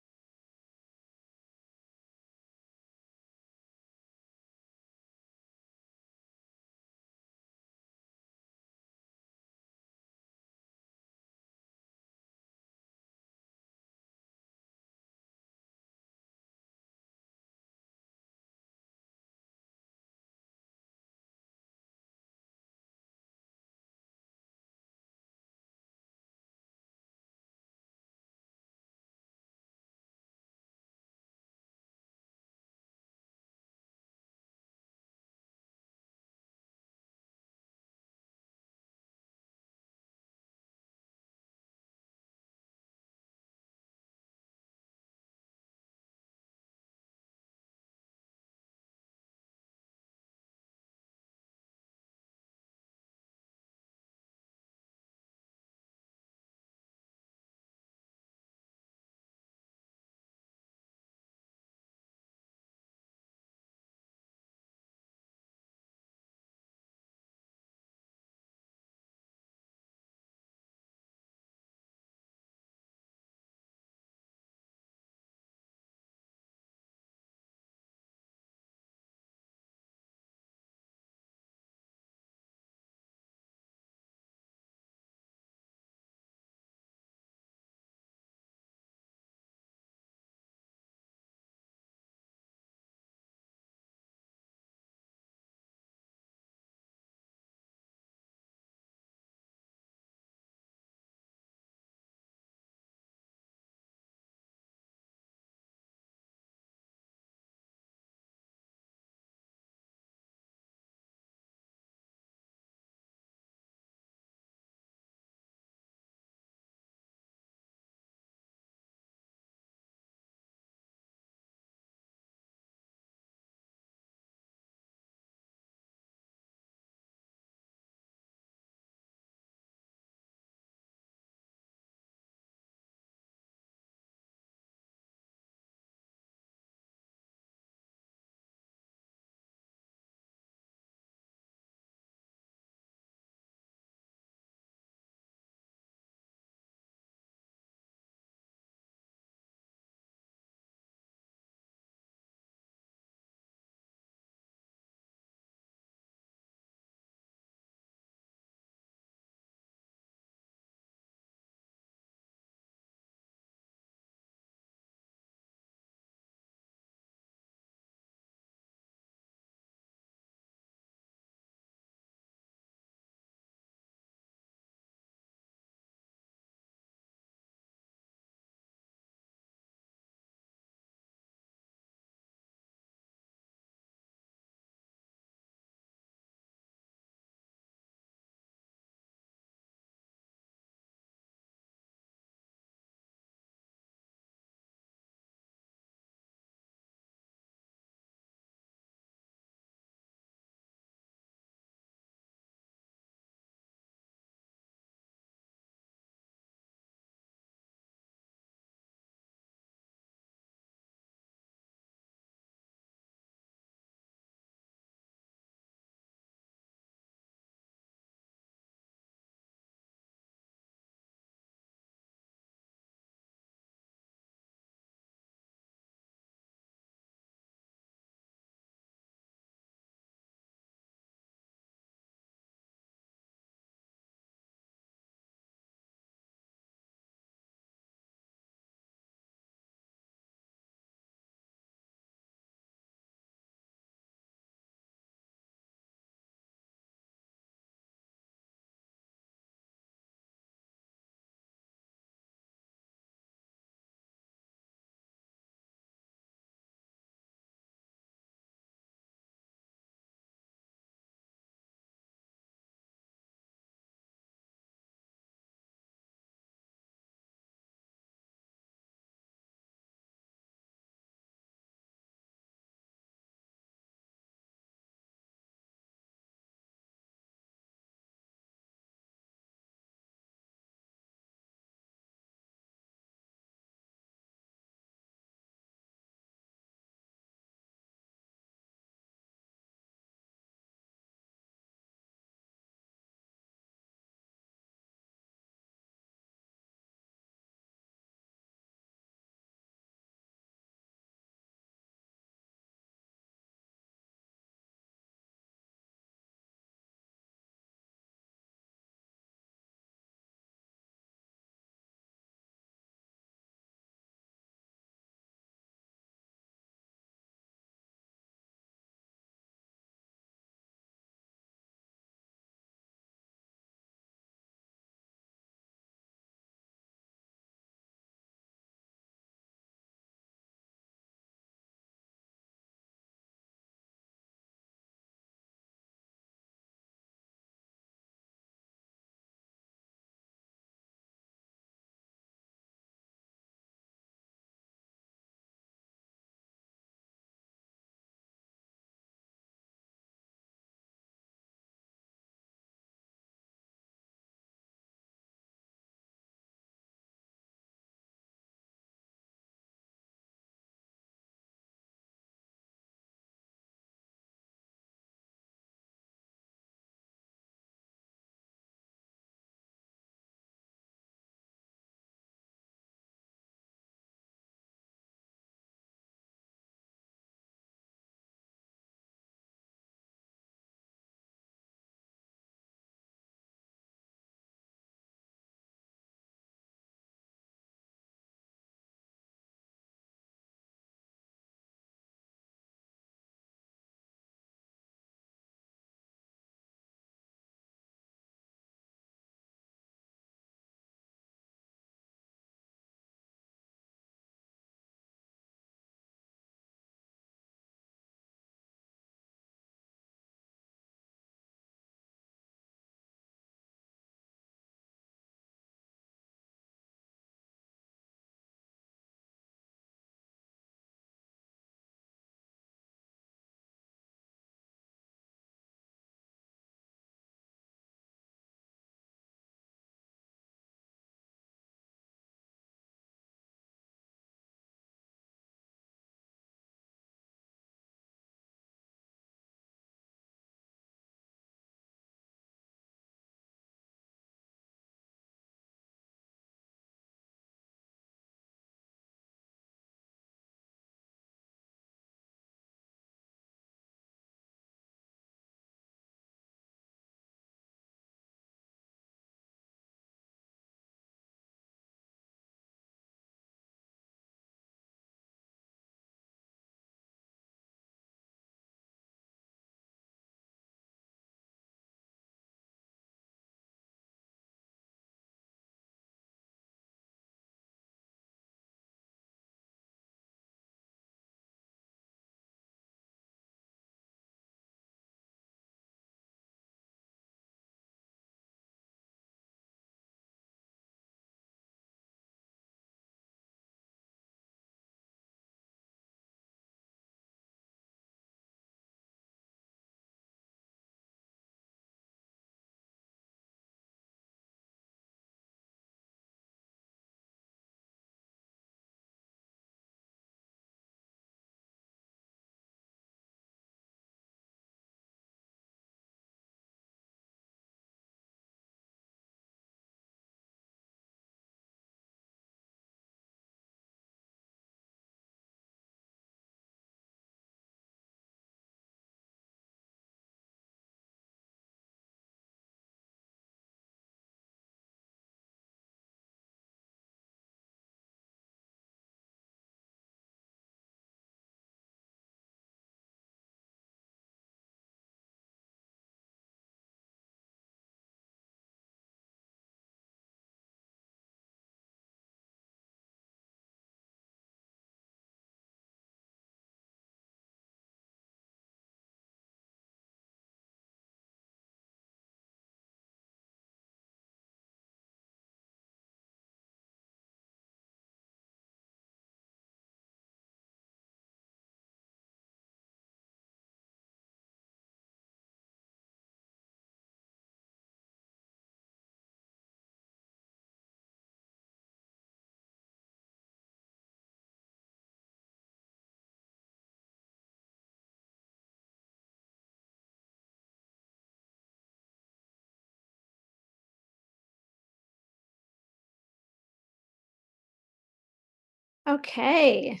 Okay,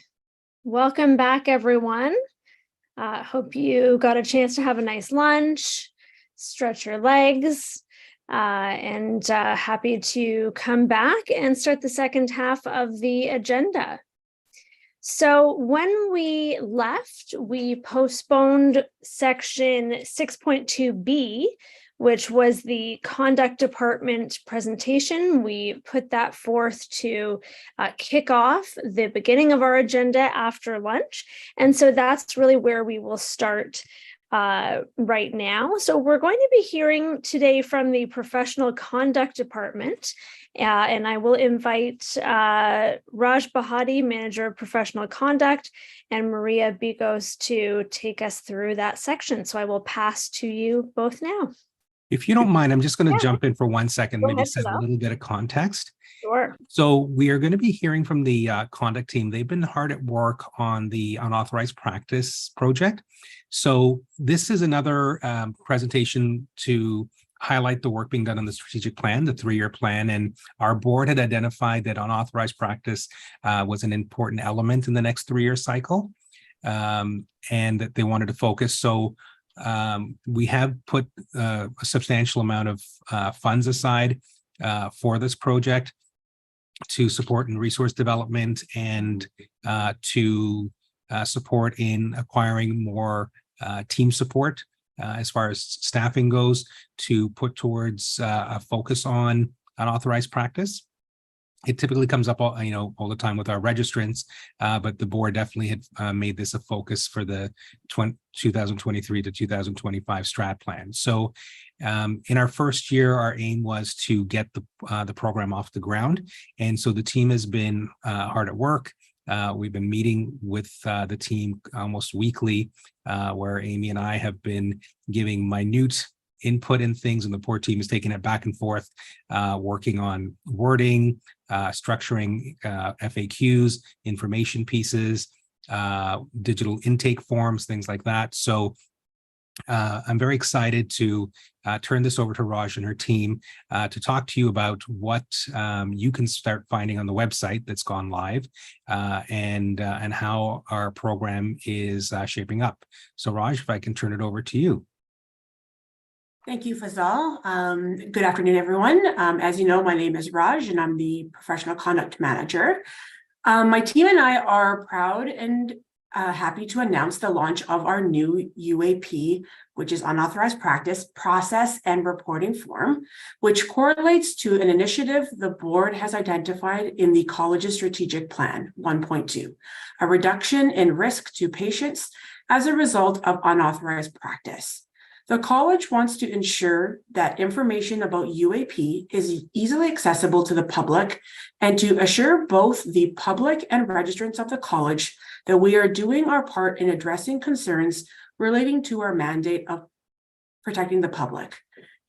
welcome back, everyone. Hope you got a chance to have a nice lunch, stretch your legs, and happy to come back and start the second half of the agenda. So when we left, we postponed section 6.2B, which was the conduct department presentation. We put that forth to kick off the beginning of our agenda after lunch. And so that's really where we will start right now. So we're going to be hearing today from the professional conduct department. And I will invite Raj Bahati, Manager of Professional Conduct, and Maria Bigos to take us through that section. So I will pass to you both now. If you don't mind, I'm just going to Yeah. jump in for 1 second, Go maybe ahead, set a Fazal. little bit of context. Sure. So we are going to be hearing from the conduct team. They've been hard at work on the unauthorized practice project. So this is another presentation to highlight the work being done on the strategic plan, the 3-year plan. And our board had identified that unauthorized practice was an important element in the next 3-year cycle, and that they wanted to focus. So we have put a substantial amount of funds aside for this project to support in resource development and to support in acquiring more team support as far as staffing goes, to put towards a focus on unauthorized practice. It typically comes up all the time with our registrants, but the board definitely had made this a focus for the 2023 to 2025 strat plan. So in our first year, our aim was to get the program off the ground. And so the team has been hard at work. We've been meeting with the team almost weekly, where Amy and I have been giving minute input in things, and the poor team is taking it back and forth, working on wording, structuring FAQs, information pieces, digital intake forms, things like that. So I'm very excited to turn this over to Raj and her team to talk to you about what you can start finding on the website that's gone live, and how our program is shaping up. So Raj, if I can turn it over to you. Thank you, Fazal. Good afternoon, everyone. As you know, my name is Raj, and I'm the Professional Conduct Manager. My team and I are proud and happy to announce the launch of our new UAP, which is Unauthorized Practice Process and Reporting Form, which correlates to an initiative the board has identified in the college's strategic plan 1.2, a reduction in risk to patients as a result of unauthorized practice. The college wants to ensure that information about UAP is easily accessible to the public, and to assure both the public and registrants of the college that we are doing our part in addressing concerns relating to our mandate of protecting the public.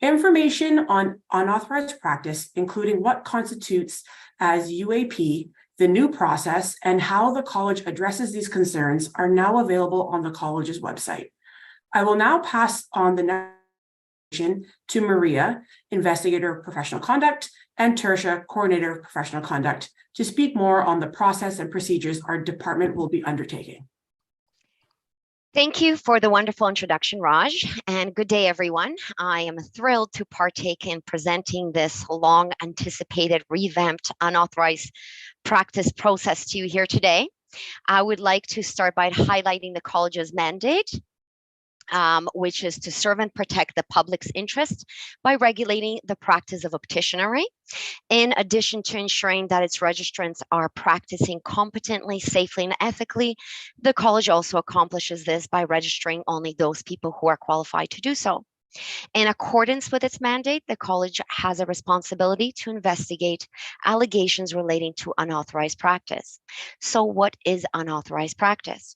Information on unauthorized practice, including what constitutes as UAP, the new process, and how the college addresses these concerns, are now available on the college's website. I will now pass on the next to Maria, Investigator of Professional Conduct, and Tertia, Coordinator of Professional Conduct, to speak more on the process and procedures our department will be undertaking. Thank you for the wonderful introduction, Raj, and good day, everyone. I am thrilled to partake in presenting this long anticipated revamped unauthorized practice process to you here today. I would like to start by highlighting the college's mandate, which is to serve and protect the public's interest by regulating the practice of opticianry, in addition to ensuring that its registrants are practicing competently, safely, and ethically. The college also accomplishes this by registering only those people who are qualified to do so. In accordance with its mandate, the college has a responsibility to investigate allegations relating to unauthorized practice. So what is unauthorized practice?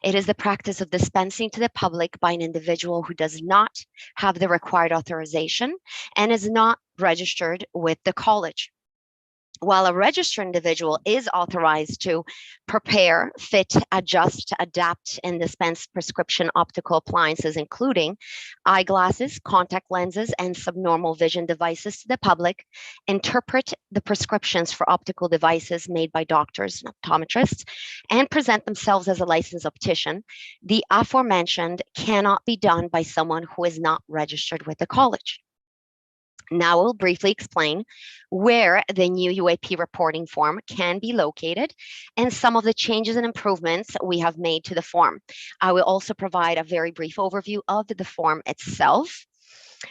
It is the practice of dispensing to the public by an individual who does not have the required authorization and is not registered with the college. While a registered individual is authorized to prepare, fit, adjust, adapt, and dispense prescription optical appliances, including eyeglasses, contact lenses, and subnormal vision devices to the public, interpret the prescriptions for optical devices made by doctors and optometrists, and present themselves as a licensed optician, the aforementioned cannot be done by someone who is not registered with the college. Now we'll briefly explain where the new UAP reporting form can be located and some of the changes and improvements we have made to the form. I will also provide a very brief overview of the form itself.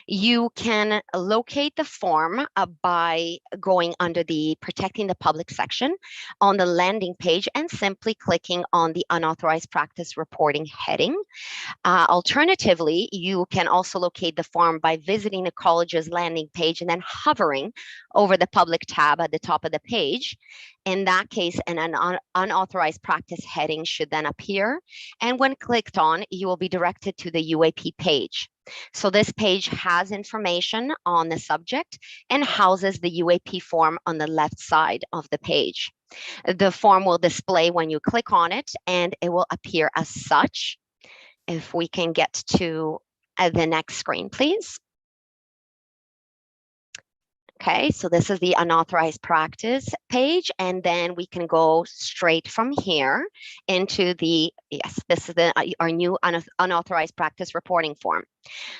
You can locate the form by going under the Protecting the Public section on the landing page and simply clicking on the Unauthorized Practice Reporting heading. Alternatively, you can also locate the form by visiting the college's landing page and then hovering over the Public tab at the top of the page. In that case, an unauthorized practice heading should then appear. And when clicked on, you will be directed to the UAP page. So this page has information on the subject and houses the UAP form on the left side of the page. The form will display when you click on it, and it will appear as such. If we can get to the next screen, please. Okay, so this is the unauthorized practice page, and then we can go straight from here into the, yes, this is our new unauthorized practice reporting form.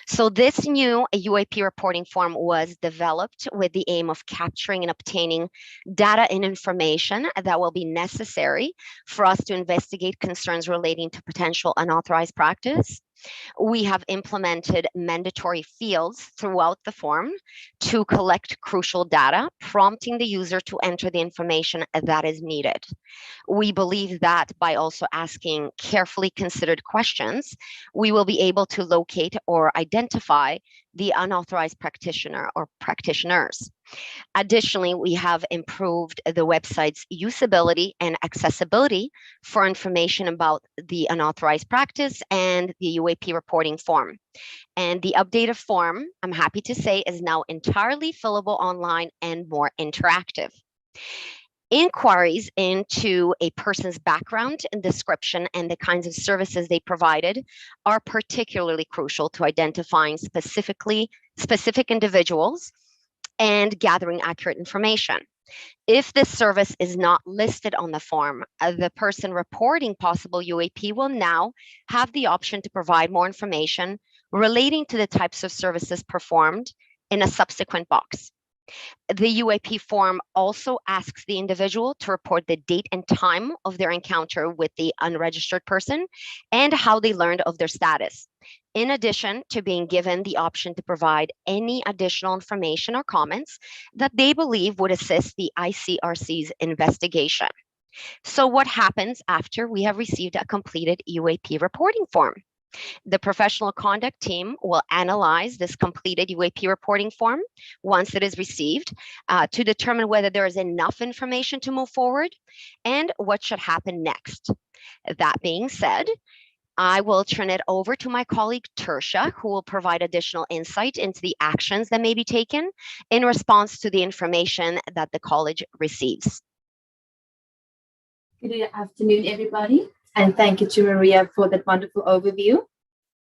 So this new UAP reporting form was developed with the aim of capturing and obtaining data and information that will be necessary for us to investigate concerns relating to potential unauthorized practice. We have implemented mandatory fields throughout the form to collect crucial data, prompting the user to enter the information that is needed. We believe that by also asking carefully considered questions, we will be able to locate or identify the unauthorized practitioner or practitioners. Additionally, we have improved the website's usability and accessibility for information about the unauthorized practice and the UAP reporting form. And the updated form, I'm happy to say, is now entirely fillable online and more interactive. Inquiries into a person's background and description and the kinds of services they provided are particularly crucial to identifying specific individuals and gathering accurate information. If this service is not listed on the form, the person reporting possible UAP will now have the option to provide more information relating to the types of services performed in a subsequent box. The UAP form also asks the individual to report the date and time of their encounter with the unregistered person and how they learned of their status, in addition to being given the option to provide any additional information or comments that they believe would assist the ICRC's investigation. So what happens after we have received a completed UAP reporting form? The professional conduct team will analyze this completed UAP reporting form once it is received to determine whether there is enough information to move forward and what should happen next. That being said, I will turn it over to my colleague Tertia, who will provide additional insight into the actions that may be taken in response to the information that the college receives. Good afternoon, everybody. And thank you to Maria for that wonderful overview.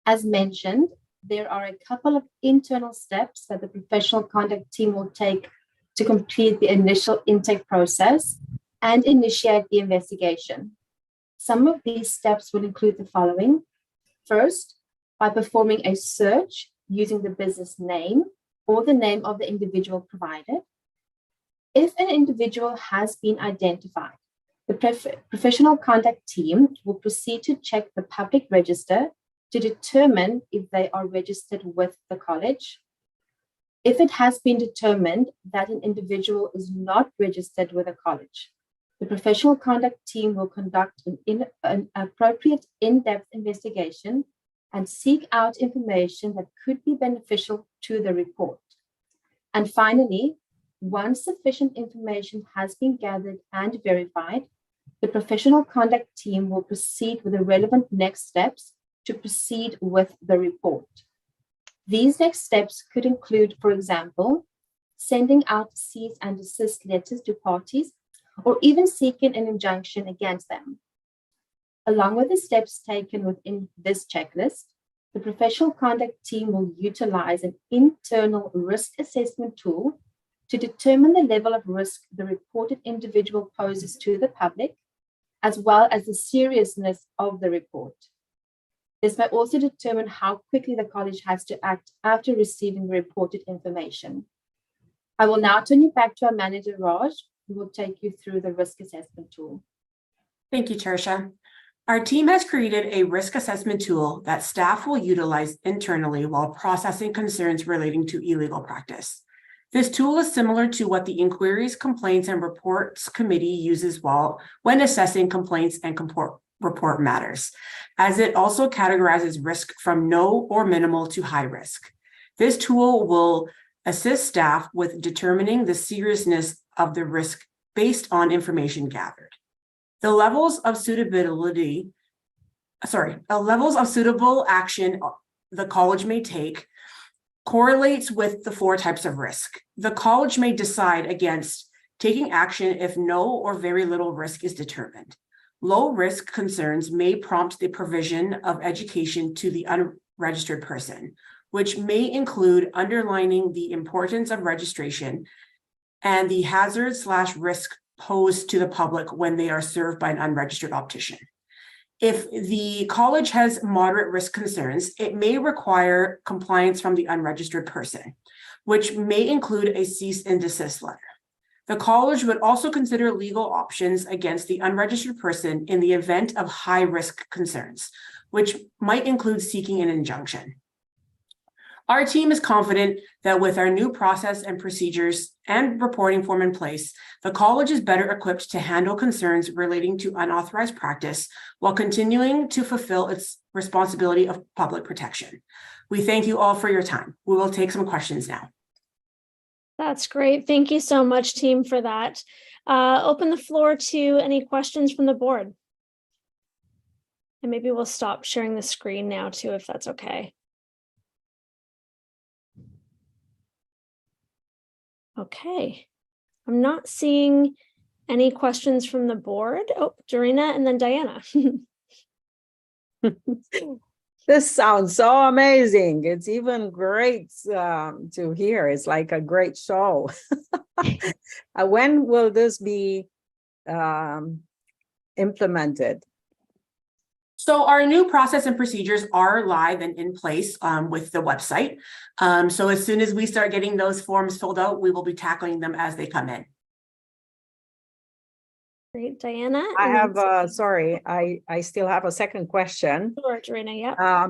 As mentioned, there are a couple of internal steps that the professional conduct team will take to complete the initial intake process and initiate the investigation. Some of these steps will include the following. First, by performing a search using the business name or the name of the individual provided. If an individual has been identified, the professional conduct team will proceed to check the public register to determine if they are registered with the college. If it has been determined that an individual is not registered with a college, the professional conduct team will conduct an appropriate in-depth investigation and seek out information that could be beneficial to the report. And finally, once sufficient information has been gathered and verified, the professional conduct team will proceed with the relevant next steps to proceed with the report. These next steps could include, for example, sending out cease and desist letters to parties, or even seeking an injunction against them. Along with the steps taken within this checklist, the professional conduct team will utilize an internal risk assessment tool to determine the level of risk the reported individual poses to the public, as well as the seriousness of the report. This may also determine how quickly the college has to act after receiving the reported information. I will now turn you back to our manager, Raj, who will take you through the risk assessment tool. Thank you, Tertia. Our team has created a risk assessment tool that staff will utilize internally while processing concerns relating to illegal practice. This tool is similar to what the Inquiries, Complaints, and Reports Committee uses when assessing complaints and report matters, as it also categorizes risk from no or minimal to high risk. This tool will assist staff with determining the seriousness of the risk based on information gathered. The levels of suitable action the college may take correlates with the 4 types of risk. The college may decide against taking action if no or very little risk is determined. Low risk concerns may prompt the provision of education to the unregistered person, which may include underlining the importance of registration and the hazard/risk posed to the public when they are served by an unregistered optician. If the college has moderate risk concerns, it may require compliance from the unregistered person, which may include a cease and desist letter. The college would also consider legal options against the unregistered person in the event of high risk concerns, which might include seeking an injunction. Our team is confident that with our new process and procedures and reporting form in place, the college is better equipped to handle concerns relating to unauthorized practice while continuing to fulfill its responsibility of public protection. We thank you all for your time. We will take some questions now. That's great. Thank you so much, team, for that. Open the floor to any questions from the board. And maybe we'll stop sharing the screen now too, if that's okay. Okay, I'm not seeing any questions from the board. Oh, Dorina and then Diana. This sounds so amazing. It's even great to hear. It's like a great show. When will this be implemented? So our new process and procedures are live and in place with the website. So as soon as we start getting those forms filled out, we will be tackling them as they come in. Great, Diana. I have, sorry, I still have a second question. Sure, Dorina, yeah.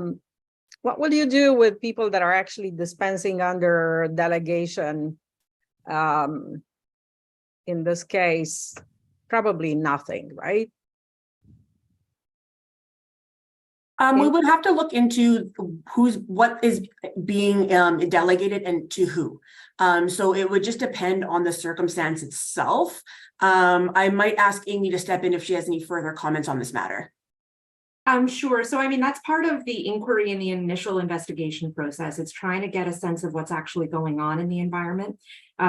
What will you do with people that are actually dispensing under delegation? In this case, probably nothing, right? We would have to look into what is being delegated and to who. So it would just depend on the circumstance itself. I might ask Amy to step in if she has any further comments on this matter. Sure. So, I mean, that's part of the inquiry and the initial investigation process. It's trying to get a sense of what's actually going on in the environment.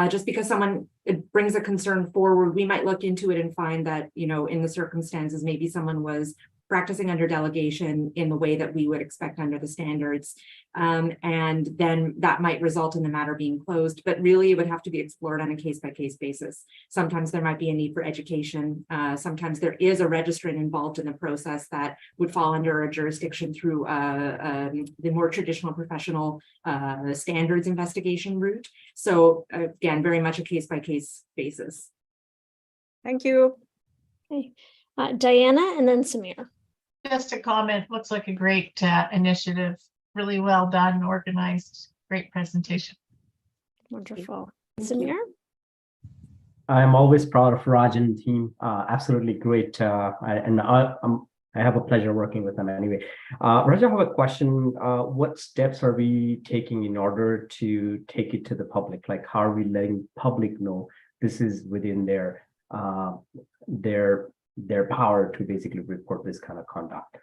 Just because someone brings a concern forward, we might look into it and find that, you know, in the circumstances, maybe someone was practicing under delegation in the way that we would expect under the standards. And then that might result in the matter being closed, but really it would have to be explored on a case-by-case basis. Sometimes there might be a need for education. Sometimes there is a registrant involved in the process that would fall under a jurisdiction through the more traditional professional standards investigation route. So again, very much a case-by-case basis. Thank you. Okay, Diana and then Samir. Just a comment, looks like a great initiative, really well done, organized, great presentation. Wonderful. Samir? I'm always proud of Raj and team, absolutely great. I have a pleasure working with them anyway. Raj, I have a question. What steps are we taking in order to take it to the public? Like, how are we letting public know this is within their power to basically report this kind of conduct?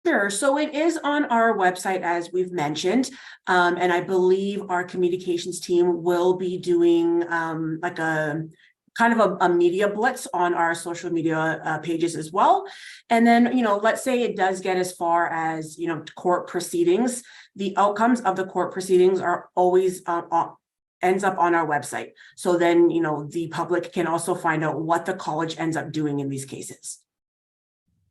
Sure. So it is on our website, as we've mentioned, and I believe our communications team will be doing like a kind of a media blitz on our social media pages as well. And then, let's say it does get as far as, court proceedings. The outcomes of the court proceedings are always ends up on our website. So then, the public can also find out what the college ends up doing in these cases.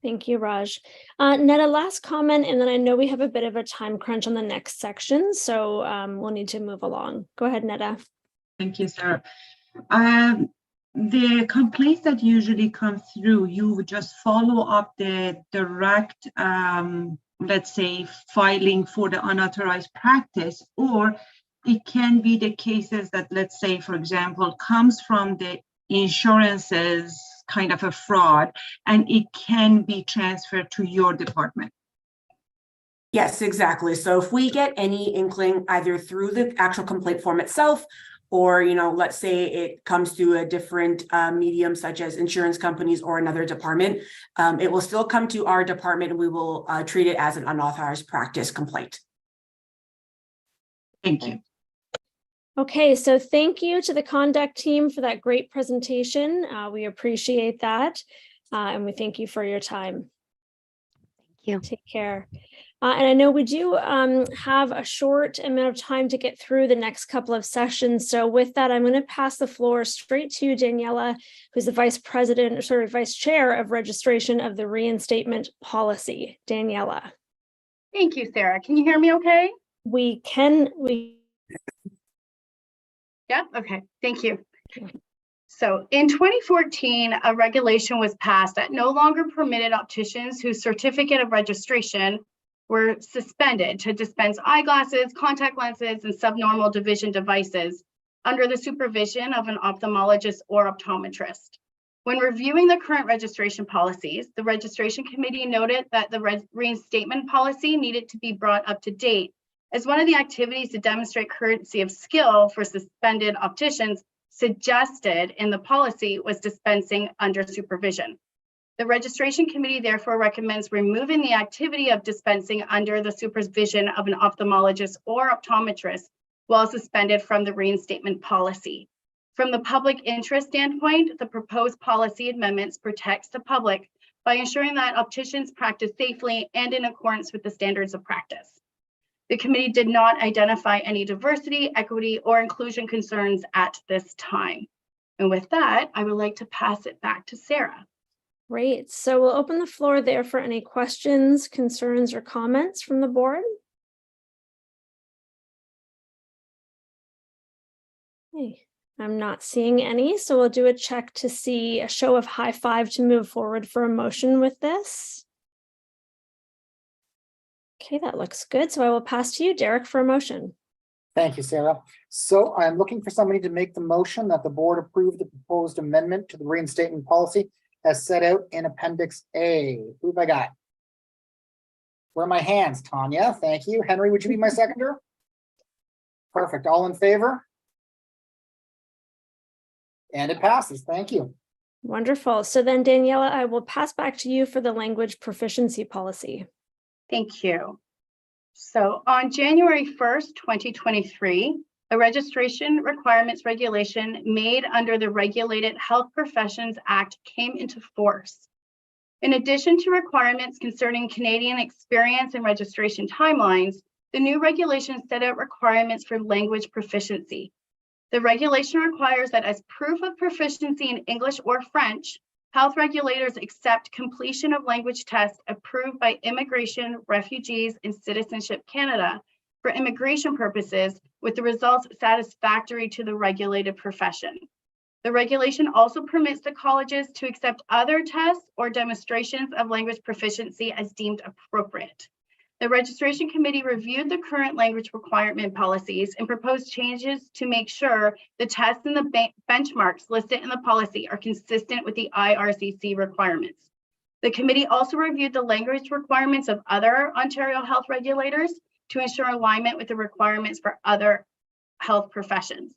Thank you, Raj. Netta, last comment, and then I know we have a bit of a time crunch on the next section, so we'll need to move along. Go ahead, Netta. Thank you, Sarah. The complaints that usually come through, you would just follow up the direct, let's say, filing for the unauthorized practice, or it can be the cases that, let's say, for example, comes from the insurances kind of a fraud, and it can be transferred to your department. Yes, exactly. So if we get any inkling either through the actual complaint form itself, or, let's say it comes through a different medium such as insurance companies or another department, it will still come to our department and we will treat it as an unauthorized practice complaint. Thank you. Okay, so thank you to the conduct team for that great presentation. We appreciate that. And we thank you for your time. Thank you. Take care. And I know we do have a short amount of time to get through the next couple of sessions. So with that, I'm going to pass the floor straight to Daniela, who's the vice chair of registration of the reinstatement policy. Daniela. Thank you, Sarah. Can you hear me okay? We can. Yeah, okay, thank you. So in 2014, a regulation was passed that no longer permitted opticians whose certificate of registration were suspended to dispense eyeglasses, contact lenses, and subnormal division devices under the supervision of an ophthalmologist or optometrist. When reviewing the current registration policies, the registration committee noted that the reinstatement policy needed to be brought up to date, as one of the activities to demonstrate currency of skill for suspended opticians suggested in the policy was dispensing under supervision. The registration committee therefore recommends removing the activity of dispensing under the supervision of an ophthalmologist or optometrist while suspended from the reinstatement policy. From the public interest standpoint, the proposed policy amendments protects the public by ensuring that opticians practice safely and in accordance with the standards of practice. The committee did not identify any diversity, equity, or inclusion concerns at this time. And with that, I would like to pass it back to Sarah. Great. So we'll open the floor there for any questions, concerns, or comments from the board. Okay, I'm not seeing any, so we'll do a check to see a show of high five to move forward for a motion with this. Okay, that looks good. So I will pass to you, Derek, for a motion. Thank you, Sarah. So I'm looking for somebody to make the motion that the board approve the proposed amendment to the reinstatement policy as set out in Appendix A. Who have I got? Where are my hands, Tanya? Thank you. Henry, would you be my seconder? Perfect. All in favor? And it passes. Thank you. Wonderful. So then, Daniela, I will pass back to you for the language proficiency policy. Thank you. So on January 1st, 2023, a registration requirements regulation made under the Regulated Health Professions Act came into force. In addition to requirements concerning Canadian experience and registration timelines, the new regulation set out requirements for language proficiency. The regulation requires that as proof of proficiency in English or French, health regulators accept completion of language tests approved by Immigration, Refugees, and Citizenship Canada for immigration purposes, with the results satisfactory to the regulated profession. The regulation also permits the colleges to accept other tests or demonstrations of language proficiency as deemed appropriate. The registration committee reviewed the current language requirement policies and proposed changes to make sure the tests and the benchmarks listed in the policy are consistent with the IRCC requirements. The committee also reviewed the language requirements of other Ontario health regulators to ensure alignment with the requirements for other health professions.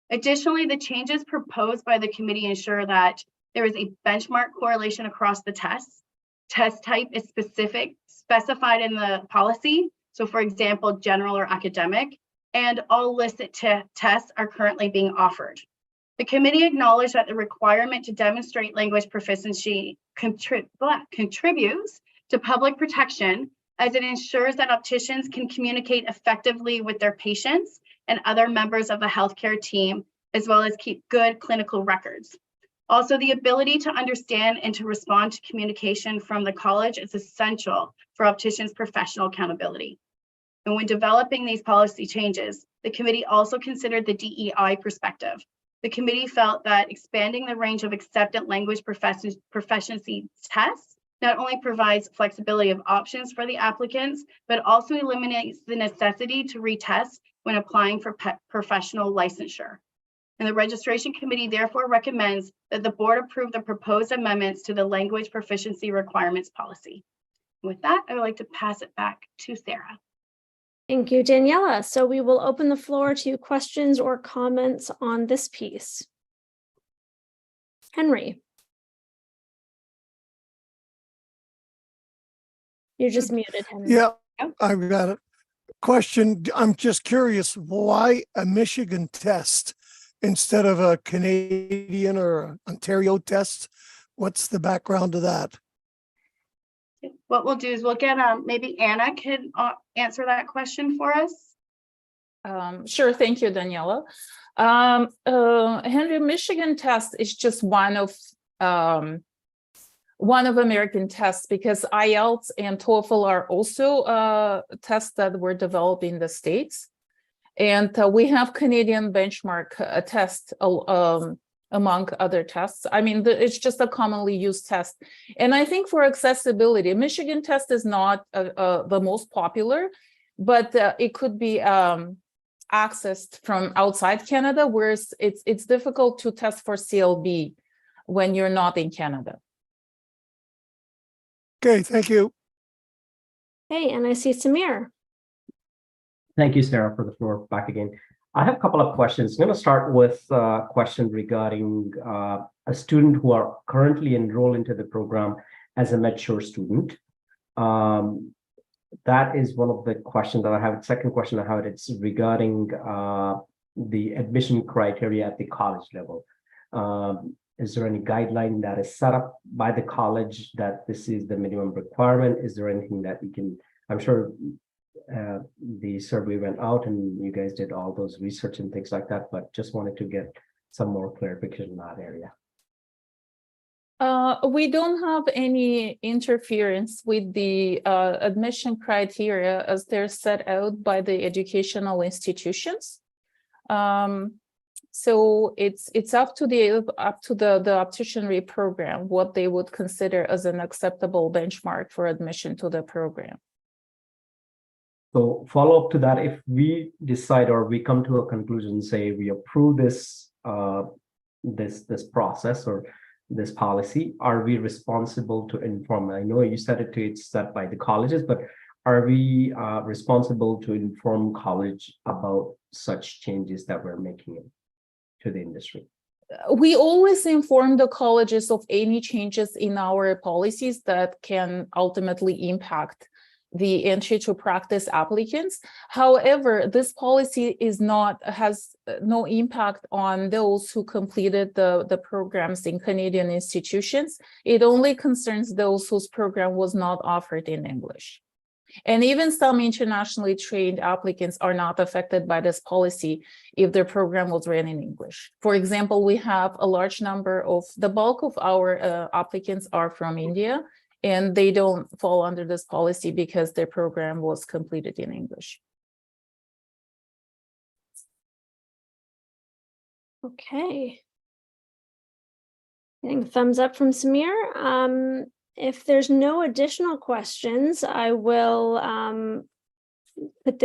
Additionally, the changes proposed by the committee ensure that there is a benchmark correlation across the tests. Test type is specific specified in the policy. So for example, general or academic, and all listed tests are currently being offered. The committee acknowledged that the requirement to demonstrate language proficiency contributes to public protection, as it ensures that opticians can communicate effectively with their patients and other members of the healthcare team, as well as keep good clinical records. Also, the ability to understand and to respond to communication from the college is essential for opticians' professional accountability. And when developing these policy changes, the committee also considered the DEI perspective. The committee felt that expanding the range of accepted language proficiency tests not only provides flexibility of options for the applicants, but also eliminates the necessity to retest when applying for professional licensure. And the registration committee therefore recommends that the board approve the proposed amendments to the language proficiency requirements policy. With that, I would like to pass it back to Sarah. Thank you, Daniela. So we will open the floor to questions or comments on this piece. Henry. You're just muted, Henry. Yeah, I've got a question. I'm just curious, why a Michigan test instead of a Canadian or Ontario test? What's the background to that? What we'll do is we'll get maybe Anna can answer that question for us. Sure, thank you, Daniela. Henry, Michigan test is just one of American tests, because IELTS and TOEFL are also tests that were developed in the States. And we have Canadian benchmark test among other tests. I mean, it's just a commonly used test. And I think for accessibility, Michigan test is not the most popular, but it could be accessed from outside Canada, whereas it's difficult to test for CLB when you're not in Canada. Okay, thank you. Hey, and I see Samir. Thank you, Sarah, for the floor back again. I have a couple of questions. I'm going to start with a question regarding a student who are currently enrolled into the program as a mature student. That is one of the questions that I have. Second question I have, it's regarding the admission criteria at the college level. Is there any guideline that is set up by the college that this is the minimum requirement? Is there anything that you can, I'm sure the survey went out and you guys did all those research and things like that, but just wanted to get some more clarification in that area. We don't have any interference with the admission criteria as they're set out by the educational institutions. So it's up to the opticianry program what they would consider as an acceptable benchmark for admission to the program. So follow up to that, if we decide or we come to a conclusion, say we approve this this process or this policy, are we responsible to inform? I know you said it's set by the colleges, but are we responsible to inform college about such changes that we're making to the industry? We always inform the colleges of any changes in our policies that can ultimately impact the entry to practice applicants. However, this policy has no impact on those who completed the programs in Canadian institutions. It only concerns those whose program was not offered in English. And even some internationally trained applicants are not affected by this policy if their program was ran in English. For example, we have a large number of, the bulk of our applicants are from India, and they don't fall under this policy because their program was completed in English. Okay. Getting a thumbs up from Samir. If there's no additional questions, I will put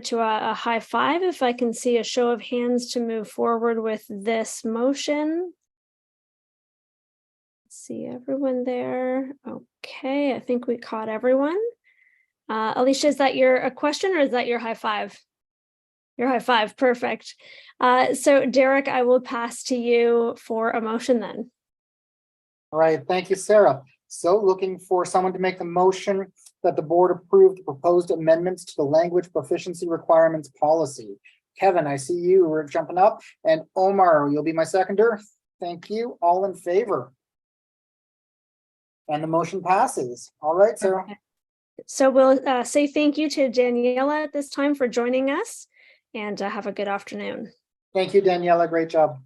to a high five if I can see a show of hands to move forward with this motion. See everyone there. Okay, I think we caught everyone. Alicia, is that a question or is that your high five? Your high five, perfect. So Derek, I will pass to you for a motion then. All right, thank you, Sarah. So looking for someone to make the motion that the board approve the proposed amendments to the language proficiency requirements policy. Kevin, I see you were jumping up, and Omar, you'll be my seconder. Thank you. All in favor? And the motion passes. All right, Sarah. So we'll say thank you to Daniela at this time for joining us, and have a good afternoon. Thank you, Daniela. Great job.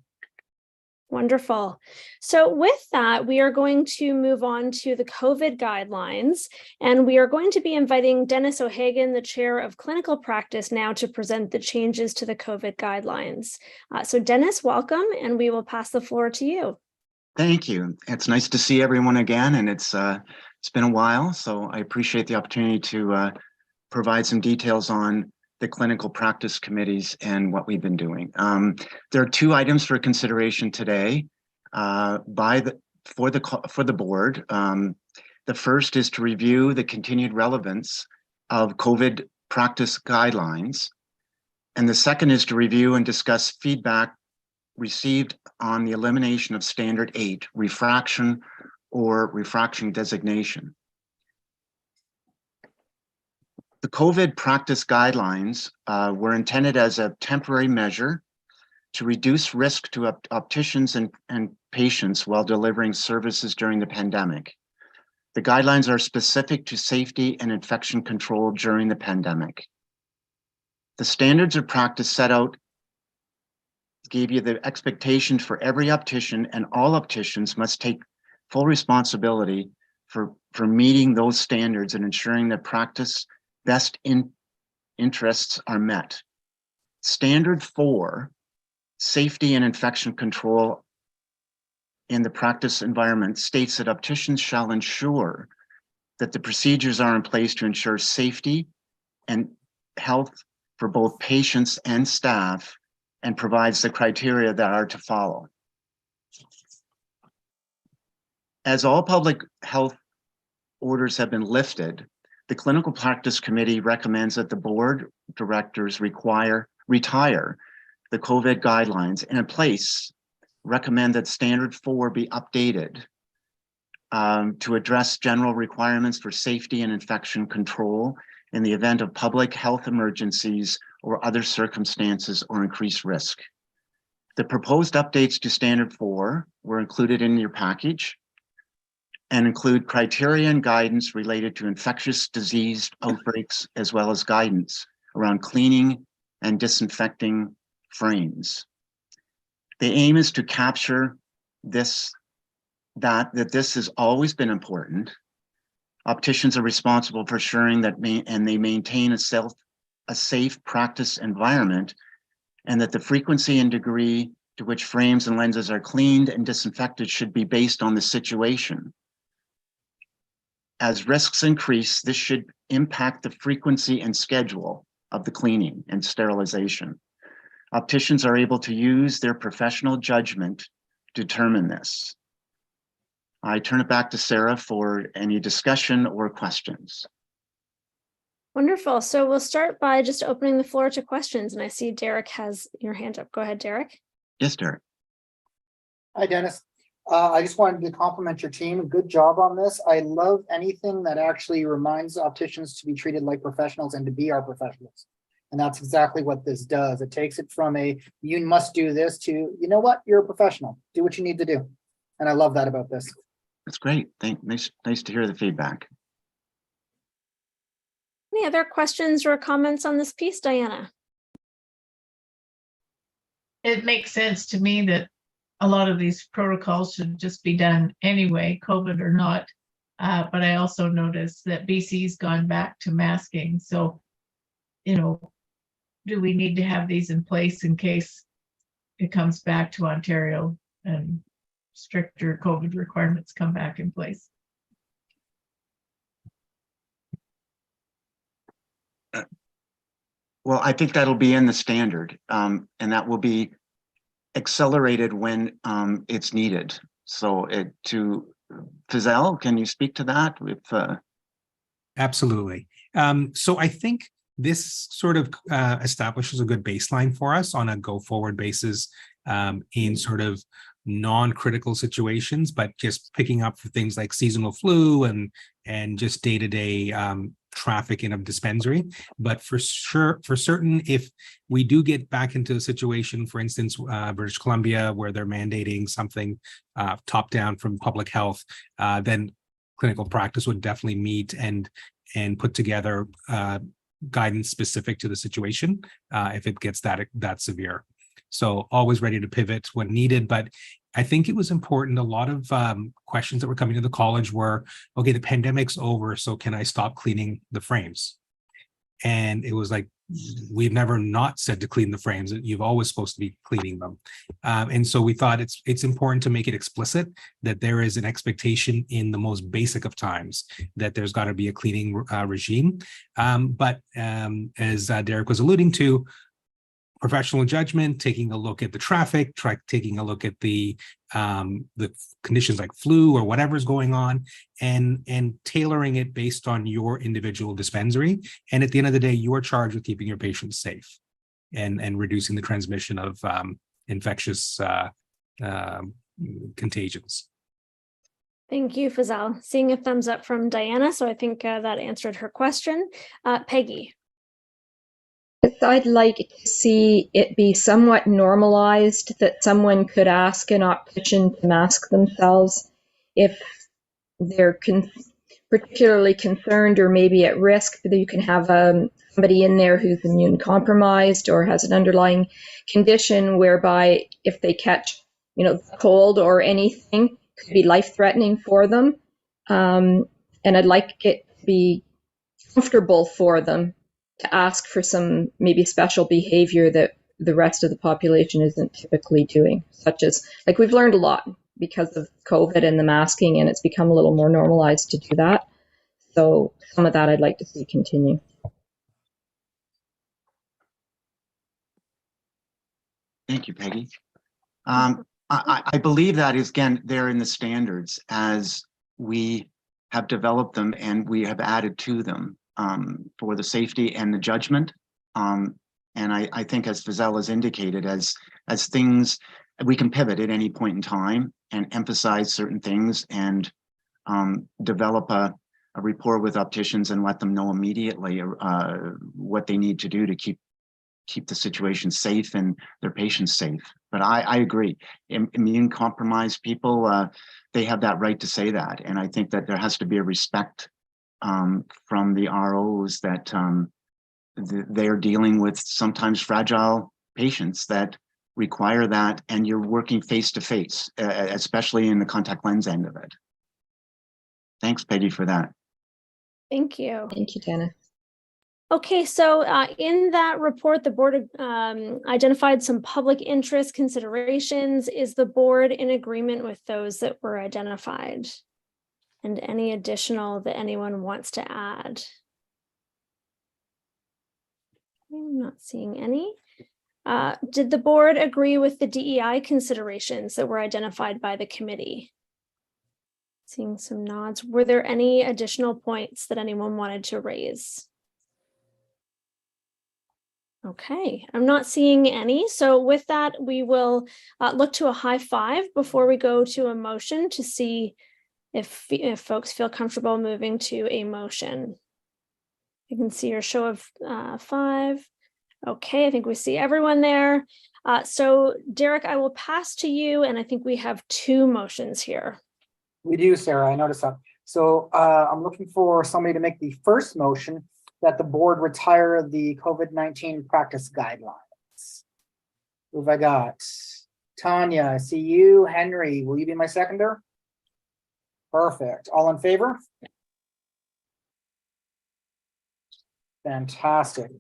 Wonderful. So with that, we are going to move on to the COVID guidelines, and we are going to be inviting Dennis O'Hagan, the chair of clinical practice, now to present the changes to the COVID guidelines. So Dennis, welcome, and we will pass the floor to you. Thank you. It's nice to see everyone again, and it's been a while, so I appreciate the opportunity to provide some details on the clinical practice committees and what we've been doing. There are two items for consideration today for the board. The first is to review the continued relevance of COVID practice guidelines, and the second is to review and discuss feedback received on the elimination of Standard 8 refraction or refraction designation. The COVID practice guidelines were intended as a temporary measure to reduce risk to opticians and patients while delivering services during the pandemic. The guidelines are specific to safety and infection control during the pandemic. The standards of practice set out gave you the expectation for every optician, and all opticians must take full responsibility for meeting those standards and ensuring that practice best interests are met. Standard 4, safety and infection control in the practice environment, states that opticians shall ensure that the procedures are in place to ensure safety and health for both patients and staff, and provides the criteria that are to follow. As all public health orders have been lifted, the Clinical Practice Committee recommends that the board directors retire the COVID guidelines, and in place recommend that Standard 4 be updated to address general requirements for safety and infection control in the event of public health emergencies or other circumstances or increased risk. The proposed updates to Standard 4 were included in your package and include criteria and guidance related to infectious disease outbreaks, as well as guidance around cleaning and disinfecting frames. The aim is to capture this, that this has always been important. Opticians are responsible for ensuring that they maintain a safe practice environment, and that the frequency and degree to which frames and lenses are cleaned and disinfected should be based on the situation. As risks increase, this should impact the frequency and schedule of the cleaning and sterilization. Opticians are able to use their professional judgment to determine this. I turn it back to Sarah for any discussion or questions. Wonderful. So we'll start by just opening the floor to questions, and I see Derek has your hand up. Go ahead, Derek. Yes, Derek. Hi, Dennis. I just wanted to compliment your team. Good job on this. I love anything that actually reminds opticians to be treated like professionals and to be our professionals. And that's exactly what this does. It takes it from a, you must do this, to, you know what, you're a professional. Do what you need to do. And I love that about this. That's great. Nice to hear the feedback. Any other questions or comments on this piece, Diana? It makes sense to me that a lot of these protocols should just be done anyway, COVID or not. But I also noticed that BC's gone back to masking. So, you know, do we need to have these in place in case it comes back to Ontario and stricter COVID requirements come back in place? Well, I think that'll be in the standard, and that will be accelerated when it's needed. So Fazal, can you speak to that? Absolutely. So I think this sort of establishes a good baseline for us on a go forward basis in sort of non-critical situations, but just picking up for things like seasonal flu and just day-to-day traffic in a dispensary. But for certain, if we do get back into a situation, for instance, British Columbia, where they're mandating something top down from public health, then clinical practice would definitely meet and put together guidance specific to the situation if it gets that severe. So always ready to pivot when needed. But I think it was important. A lot of questions that were coming to the college were, okay, the pandemic's over, so can I stop cleaning the frames? And it was like, we've never not said to clean the frames. You've always supposed to be cleaning them. And so we thought it's important to make it explicit that there is an expectation in the most basic of times that there's got to be a cleaning regime. But as Derek was alluding to, professional judgment, taking a look at the traffic, taking a look at the conditions like flu or whatever's going on, and tailoring it based on your individual dispensary. And at the end of the day, you are charged with keeping your patients safe and reducing the transmission of infectious contagions. Thank you, Fazal. Seeing a thumbs up from Diana, so I think that answered her question. Peggy. I'd like to see it be somewhat normalized that someone could ask an optician to mask themselves if they're particularly concerned or maybe at risk. That you can have somebody in there who's immune compromised or has an underlying condition whereby if they catch, cold or anything, could be life-threatening for them. And I'd like it to be comfortable for them to ask for some maybe special behavior that the rest of the population isn't typically doing, such as, like, we've learned a lot because of COVID and the masking, and it's become a little more normalized to do that. So some of that I'd like to see continue. Thank you, Peggy. I believe that is, again, they're in the standards as we have developed them and we have added to them. For the safety and the judgment. And I think, as Fazal has indicated, as things, we can pivot at any point in time and emphasize certain things and develop a rapport with opticians and let them know immediately what they need to do to keep the situation safe and their patients safe. But I agree, immune compromised people, they have that right to say that. And I think that there has to be a respect from the ROs that they're dealing with sometimes fragile patients that require that, and you're working face to face, especially in the contact lens end of it. Thanks, Peggy, for that. Thank you. Thank you, Dana. Okay, so in that report, the board identified some public interest considerations. Is the board in agreement with those that were identified? And any additional that anyone wants to add? I'm not seeing any. Did the board agree with the DEI considerations that were identified by the committee? Seeing some nods. Were there any additional points that anyone wanted to raise? Okay, I'm not seeing any. So with that, we will look to a high five before we go to a motion to see if folks feel comfortable moving to a motion. You can see your show of 5. Okay, I think we see everyone there. So Derek, I will pass to you, and I think we have 2 motions here. We do, Sarah, I noticed that. So I'm looking for somebody to make the first motion that the board retire the COVID-19 practice guidelines. Who have I got? Tanya, I see you. Henry, will you be my seconder? Perfect. All in favor? Fantastic.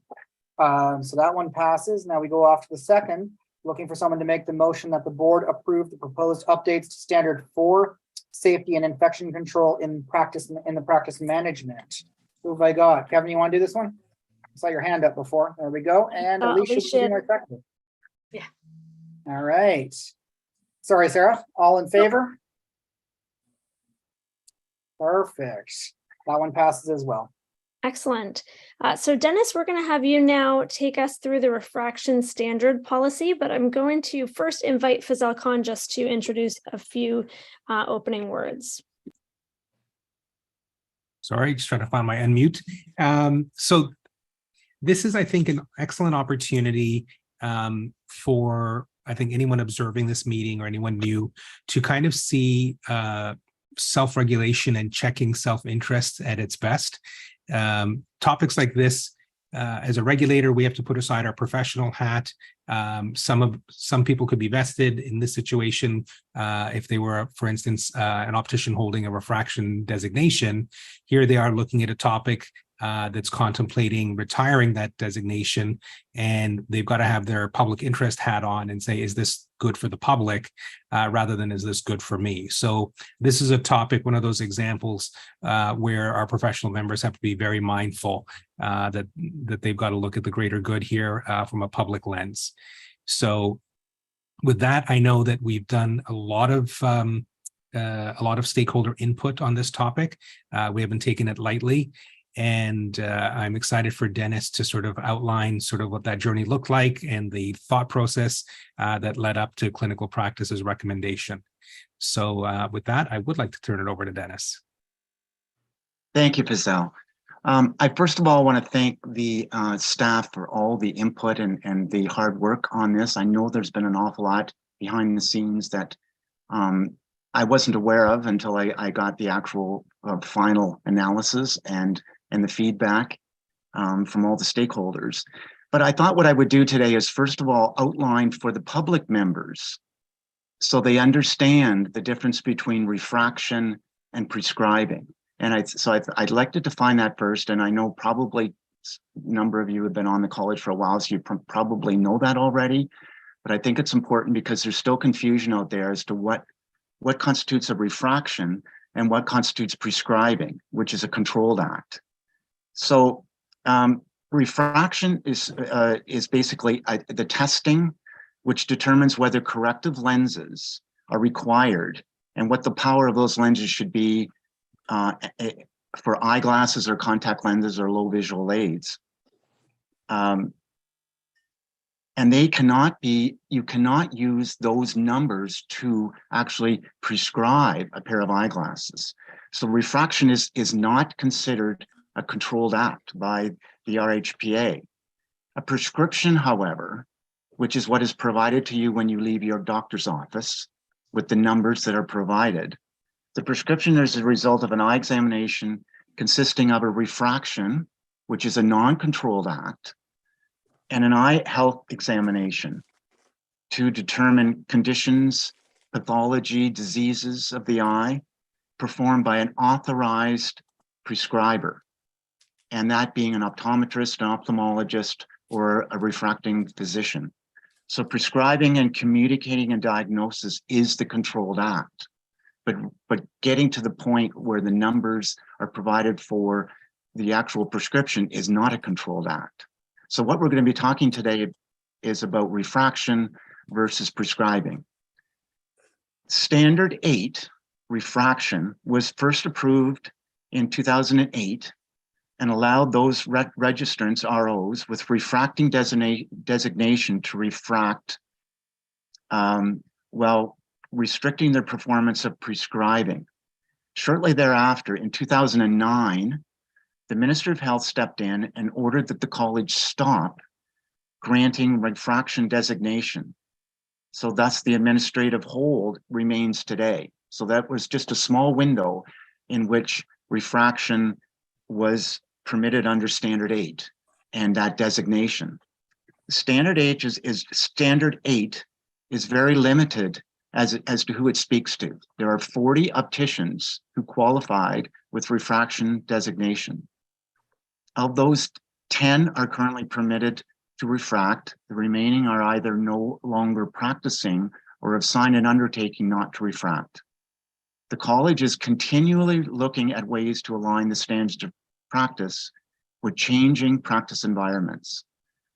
So that one passes. Now we go off to the second, looking for someone to make the motion that the board approve the proposed updates to standard 4, safety and infection control in practice, in the practice management. Who have I got? Kevin, you want to do this one? I saw your hand up before. There we go. And Alicia, will be my seconder. Yeah. All right. Sorry, Sarah. All in favor? Perfect. That one passes as well. Excellent. So Dennis, we're going to have you now take us through the refraction standard policy, but I'm going to first invite Fazal Khan just to introduce a few opening words. Sorry, just trying to find my unmute. So this is, I think, an excellent opportunity for, I think, anyone observing this meeting or anyone new to kind of see self-regulation and checking self-interest at its best. Topics like this, as a regulator, we have to put aside our professional hat. Some people could be vested in this situation if they were, for instance, an optician holding a refraction designation. Here they are looking at a topic that's contemplating retiring that designation, and they've got to have their public interest hat on and say, is this good for the public, rather than is this good for me? So this is a topic, one of those examples where our professional members have to be very mindful that they've got to look at the greater good here from a public lens. So with that, I know that we've done a lot of stakeholder input on this topic. We haven't taken it lightly. And I'm excited for Dennis to sort of outline sort of what that journey looked like and the thought process that led up to clinical practice's recommendation. So with that, I would like to turn it over to Dennis. Thank you, Fazal. I first of all want to thank the staff for all the input and the hard work on this. I know there's been an awful lot behind the scenes that I wasn't aware of until I got the actual final analysis and the feedback from all the stakeholders. But I thought what I would do today is first of all outline for the public members so they understand the difference between refraction and prescribing. And I'd like to define that first. And I know probably a number of you have been on the college for a while, so you probably know that already. But I think it's important because there's still confusion out there as to what constitutes a refraction and what constitutes prescribing, which is a controlled act. So refraction is basically the testing which determines whether corrective lenses are required and what the power of those lenses should be for eyeglasses or contact lenses or low visual aids. And they cannot be, you cannot use those numbers to actually prescribe a pair of eyeglasses. So refraction is not considered a controlled act by the RHPA. A prescription, however, which is what is provided to you when you leave your doctor's office with the numbers that are provided. The prescription is a result of an eye examination consisting of a refraction, which is a non-controlled act, and an eye health examination to determine conditions, pathology, diseases of the eye performed by an authorized prescriber, and that being an optometrist, an ophthalmologist, or a refracting physician. So prescribing and communicating a diagnosis is the controlled act, but getting to the point where the numbers are provided for the actual prescription is not a controlled act. So what we're going to be talking today is about refraction versus prescribing. Standard 8 refraction was first approved in 2008 and allowed those registrants, ROs, with refracting designation to refract while restricting their performance of prescribing. Shortly thereafter, in 2009, the Minister of Health stepped in and ordered that the college stop granting refraction designation. So thus the administrative hold remains today. So that was just a small window in which refraction was permitted under Standard 8 and that designation. Standard 8 is very limited as to who it speaks to. There are 40 opticians who qualified with refraction designation. Of those, 10 are currently permitted to refract. The remaining are either no longer practicing or have signed an undertaking not to refract. The college is continually looking at ways to align the standards of practice with changing practice environments.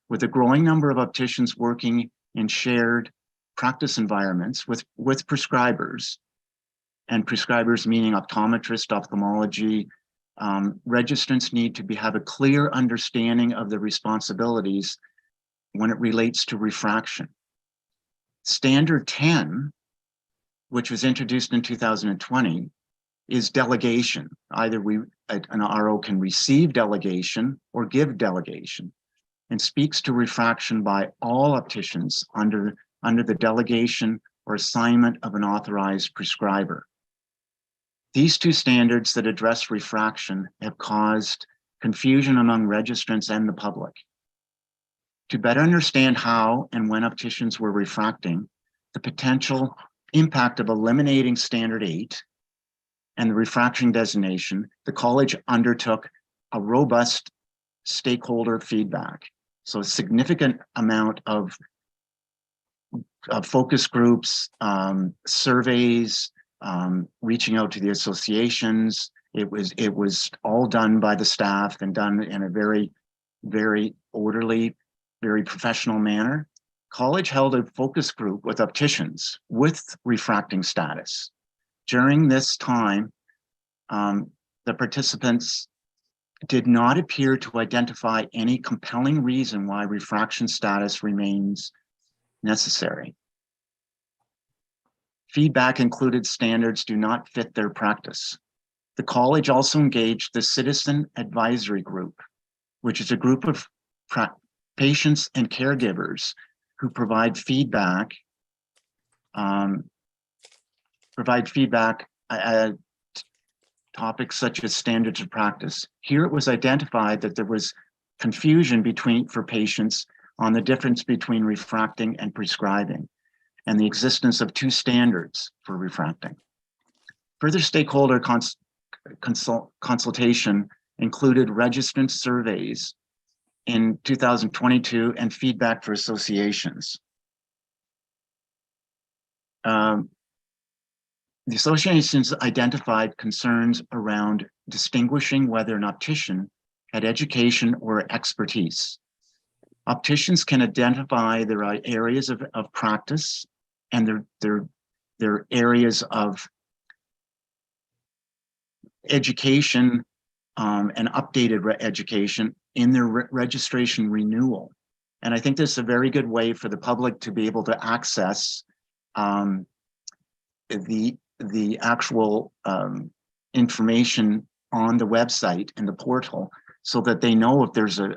With a growing number of opticians working in shared practice environments with prescribers, and prescribers meaning optometrist, ophthalmology, registrants need to have a clear understanding of the responsibilities when it relates to refraction. Standard 10, which was introduced in 2020, is delegation. Either an RO can receive delegation or give delegation, and speaks to refraction by all opticians under the delegation or assignment of an authorized prescriber. These two standards that address refraction have caused confusion among registrants and the public. To better understand how and when opticians were refracting, the potential impact of eliminating Standard 8 and the refraction designation, the college undertook a robust stakeholder feedback. So a significant amount of focus groups, surveys, reaching out to the associations. It was all done by the staff and done in a very, very orderly, very professional manner. College held a focus group with opticians with refracting status. During this time, the participants did not appear to identify any compelling reason why refraction status remains necessary. Feedback included standards do not fit their practice. The college also engaged the Citizen Advisory Group, which is a group of patients and caregivers who provide feedback topics such as standards of practice. Here it was identified that there was confusion for patients on the difference between refracting and prescribing, and the existence of two standards for refracting. Further stakeholder consultation included registrant surveys in 2022 and feedback for associations. The associations identified concerns around distinguishing whether an optician had education or expertise. Opticians can identify their areas of practice and their areas of education and updated education in their registration renewal. And I think this is a very good way for the public to be able to access the actual information on the website in the portal, so that they know if there's an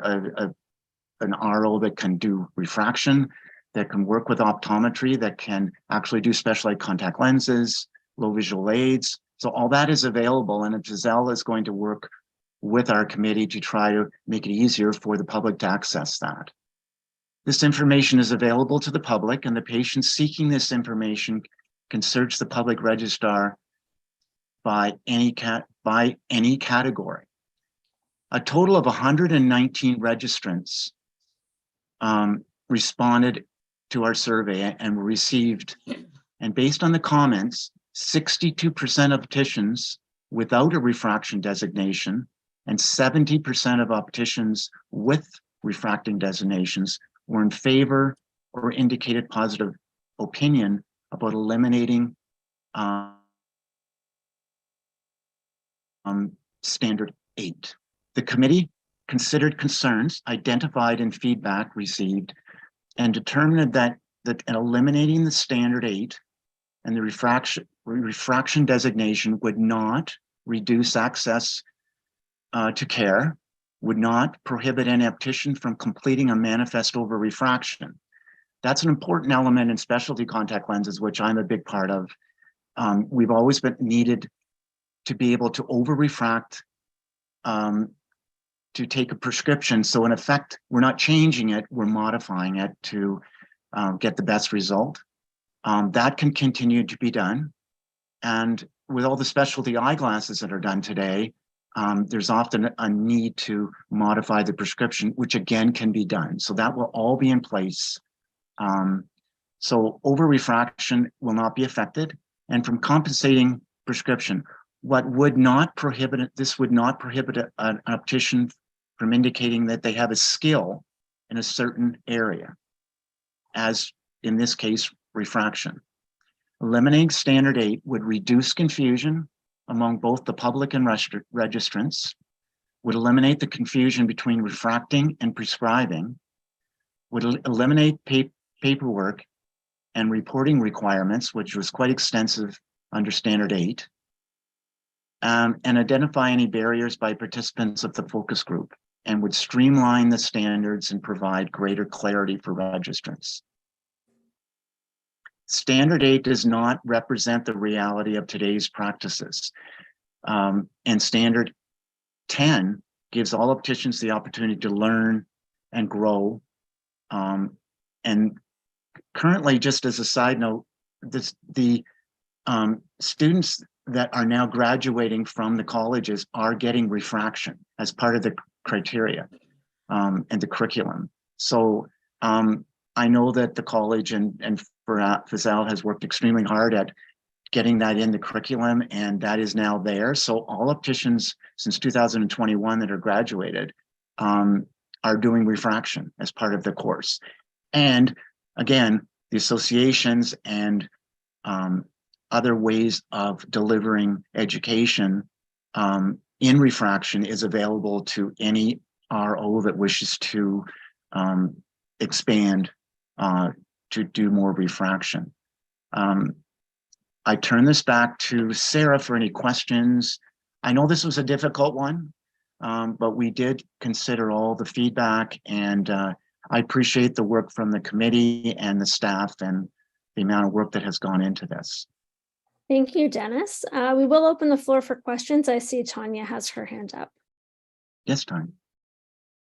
RO that can do refraction, that can work with optometry, that can actually do specialized contact lenses, low visual aids. So all that is available, and Giselle is going to work with our committee to try to make it easier for the public to access that. This information is available to the public, and the patients seeking this information can search the public registrar by any category. A total of 119 registrants responded to our survey and were received. And based on the comments, 62% of opticians without a refraction designation and 70% of opticians with refracting designations were in favor or indicated positive opinion about eliminating Standard 8. The committee considered concerns identified in feedback received and determined that eliminating the Standard 8 and the refraction designation would not reduce access to care, would not prohibit an optician from completing a manifest over refraction. That's an important element in specialty contact lenses, which I'm a big part of. We've always been needed to be able to over refract to take a prescription. So in effect, we're not changing it, we're modifying it to get the best result. That can continue to be done. And with all the specialty eyeglasses that are done today, there's often a need to modify the prescription, which again can be done. So that will all be in place. So over refraction will not be affected. And from compensating prescription, what would not prohibit it, this would not prohibit an optician from indicating that they have a skill in a certain area, as in this case, refraction. Eliminating Standard 8 would reduce confusion among both the public and registrants, would eliminate the confusion between refracting and prescribing, would eliminate paperwork and reporting requirements, which was quite extensive under Standard 8, and identify any barriers by participants of the focus group, and would streamline the standards and provide greater clarity for registrants. Standard 8 does not represent the reality of today's practices. And Standard 10 gives all opticians the opportunity to learn and grow. And currently, just as a side note, the students that are now graduating from the colleges are getting refraction as part of the criteria and the curriculum. So I know that the college and FISAL has worked extremely hard at getting that in the curriculum, and that is now there. So all opticians since 2021 that are graduated are doing refraction as part of the course. And again, the associations and other ways of delivering education in refraction is available to any RO that wishes to expand to do more refraction. I turn this back to Sarah for any questions. I know this was a difficult one, but we did consider all the feedback, and I appreciate the work from the committee and the staff and the amount of work that has gone into this. Thank you, Dennis. We will open the floor for questions. I see Tanya has her hand up. Yes, Tanya.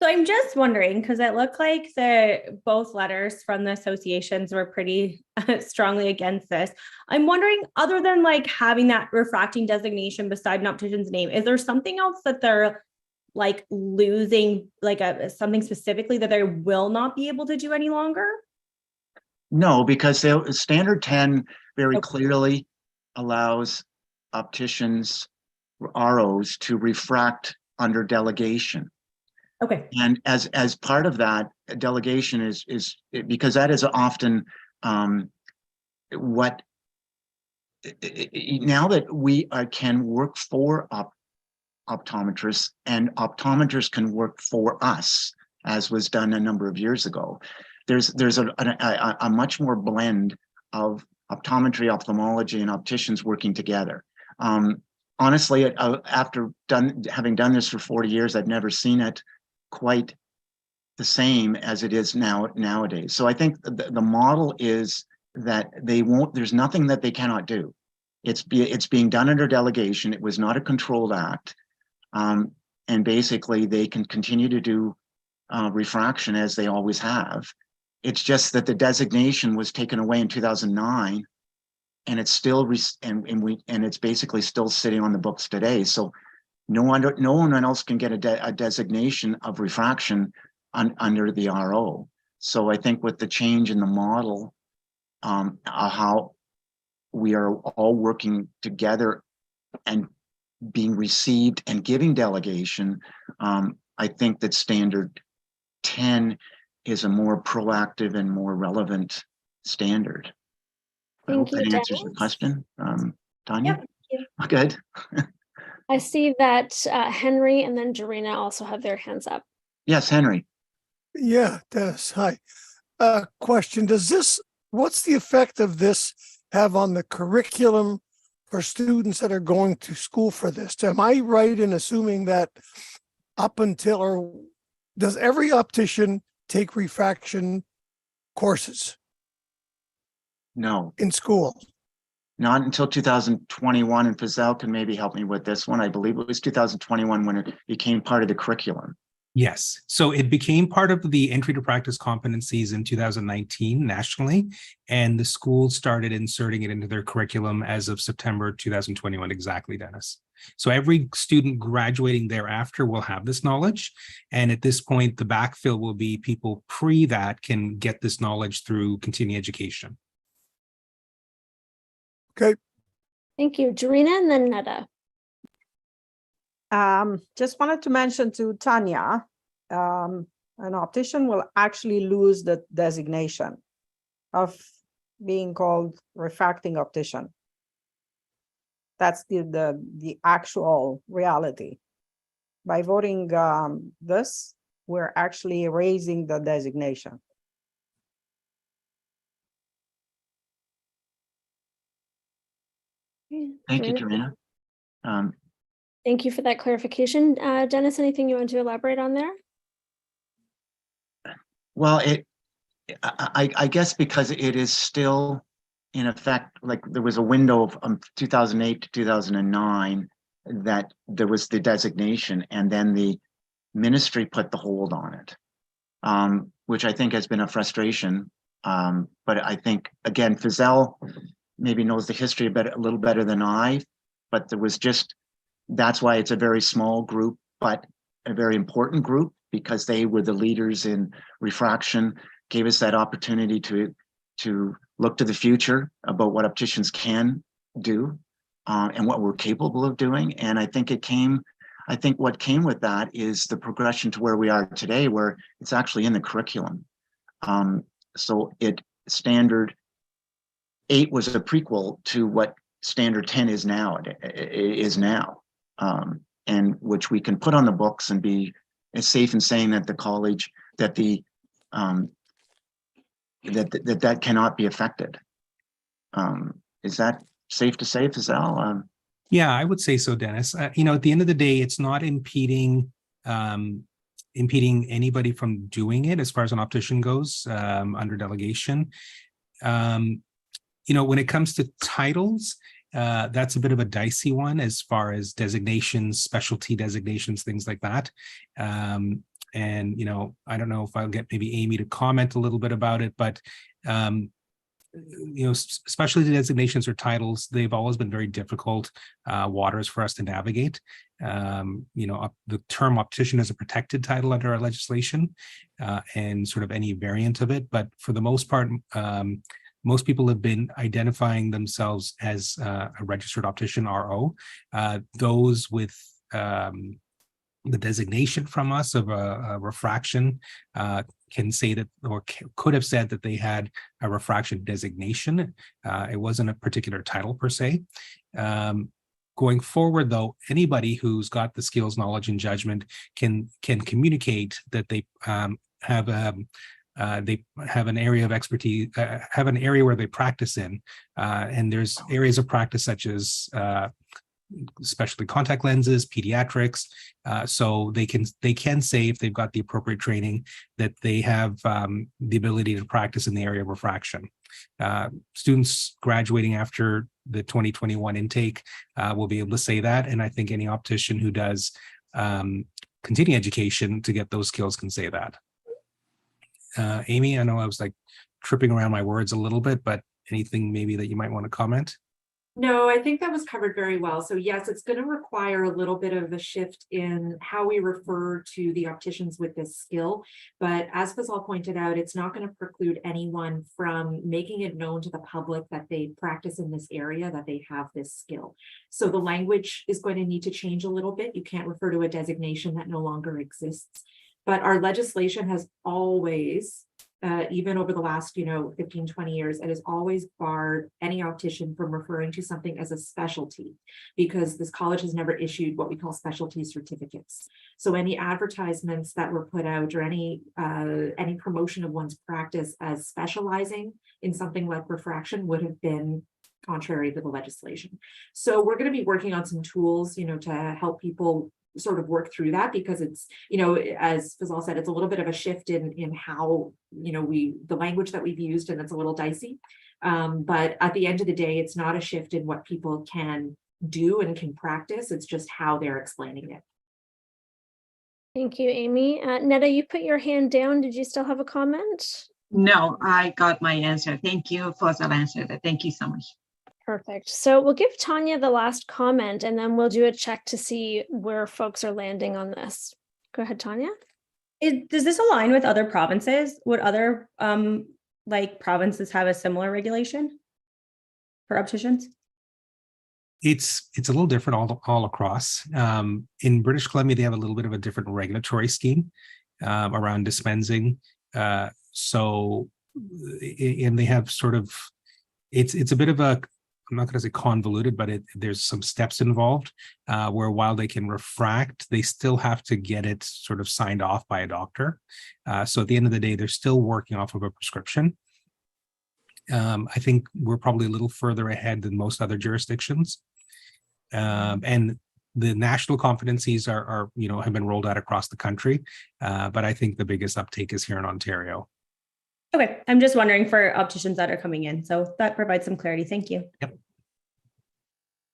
So I'm just wondering, because it looked like both letters from the associations were pretty strongly against this. I'm wondering, other than like having that refracting designation beside an optician's name, is there something else that they're like losing, like something specifically that they will not be able to do any longer? No, because Standard 10 very clearly allows opticians, ROs, to refract under delegation. Okay. And as part of that, delegation is because that is often what now that we can work for optometrists, and optometrists can work for us, as was done a number of years ago. There's a much more blend of optometry, ophthalmology, and opticians working together. Honestly, after having done this for 40 years, I've never seen it quite the same as it is nowadays. So I think the model is that there's nothing that they cannot do. It's being done under delegation. It was not a controlled act. And basically they can continue to do refraction as they always have. It's just that the designation was taken away in 2009, and it's still and it's basically still sitting on the books today. So no one else can get a designation of refraction under the RO. So I think with the change in the model, how we are all working together and being received and giving delegation, I think that Standard 10 is a more proactive and more relevant standard. I hope that answers the question, Tanya. Yeah, good. I see that Henry and then Jarena also have their hands up. Yes, Henry. Yeah, Dennis, hi. Question, what's the effect of this have on the curriculum for students that are going to school for this? Am I right in assuming that does every optician take refraction courses? No. In school? Not until 2021, and FISAL can maybe help me with this one. I believe it was 2021 when it became part of the curriculum. Yes. So it became part of the entry to practice competencies in 2019 nationally, and the schools started inserting it into their curriculum as of September 2021. Exactly, Dennis. So every student graduating thereafter will have this knowledge. And at this point, the backfill will be people pre that can get this knowledge through continuing education. Okay. Thank you. Jarena and then Netta. Just wanted to mention to Tanya, an optician will actually lose the designation of being called refracting optician. That's the actual reality. By voting this, we're actually raising the designation. Thank you, Very- Karina. Thank you for that clarification. Dennis, anything you want to elaborate on there? Well, I guess because it is still in effect, like there was a window of 2008 to 2009 that there was the designation, and then the ministry put the hold on it, which I think has been a frustration. But I think, again, Fazelle maybe knows the history a little better than I, but there was just, that's why it's a very small group, but a very important group, because they were the leaders in refraction, gave us that opportunity to look to the future about what opticians can do and what we're capable of doing. And I think what came with that is the progression to where we are today, where it's actually in the curriculum. So Standard 8 was a prequel to what Standard 10 is now, and which we can put on the books and be as safe in saying that the college, that that cannot be affected. Is that safe to say, Fazelle? Yeah, I would say so, Dennis. At the end of the day, it's not impeding anybody from doing it as far as an optician goes under delegation. When it comes to titles, that's a bit of a dicey one as far as designations, specialty designations, things like that. And, I don't know if I'll get maybe Amy to comment a little bit about it, but, specialty designations or titles, they've always been very difficult waters for us to navigate. The term optician is a protected title under our legislation and sort of any variant of it. But for the most part, most people have been identifying themselves as a registered optician, RO. Those with the designation from us of a refraction can say that, or could have said that they had a refraction designation. It wasn't a particular title per se. Going forward, though, anybody who's got the skills, knowledge, and judgment can communicate that they have an area of expertise, have an area where they practice in, and there's areas of practice such as especially contact lenses, pediatrics. So they can say, if they've got the appropriate training, that they have the ability to practice in the area of refraction. Students graduating after the 2021 intake will be able to say that, and I think any optician who does continuing education to get those skills can say that. Amy, I know I was like tripping around my words a little bit, but anything maybe that you might want to comment? No, I think that was covered very well. So yes, it's going to require a little bit of a shift in how we refer to the opticians with this skill. But as Fazelle pointed out, it's not going to preclude anyone from making it known to the public that they practice in this area, that they have this skill. So the language is going to need to change a little bit. You can't refer to a designation that no longer exists. But our legislation has always, even over the last, 15, 20 years, it has always barred any optician from referring to something as a specialty, because this college has never issued what we call specialty certificates. So any advertisements that were put out, or any promotion of one's practice as specializing in something like refraction, would have been contrary to the legislation. So we're going to be working on some tools, to help people sort of work through that, because it's, as Fazelle said, it's a little bit of a shift in how, the language that we've used, and it's a little dicey. But at the end of the day, it's not a shift in what people can do and can practice. It's just how they're explaining it. Thank you, Amy. Netta, you put your hand down. Did you still have a comment? No, I got my answer. Thank you for that answer. Thank you so much. Perfect. So we'll give Tanya the last comment, and then we'll do a check to see where folks are landing on this. Go ahead, Tanya. Does this align with other provinces? Would other provinces have a similar regulation for opticians? It's a little different all across. In British Columbia, they have a little bit of a different regulatory scheme around dispensing. And they have sort of, it's a bit of a I'm not going to say convoluted, but there's some steps involved where while they can refract, they still have to get it sort of signed off by a doctor. So at the end of the day, they're still working off of a prescription. I think we're probably a little further ahead than most other jurisdictions. And the national competencies are have been rolled out across the country. But I think the biggest uptake is here in Ontario. Okay, I'm just wondering for opticians that are coming in. So that provides some clarity. Thank you. Yep.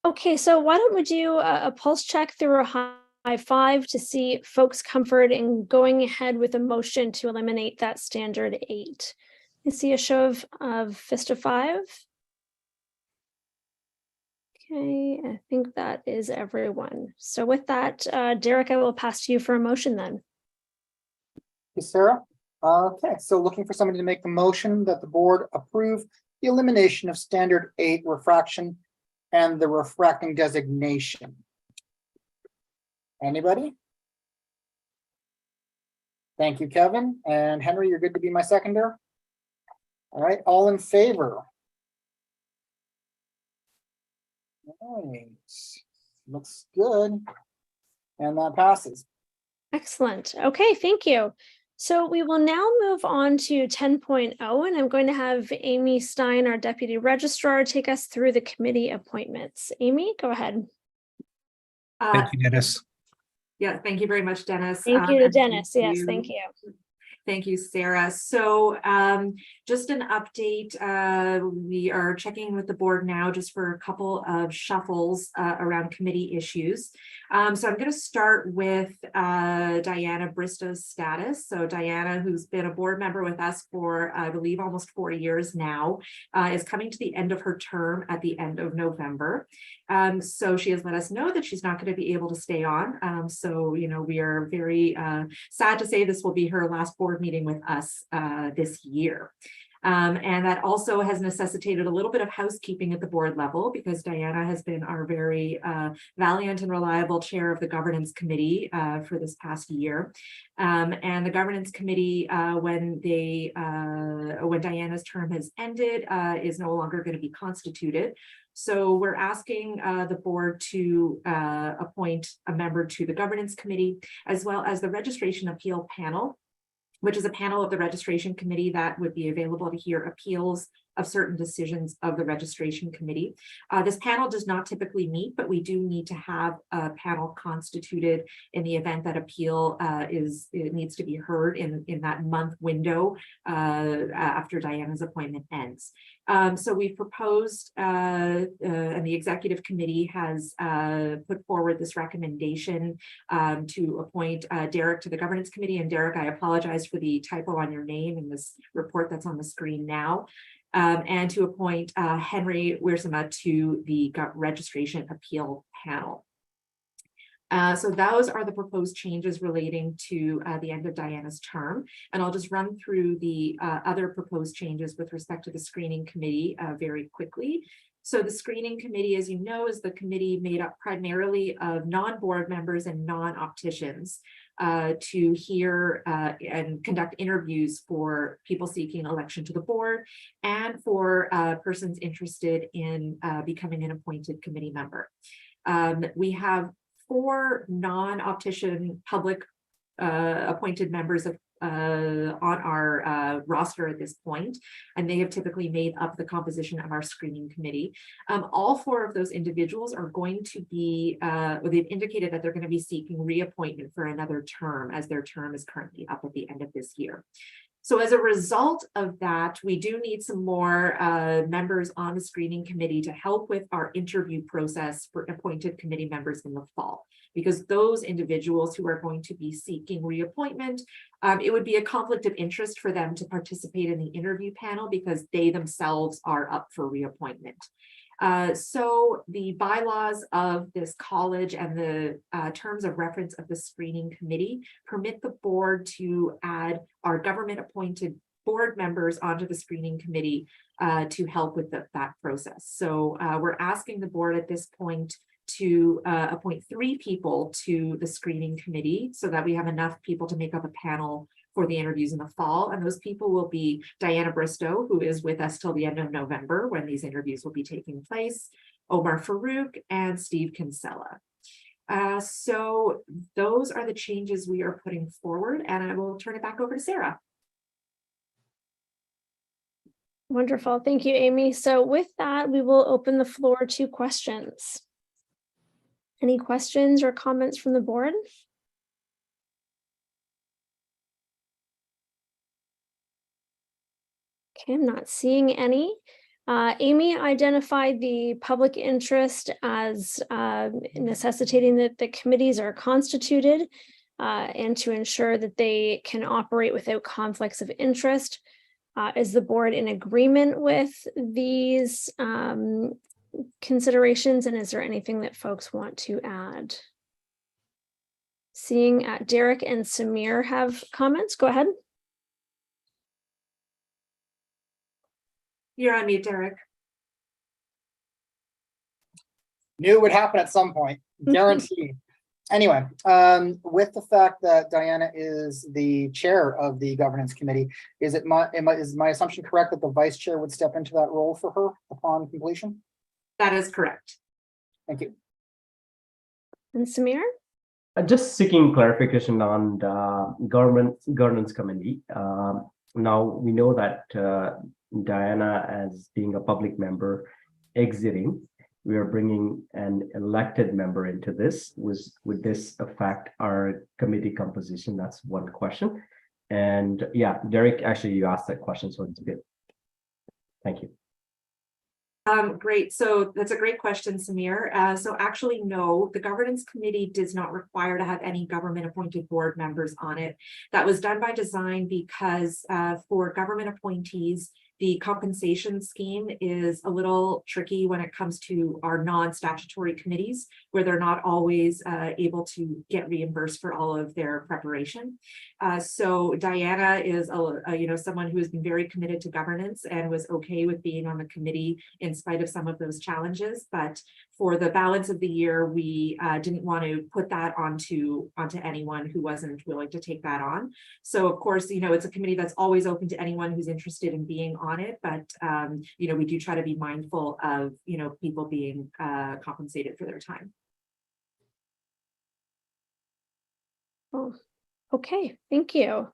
Okay, so why don't we do a pulse check through a high five to see folks' comfort in going ahead with a motion to eliminate that standard 8. I see a show of fist of 5. Okay, I think that is everyone. So with that, Derek, I will pass to you for a motion then. Hey, Sarah. Okay, so looking for somebody to make the motion that the board approve the elimination of standard 8 refraction and the refracting designation. Anybody? Thank you, Kevin. And Henry, you're good to be my seconder? All right, all in favor? All right, looks good. And that passes. Excellent. Okay, thank you. So we will now move on to 10.0, and I'm going to have Amy Stein, our Deputy Registrar, take us through the committee appointments. Amy, go ahead. Thank you, Dennis. Yeah, thank you very much, Dennis. Thank you to and Dennis. Yes, thank you. Thank you, Sarah. So just an update, we are checking with the board now just for a couple of shuffles around committee issues. So I'm going to start with Diana Bristow's status. So Diana, who's been a board member with us for, I believe, almost 4 years now, is coming to the end of her term at the end of November. So she has let us know that she's not going to be able to stay on. So, we are very sad to say this will be her last board meeting with us this year. And that also has necessitated a little bit of housekeeping at the board level because Diana has been our very valiant and reliable chair of the governance committee for this past year. And the governance committee, when Diana's term has ended, is no longer going to be constituted. So we're asking the board to appoint a member to the governance committee, as well as the registration appeal panel, which is a panel of the registration committee that would be available to hear appeals of certain decisions of the registration committee. This panel does not typically meet, but we do need to have a panel constituted in the event that appeal it needs to be heard in that month window after Diana's appointment ends. So we've proposed, and the executive committee has put forward this recommendation to appoint Derek to the governance committee. And Derek, I apologize for the typo on your name in this report that's on the screen now. And to appoint Henry Wiersema to the registration appeal panel. So those are the proposed changes relating to the end of Diana's term. And I'll just run through the other proposed changes with respect to the screening committee very quickly. So the screening committee, as you know, is the committee made up primarily of non-board members and non-opticians to hear and conduct interviews for people seeking election to the board and for persons interested in becoming an appointed committee member. We have 4 non-optician public appointed members on our roster at this point, and they have typically made up the composition of our screening committee. All 4 of those individuals are going to be, they've indicated that they're going to be seeking reappointment for another term, as their term is currently up at the end of this year. So as a result of that, we do need some more members on the screening committee to help with our interview process for appointed committee members in the fall, because those individuals who are going to be seeking reappointment, it would be a conflict of interest for them to participate in the interview panel because they themselves are up for reappointment. So the bylaws of this college and the terms of reference of the screening committee permit the board to add our government appointed board members onto the screening committee to help with that process. So we're asking the board at this point to appoint 3 people to the screening committee so that we have enough people to make up a panel for the interviews in the fall. And those people will be Diana Bristow, who is with us till the end of November when these interviews will be taking place, Omar Farouk, and Steve Kinsella. So those are the changes we are putting forward, and I will turn it back over to Sarah. Wonderful. Thank you, Amy. So with that, we will open the floor to questions. Any questions or comments from the board? Okay, I'm not seeing any. Amy identified the public interest as necessitating that the committees are constituted and to ensure that they can operate without conflicts of interest. Is the board in agreement with these considerations, and is there anything that folks want to add? Seeing Derek and Samir have comments, go ahead. You're on mute, Derek. Knew it would happen at some point, guaranteed. Anyway, with the fact that Diana is the chair of the governance committee, is my assumption correct that the vice chair would step into that role for her upon completion? That is correct. Thank you. And Samir? Just seeking clarification on the governance committee. Now we know that Diana, as being a public member, exiting, we are bringing an elected member into this. Would this affect our committee composition? That's one question. And yeah, Derek, actually you asked that question, so it's good. Thank you. Great. So that's a great question, Samir. So actually, no, the governance committee does not require to have any government appointed board members on it. That was done by design because for government appointees, the compensation scheme is a little tricky when it comes to our non-statutory committees, where they're not always able to get reimbursed for all of their preparation. So Diana is someone who has been very committed to governance and was okay with being on the committee in spite of some of those challenges. But for the balance of the year, we didn't want to put that onto anyone who wasn't willing to take that on. So of course, it's a committee that's always open to anyone who's interested in being on it, but we do try to be mindful of people being compensated for their time. Oh, okay, thank you.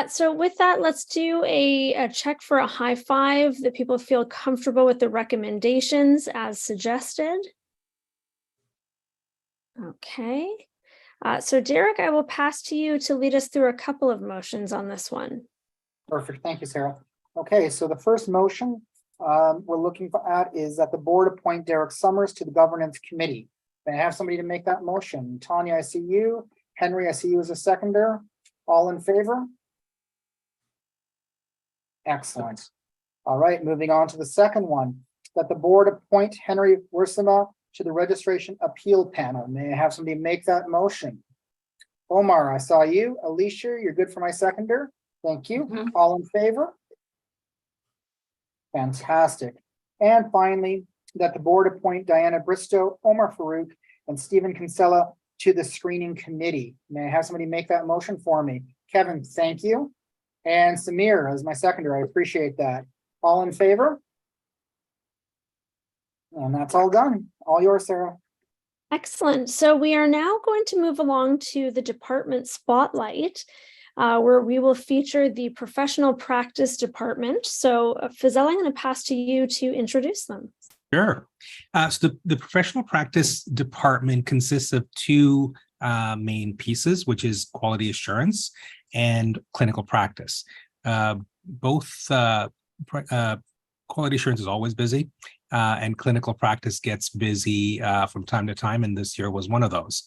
So with that, let's do a check for a high five that people feel comfortable with the recommendations as suggested. Okay. So Derek, I will pass to you to lead us through a couple of motions on this one. Perfect. Thank you, Sarah. Okay, so the first motion we're looking at is that the board appoint Derek Summers to the governance committee. May I have somebody to make that motion? Tanya, I see you. Henry, I see you as a seconder. All in favor? Excellent. All right, moving on to the second one, that the board appoint Henry Wursima to the registration appeal panel. May I have somebody make that motion? Omar, I saw you. Alicia, you're good for my seconder. Thank you. All in favor? Fantastic. And finally, that the board appoint Diana Bristow, Omar Farouk, and Stephen Kinsella to the screening committee. May I have somebody make that motion for me? Kevin, thank you. And Samir as my seconder, I appreciate that. All in favor? And that's all done. All yours, Sarah. Excellent. So we are now going to move along to the department spotlight, where we will feature the professional practice department. So Fazelle, I'm going to pass to you to introduce them. Sure. So the professional practice department consists of two main pieces, which is quality assurance and clinical practice. Both quality assurance is always busy, and clinical practice gets busy from time to time, and this year was one of those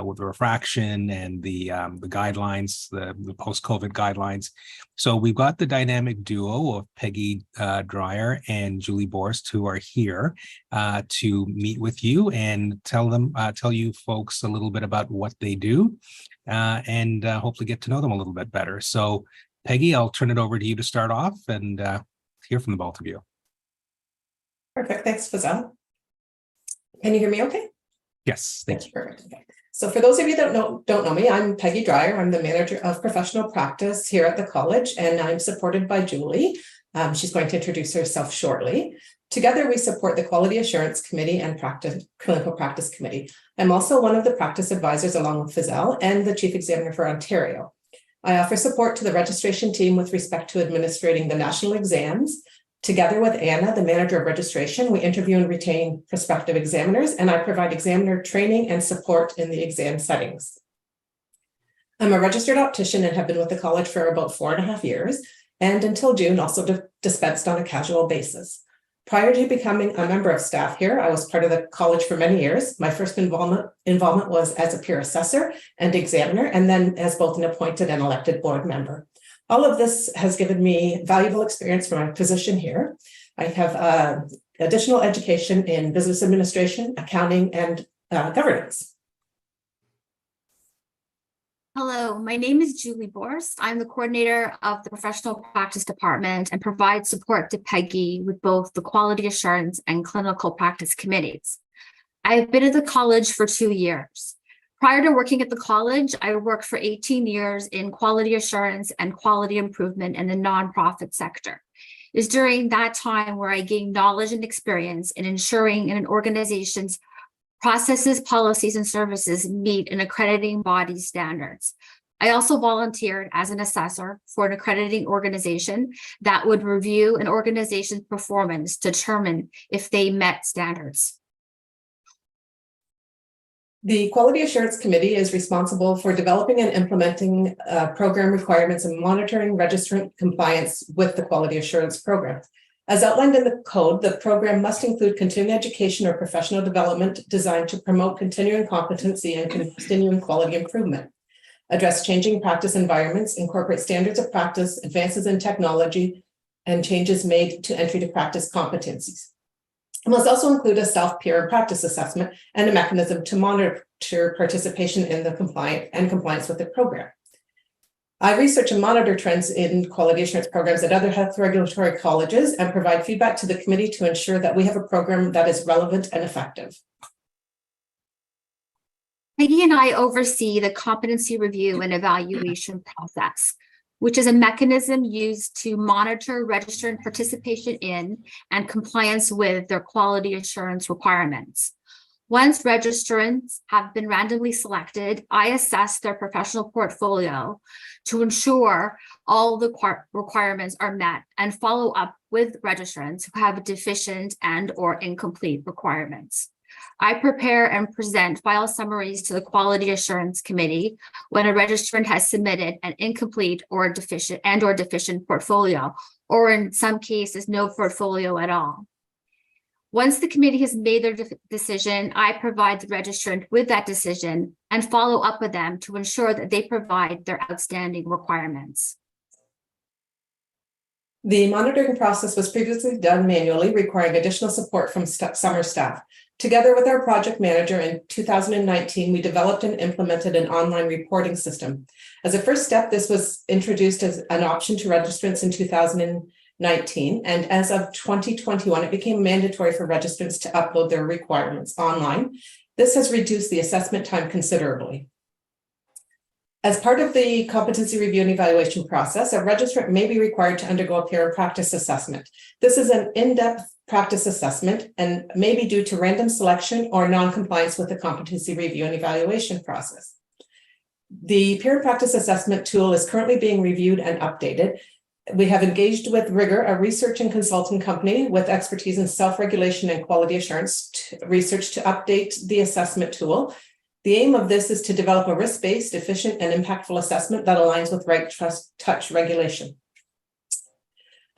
with the refraction and the guidelines, the post-COVID guidelines. So we've got the dynamic duo of Peggy Dreyer and Julie Borst, who are here to meet with you and tell you folks a little bit about what they do, and hopefully get to know them a little bit better. So Peggy, I'll turn it over to you to start off and hear from the both of you. Perfect. Thanks, Fazelle. Can you hear me okay? Yes, thank you. Perfect. Okay. So for those of you that don't know me, I'm Peggy Dreyer. I'm the manager of professional practice here at the college, and I'm supported by Julie. She's going to introduce herself shortly. Together, we support the Quality Assurance Committee and Clinical Practice Committee. I'm also one of the practice advisors along with Fazelle and the Chief Examiner for Ontario. I offer support to the registration team with respect to administrating the national exams. Together with Anna, the manager of registration, we interview and retain prospective examiners, and I provide examiner training and support in the exam settings. I'm a registered optician and have been with the college for about 4.5 years, and until June also dispensed on a casual basis. Prior to becoming a member of staff here, I was part of the college for many years. My first involvement was as a peer assessor and examiner, and then as both an appointed and elected board member. All of this has given me valuable experience for my position here. I have additional education in business administration, accounting, and governance. Hello, my name is Julie Borst. I'm the coordinator of the professional practice department and provide support to Peggy with both the quality assurance and clinical practice committees. I've been at the college for 2 years. Prior to working at the college, I worked for 18 years in quality assurance and quality improvement in the nonprofit sector. It's during that time where I gained knowledge and experience in ensuring an organization's processes, policies, and services meet an accrediting body standards. I also volunteered as an assessor for an accrediting organization that would review an organization's performance to determine if they met standards. The Quality Assurance Committee is responsible for developing and implementing program requirements and monitoring registrant compliance with the Quality Assurance Program. As outlined in the code, the program must include continuing education or professional development designed to promote continuing competency and continuing quality improvement, address changing practice environments, incorporate standards of practice, advances in technology, and changes made to entry to practice competencies. It must also include a self-peer practice assessment and a mechanism to monitor participation in the compliance with the program. I research and monitor trends in quality assurance programs at other health regulatory colleges and provide feedback to the committee to ensure that we have a program that is relevant and effective. Peggy and I oversee the competency review and evaluation process, which is a mechanism used to monitor registrant participation in and compliance with their quality assurance requirements. Once registrants have been randomly selected, I assess their professional portfolio to ensure all the requirements are met and follow up with registrants who have deficient and/or incomplete requirements. I prepare and present file summaries to the Quality Assurance Committee when a registrant has submitted an incomplete or deficient portfolio, or in some cases, no portfolio at all. Once the committee has made their decision, I provide the registrant with that decision and follow up with them to ensure that they provide their outstanding requirements. The monitoring process was previously done manually, requiring additional support from summer staff. Together with our project manager in 2019, we developed and implemented an online reporting system. As a first step, this was introduced as an option to registrants in 2019, and as of 2021, it became mandatory for registrants to upload their requirements online. This has reduced the assessment time considerably. As part of the competency review and evaluation process, a registrant may be required to undergo a peer and practice assessment. This is an in-depth practice assessment and may be due to random selection or non-compliance with the competency review and evaluation process. The peer and practice assessment tool is currently being reviewed and updated. We have engaged with Rigor, a research and consulting company with expertise in self-regulation and quality assurance research, to update the assessment tool. The aim of this is to develop a risk-based, efficient, and impactful assessment that aligns with Right Trust Touch regulation.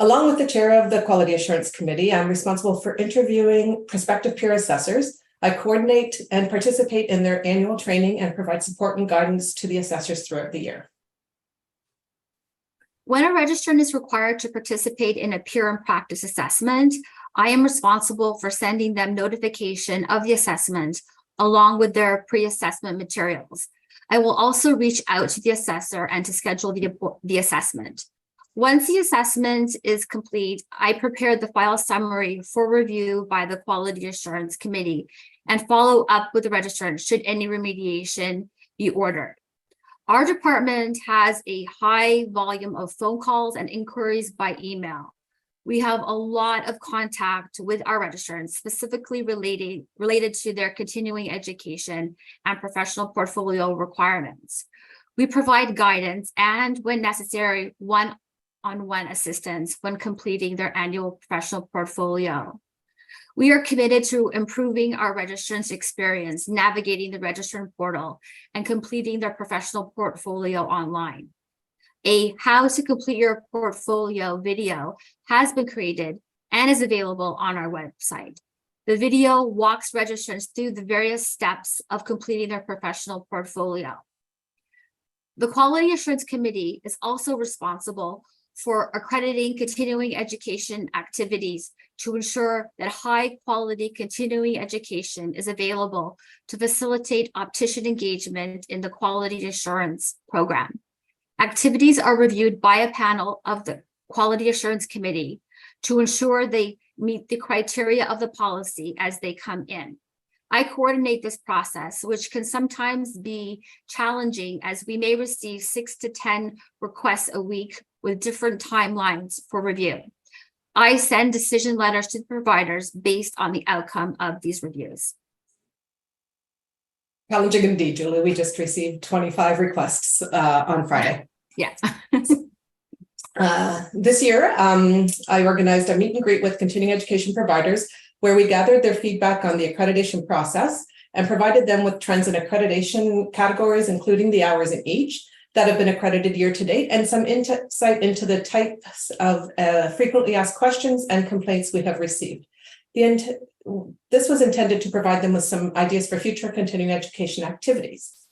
Along with the chair of the Quality Assurance Committee, I'm responsible for interviewing prospective peer assessors. I coordinate and participate in their annual training and provide support and guidance to the assessors throughout the year. When a registrant is required to participate in a peer and practice assessment, I am responsible for sending them notification of the assessment along with their pre-assessment materials. I will also reach out to the assessor and to schedule the assessment. Once the assessment is complete, I prepared the file summary for review by the Quality Assurance Committee and follow up with the registrant should any remediation be ordered. Our department has a high volume of phone calls and inquiries by email. We have a lot of contact with our registrants, specifically related to their continuing education and professional portfolio requirements. We provide guidance and, when necessary, one-on-one assistance when completing their annual professional portfolio. We are committed to improving our registrants' experience, navigating the registrant portal, and completing their professional portfolio online. A How to Complete Your Portfolio video has been created and is available on our website. The video walks registrants through the various steps of completing their professional portfolio. The Quality Assurance Committee is also responsible for accrediting continuing education activities to ensure that high-quality continuing education is available to facilitate optician engagement in the Quality Assurance Program. Activities are reviewed by a panel of the Quality Assurance Committee to ensure they meet the criteria of the policy as they come in. I coordinate this process, which can sometimes be challenging as we may receive 6 to 10 requests a week with different timelines for review. I send decision letters to the providers based on the outcome of these reviews. Challenging indeed, Julie. We just received 25 requests on Friday. Yes. This year, I organized a meet and greet with continuing education providers where we gathered their feedback on the accreditation process and provided them with trends in accreditation categories, including the hours in each that have been accredited year to date, and some insight into the types of frequently asked questions and complaints we have received. This was intended to provide them with some ideas for future continuing education activities.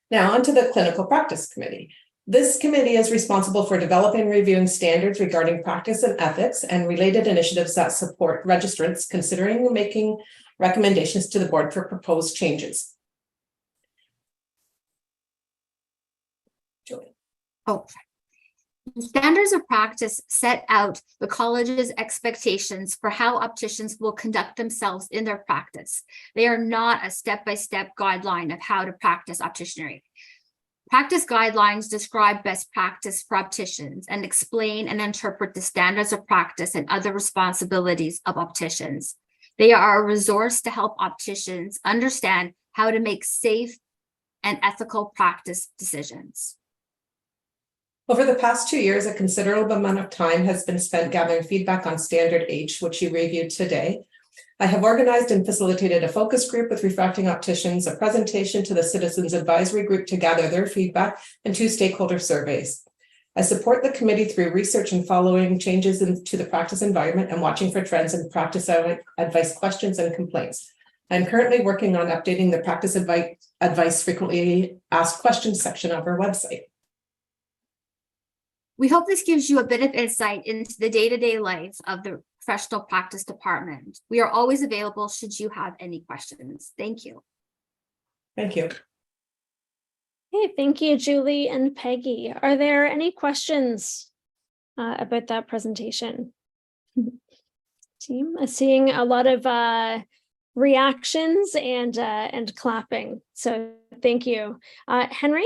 Now, onto the Clinical Practice Committee. This committee is responsible for developing and reviewing standards regarding practice and ethics and related initiatives that support registrants considering making recommendations to the board for proposed changes. Julie. Oh, standards of practice set out the college's expectations for how opticians will conduct themselves in their practice. They are not a step-by-step guideline of how to practice opticianry. Practice guidelines describe best practice for opticians and explain and interpret the standards of practice and other responsibilities of opticians. They are a resource to help opticians understand how to make safe and ethical practice decisions. Over the past 2 years, a considerable amount of time has been spent gathering feedback on Standard H, which you reviewed today. I have organized and facilitated a focus group with refracting opticians, a presentation to the Citizens Advisory Group to gather their feedback, and 2 stakeholder surveys. I support the committee through research and following changes into the practice environment and watching for trends in practice advice questions and complaints. I'm currently working on updating the practice advice frequently asked questions section of our website. We hope this gives you a bit of insight into the day-to-day life of the professional practice department. We are always available should you have any questions. Thank you. Thank you. Okay, thank you, Julie and Peggy. Are there any questions about that presentation? Team, seeing a lot of reactions and clapping. So thank you. Henry?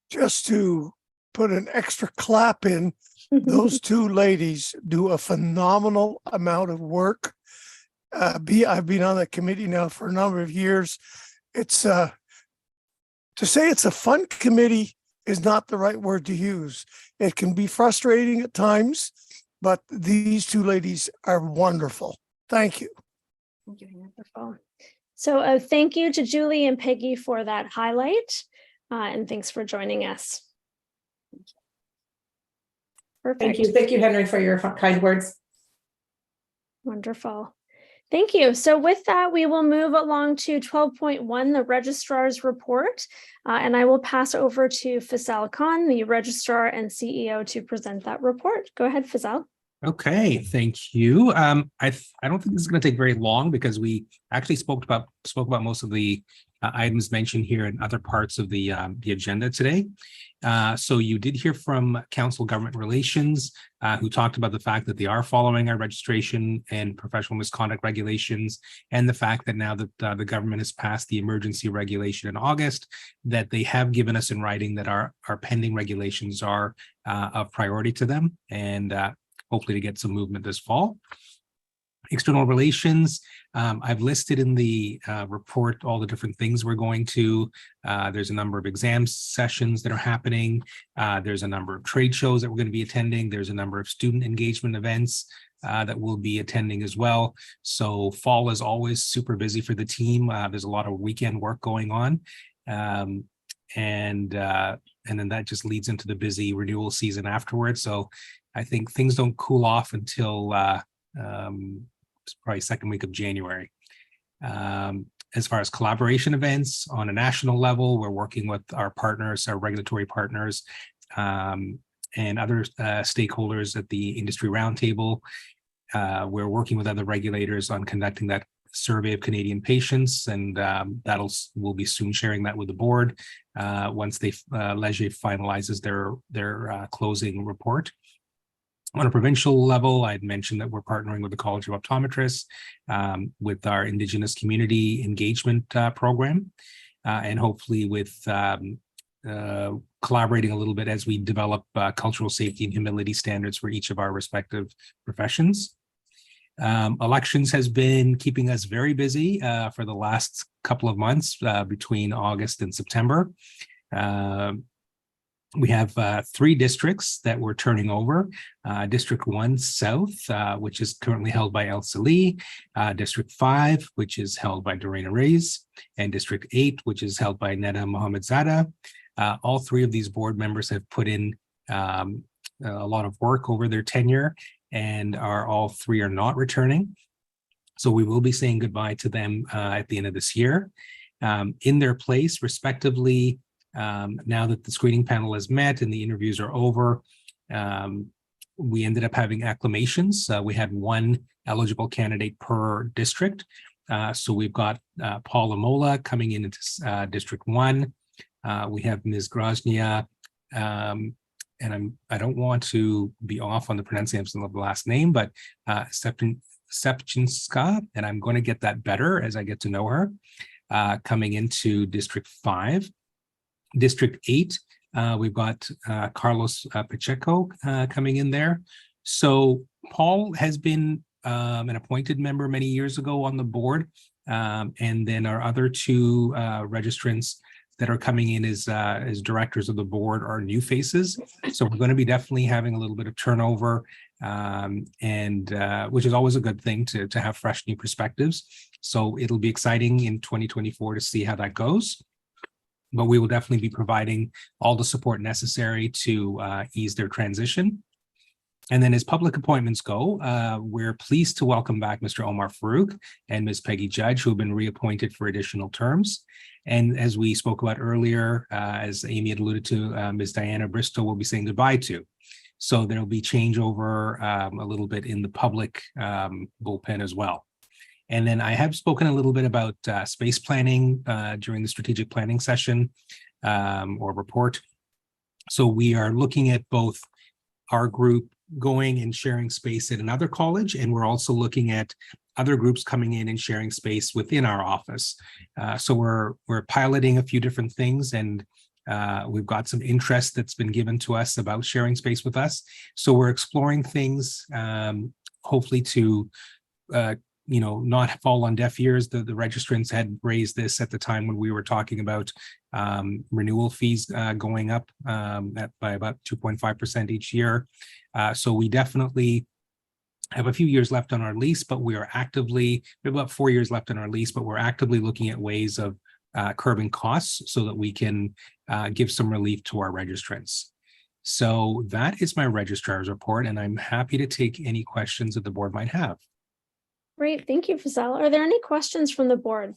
Just to put an extra clap in, those 2 ladies do a phenomenal amount of work. I've been on the committee now for a number of years. It's to say it's a fun committee is not the right word to use. It can be frustrating at times, but these 2 ladies are wonderful. Thank you. Thank you, wonderful. So thank you to Julie and Peggy for that highlight, and thanks for joining us. Perfect. Thank you, Henry, for your kind words. Wonderful. Thank you. So with that, we will move along to 12.1, the registrar's report, and I will pass over to Faisal Khan, the registrar and CEO, to present that report. Go ahead, Faisal. Okay, thank you. I don't think this is going to take very long because we actually spoke about most of the items mentioned here in other parts of the agenda today. So you did hear from Council Government Relations, who talked about the fact that they are following our registration and professional misconduct regulations, and the fact that now that the government has passed the emergency regulation in August, that they have given us in writing that our pending regulations are of priority to them, and hopefully to get some movement this fall. External relations, I've listed in the report all the different things we're going to. There's a number of exam sessions that are happening. There's a number of trade shows that we're going to be attending. There's a number of student engagement events that we'll be attending as well. So fall is always super busy for the team. There's a lot of weekend work going on. And then that just leads into the busy renewal season afterwards. So I think things don't cool off until probably second week of January. As far as collaboration events on a national level, we're working with our partners, our regulatory partners, and other stakeholders at the industry roundtable. We're working with other regulators on conducting that survey of Canadian patients, and we'll be soon sharing that with the board once Leger finalizes their closing report. On a provincial level, I'd mentioned that we're partnering with the College of Optometrists with our Indigenous community engagement program, and hopefully with collaborating a little bit as we develop cultural safety and humility standards for each of our respective professions. Elections has been keeping us very busy for the last couple of months between August and September. We have 3 districts that we're turning over. District 1 South, which is currently held by Elsa Lee, District 5, which is held by Dorena Reyes, and District 8, which is held by Neda Mohamedzada. All 3 of these board members have put in a lot of work over their tenure, and all 3 are not returning. So we will be saying goodbye to them at the end of this year. In their place, respectively, now that the screening panel has met and the interviews are over, we ended up having acclamations. We had 1 eligible candidate per district. So we've got Paula Mola coming in into District 1. We have Ms. Groznia, and I don't want to be off on the pronunciation of the last name, but Sepchinska, and I'm going to get that better as I get to know her, coming into District 5. District 8, we've got Carlos Pacheco coming in there. So Paul has been an appointed member many years ago on the board, and then our other 2 registrants that are coming in as directors of the board are new faces. So we're going to be definitely having a little bit of turnover, and which is always a good thing to have fresh new perspectives. So it'll be exciting in 2024 to see how that goes. But we will definitely be providing all the support necessary to ease their transition. And then as public appointments go, we're pleased to welcome back Mr. Omar Farouk and Ms. Peggy Judge, who have been reappointed for additional terms. And as we spoke about earlier, as Amy had alluded to, Ms. Diana Bristow will be saying goodbye to. So there'll be changeover a little bit in the public bullpen as well. And then I have spoken a little bit about space planning during the strategic planning session or report. So we are looking at both our group going and sharing space at another college, and we're also looking at other groups coming in and sharing space within our office. So we're piloting a few different things, and we've got some interest that's been given to us about sharing space with us. So we're exploring things, hopefully to not fall on deaf ears. The registrants had raised this at the time when we were talking about renewal fees going up by about 2.5% each year. So we definitely have a few years left on our lease, but we have about 4 years left on our lease, but we're actively looking at ways of curbing costs so that we can give some relief to our registrants. So that is my registrar's report, and I'm happy to take any questions that the board might have. Great, thank you, Faisal. Are there any questions from the board?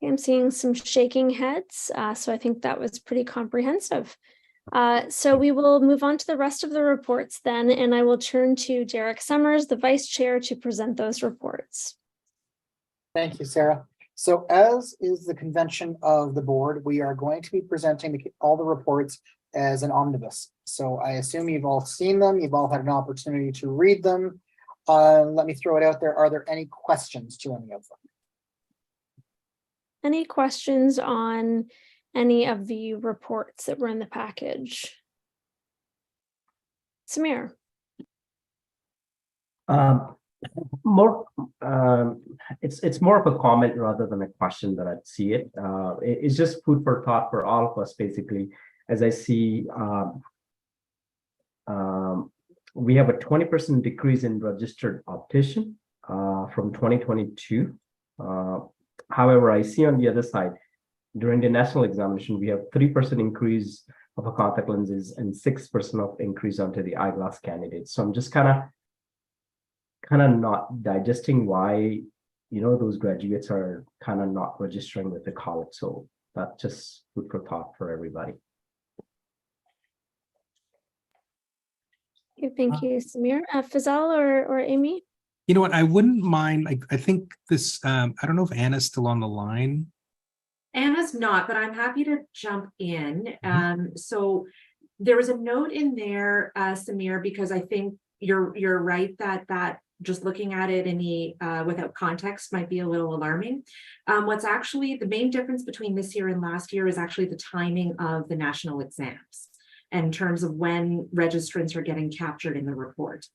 I'm seeing some shaking heads, so I think that was pretty comprehensive. So we will move on to the rest of the reports then, and I will turn to Derek Summers, the Vice Chair, to present those reports. Thank you, Sarah. So as is the convention of the board, we are going to be presenting all the reports as an omnibus. So I assume you've all seen them. You've all had an opportunity to read them. Let me throw it out there. Are there any questions to any of them? Any questions on any of the reports that were in the package? Samir. It's more of a comment rather than a question that I'd see it. It's just food for thought for all of us, basically. As I see, we have a 20% decrease in registered optician from 2022. However, I see on the other side, during the national examination, we have 3% increase of a contact lenses and 6% of increase onto the eyeglass candidates. So I'm just kind of not digesting why, those graduates are kind of not registering with the college. So that's just food for thought for everybody. Thank you, Samir. Fazal or Amy? You know what? I wouldn't mind. I think this, I don't know if Anna's still on the line. Anna's not, but I'm happy to jump in. So there was a note in there, Samir, because I think you're right that just looking at it in the without context might be a little alarming. What's actually the main difference between this year and last year is actually the timing of the national exams in terms of when registrants are getting captured in the report.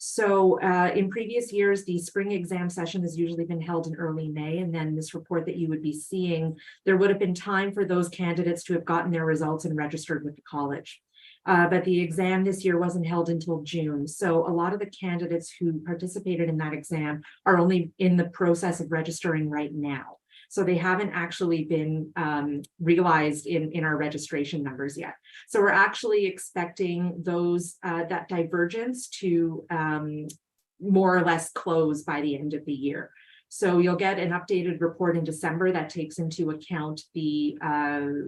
So in previous years, the spring exam session has usually been held in early May, and then this report that you would be seeing, there would have been time for those candidates to have gotten their results and registered with the college. But the exam this year wasn't held until June. So a lot of the candidates who participated in that exam are only in the process of registering right now. So they haven't actually been realized in our registration numbers yet. So we're actually expecting those that divergence to more or less close by the end of the year. So you'll get an updated report in December that takes into account the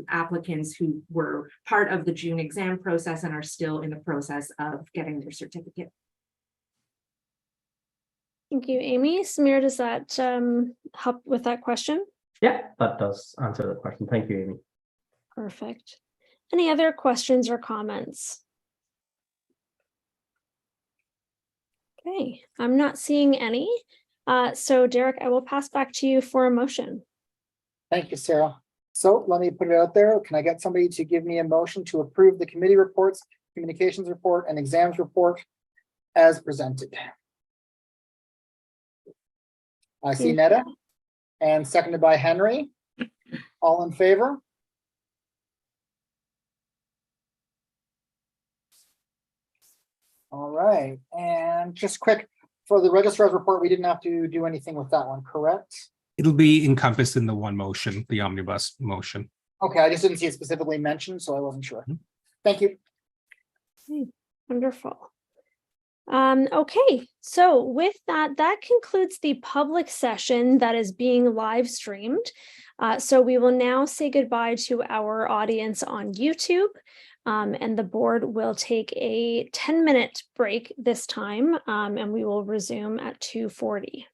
applicants who were part of the June exam process and are still in the process of getting their certificate. Thank you, Amy. Samir, does that help with that question? Yeah, that does answer the question. Thank you, Amy. Perfect. Any other questions or comments? Okay, I'm not seeing any. So Derek, I will pass back to you for a motion. Thank you, Sarah. So let me put it out there. Can I get somebody to give me a motion to approve the committee reports, communications report, and exams report as presented? I see Netta, and seconded by Henry. All in favor? All right, and just quick, for the registrar's report, we didn't have to do anything with that one, correct? It'll be encompassed in the one motion, the omnibus motion. Okay, I just didn't see it specifically mentioned, so I wasn't sure. Thank you. Okay, wonderful. Okay, so with that, that concludes the public session that is being live streamed. So we will now say goodbye to our audience on YouTube, and the board will take a 10-minute break this time, and we will resume at 2:40.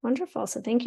Wonderful, so thank you.